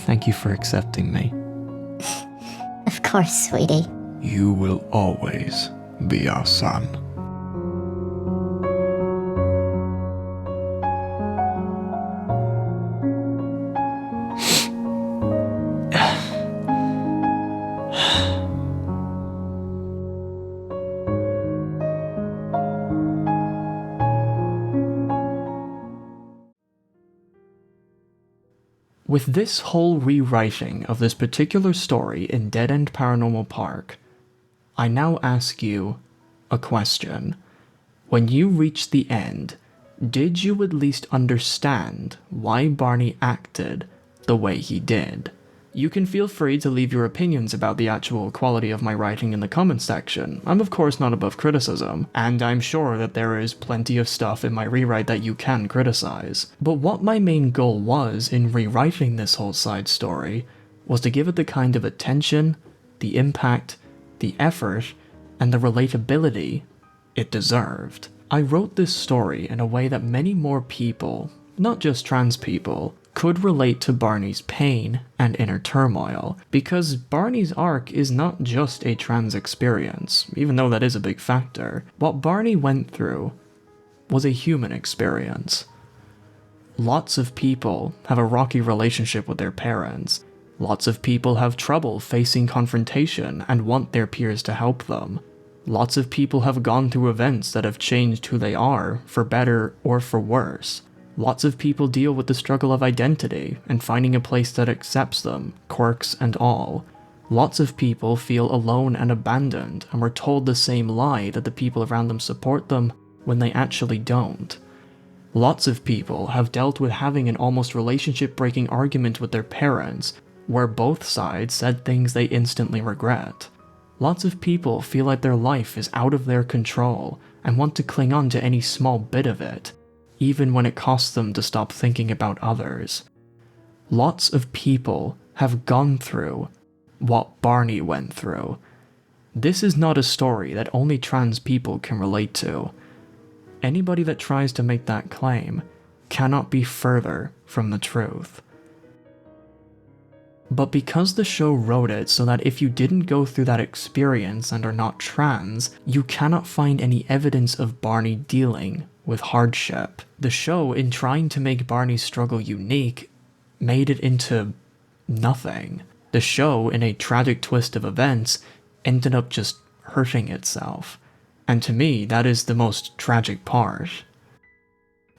Thank you for accepting me. Of course, sweetie. You will always be our son. With this whole rewriting of this particular story in Dead End Paranormal Park, I now ask you a question. When you reached the end, did you at least understand why Barney acted the way he did? You can feel free to leave your opinions about the actual quality of my writing in the comments section. I'm of course not above criticism, and I'm sure that there is plenty of stuff in my rewrite that you can criticize. But what my main goal was in rewriting this whole side story was to give it the kind of attention, the impact, the effort, and the relatability it deserved. I wrote this story in a way that many more people, not just trans people, could relate to Barney's pain and inner turmoil, because Barney's arc is not just a trans experience, even though that is a big factor. What Barney went through was a human experience. Lots of people have a rocky relationship with their parents. Lots of people have trouble facing confrontation and want their peers to help them. Lots of people have gone through events that have changed who they are, for better or for worse. Lots of people deal with the struggle of identity and finding a place that accepts them, quirks and all. Lots of people feel alone and abandoned and were told the same lie that the people around them support them when they actually don't. Lots of people have dealt with having an almost relationship-breaking argument with their parents, where both sides said things they instantly regret. Lots of people feel like their life is out of their control and want to cling on to any small bit of it, even when it costs them to stop thinking about others. Lots of people have gone through what Barney went through. This is not a story that only trans people can relate to. Anybody that tries to make that claim cannot be further from the truth. But because the show wrote it so that if you didn't go through that experience and are not trans, you cannot find any evidence of Barney dealing with hardship. The show, in trying to make Barney's struggle unique, made it into nothing. The show, in a tragic twist of events, ended up just hurting itself. And to me, that is the most tragic part.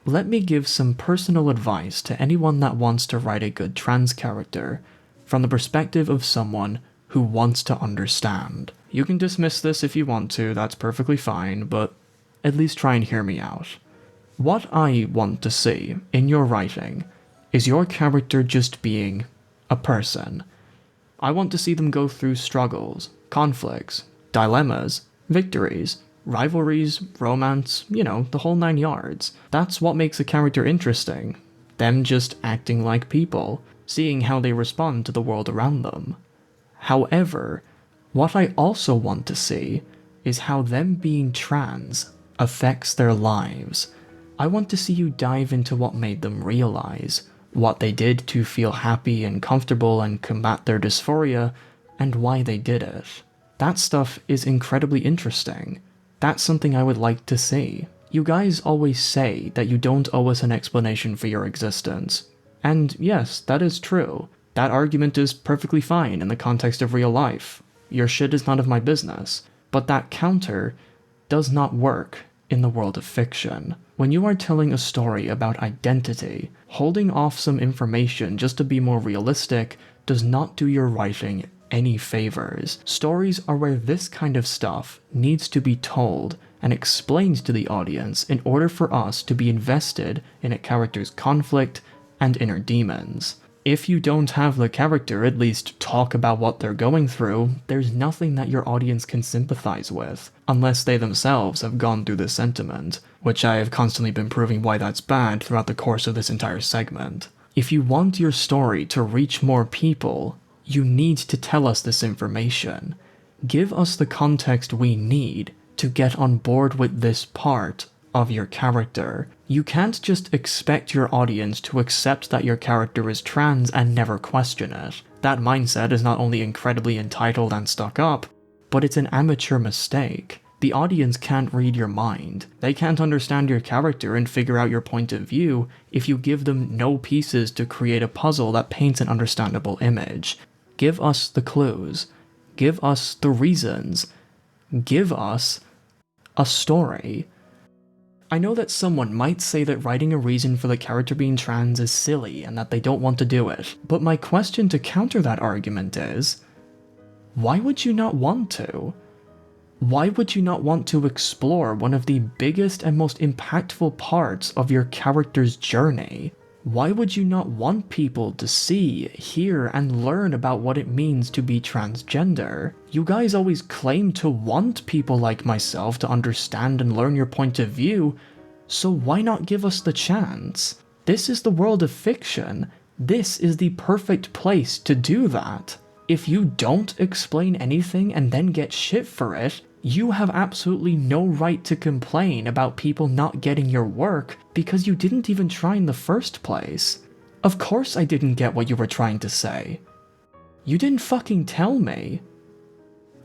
Let me give some personal advice to anyone that wants to write a good trans character, from the perspective of someone who wants to understand. You can dismiss this if you want to, that's perfectly fine, but at least try and hear me out. What I want to see in your writing is your character just being a person. I want to see them go through struggles, conflicts, dilemmas, victories, rivalries, romance, the whole 9 yards. That's what makes a character interesting. Them just acting like people, seeing how they respond to the world around them. However, what I also want to see is how them being trans affects their lives. I want to see you dive into what made them realize, what they did to feel happy and comfortable and combat their dysphoria, and why they did it. That stuff is incredibly interesting. That's something I would like to see. You guys always say that you don't owe us an explanation for your existence. And yes, that is true. That argument is perfectly fine in the context of real life. Your shit is none of my business. But that counter does not work in the world of fiction. When you are telling a story about identity, holding off some information just to be more realistic does not do your writing any favors. Stories are where this kind of stuff needs to be told and explained to the audience in order for us to be invested in a character's conflict and inner demons. If you don't have the character at least talk about what they're going through, there's nothing that your audience can sympathize with, unless they themselves have gone through this sentiment, which I have constantly been proving why that's bad throughout the course of this entire segment. If you want your story to reach more people, you need to tell us this information. Give us the context we need to get on board with this part of your character. You can't just expect your audience to accept that your character is trans and never question it. That mindset is not only incredibly entitled and stuck up, but it's an amateur mistake. The audience can't read your mind. They can't understand your character and figure out your point of view if you give them no pieces to create a puzzle that paints an understandable image. Give us the clues. Give us the reasons. Give us a story. I know that someone might say that writing a reason for the character being trans is silly and that they don't want to do it, but my question to counter that argument is, why would you not want to? Why would you not want to explore one of the biggest and most impactful parts of your character's journey? Why would you not want people to see, hear, and learn about what it means to be transgender? You guys always claim to want people like myself to understand and learn your point of view, so why not give us the chance? This is the world of fiction. This is the perfect place to do that. If you don't explain anything and then get shit for it, you have absolutely no right to complain about people not getting your work because you didn't even try in the first place. Of course I didn't get what you were trying to say. You didn't fucking tell me.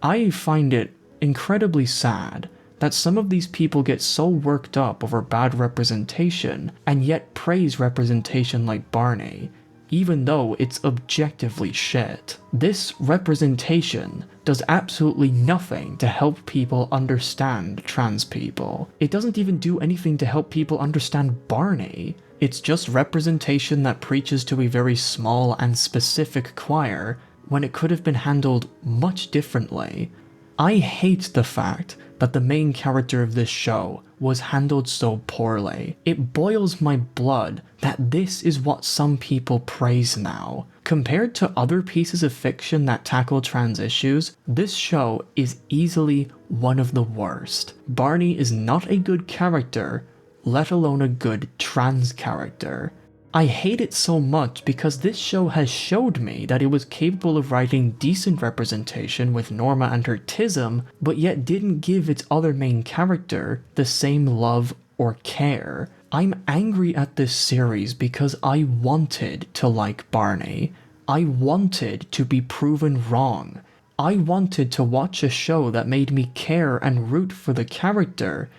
I find it incredibly sad that some of these people get so worked up over bad representation and yet praise representation like Barney. even though it's objectively shit. This representation does absolutely nothing to help people understand trans people. It doesn't even do anything to help people understand Barney. It's just representation that preaches to a very small and specific choir when it could have been handled much differently. I hate the fact that the main character of this show was handled so poorly. It boils my blood that this is what some people praise now. Compared to other pieces of fiction that tackle trans issues, this show is easily one of the worst. Barney is not a good character, let alone a good trans character. I hate it so much because this show has showed me that it was capable of writing decent representation with Norma and her tism, but yet didn't give its other main character the same love or care. I'm angry at this series because I wanted to like Barney. I wanted to be proven wrong. I wanted to watch a show that made me care and root for the character,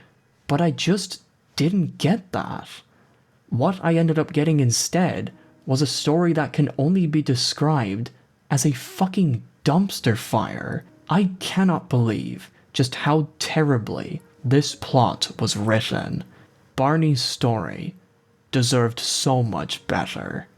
but I just didn't get that. What I ended up getting instead was a story that can only be described as a fucking dumpster fire. I cannot believe just how terribly this plot was written. Barney's story deserved so much better.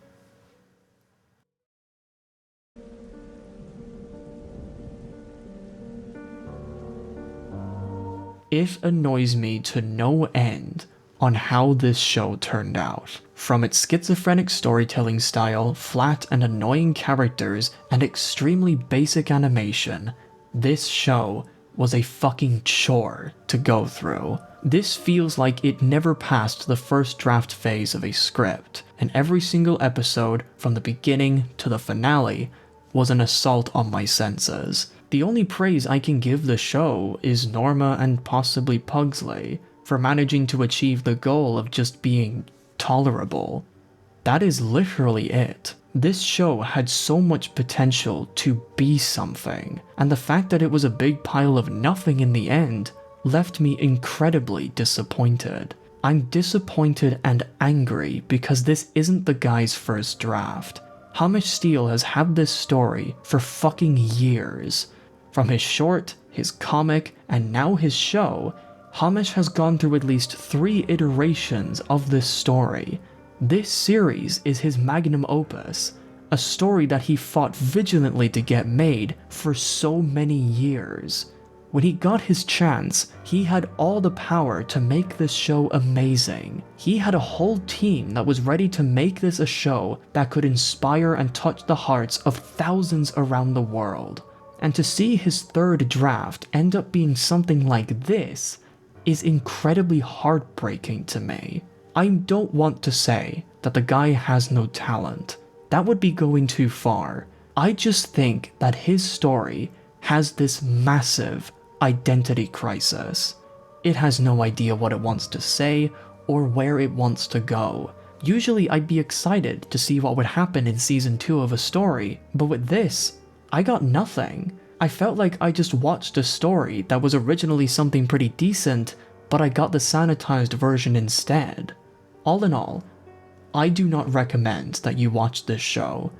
It annoys me to no end on how this show turned out. From its schizophrenic storytelling style, flat and annoying characters, and extremely basic animation, this show was a fucking chore to go through. This feels like it never passed the first draft phase of a script, and every single episode, from the beginning to the finale, was an assault on my senses. The only praise I can give the show is Norma and possibly Pugsley for managing to achieve the goal of just being tolerable. That is literally it. This show had so much potential to be something, and the fact that it was a big pile of nothing in the end left me incredibly disappointed. I'm disappointed and angry because this isn't the guy's first draft. Hamish Steele has had this story for fucking years. From his short, his comic, and now his show, Hamish has gone through at least 3 iterations of this story. This series is his magnum opus, a story that he fought vigilantly to get made for so many years. When he got his chance, he had all the power to make this show amazing. He had a whole team that was ready to make this a show that could inspire and touch the hearts of thousands around the world. And to see his third draft end up being something like this is incredibly heartbreaking to me. I don't want to say that the guy has no talent. That would be going too far. I just think that his story has this massive identity crisis. It has no idea what it wants to say or where it wants to go. Usually I'd be excited to see what would happen in season 2 of a story, but with this, I got nothing. I felt like I just watched a story that was originally something pretty decent, but I got the sanitized version instead. All in all, I do not recommend that you watch this show.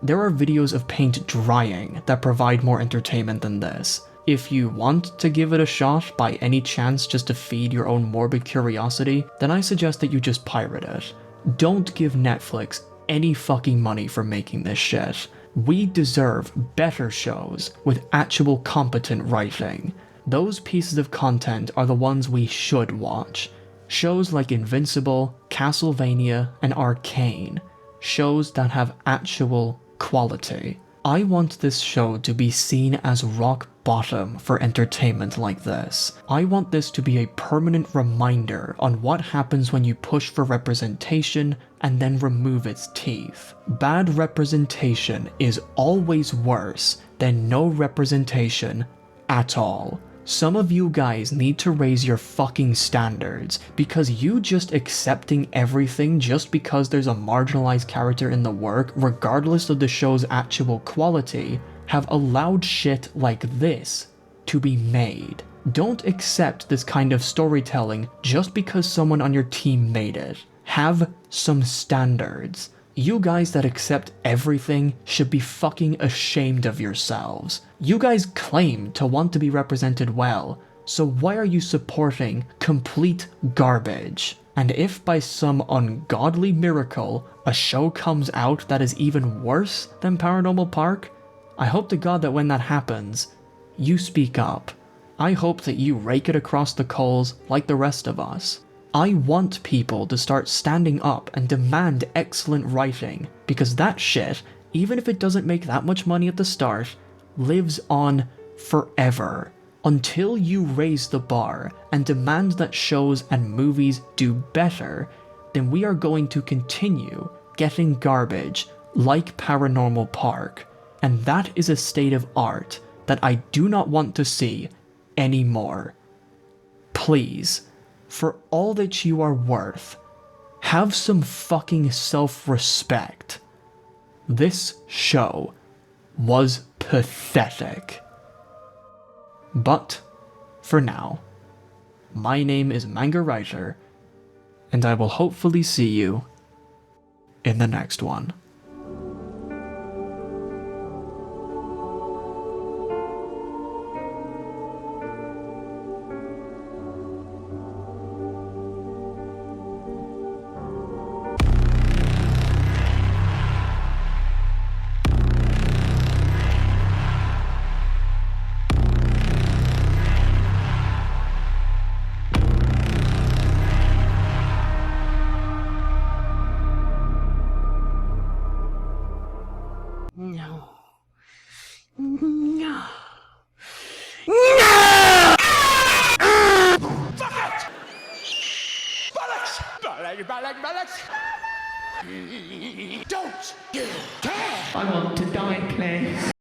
There are videos of paint drying that provide more entertainment than this. If you want to give it a shot by any chance just to feed your own morbid curiosity, then I suggest that you just pirate it. Don't give Netflix any fucking money for making this shit. We deserve better shows with actual competent writing. Those pieces of content are the ones we should watch. Shows like Invincible, Castlevania, and Arcane. Shows that have actual quality. I want this show to be seen as rock bottom for entertainment like this. I want this to be a permanent reminder on what happens when you push for representation and then remove its teeth. Bad representation is always worse than no representation at all. Some of you guys need to raise your fucking standards, because you just accepting everything just because there's a marginalized character in the work, regardless of the show's actual quality, have allowed shit like this to be made. Don't accept this kind of storytelling just because someone on your team made it. Have some standards. You guys that accept everything should be fucking ashamed of yourselves. You guys claim to want to be represented well, so why are you supporting complete garbage? And if by some ungodly miracle a show comes out that is even worse than Paranormal Park, I hope to God that when that happens, you speak up. I hope that you rake it across the coals like the rest of us. I want people to start standing up and demand excellent writing, because that shit, even if it doesn't make that much money at the start, lives on forever. Until you raise the bar and demand that shows and movies do better, then we are going to continue getting garbage like Paranormal Park. And that is a state of art that I do not want to see anymore. Please, for all that you are worth, have some fucking self-respect. This show was pathetic. But, for now, my name is Manga Writer, and I will hopefully see you in the next one. No. Don't you dare! I want to die, Clay.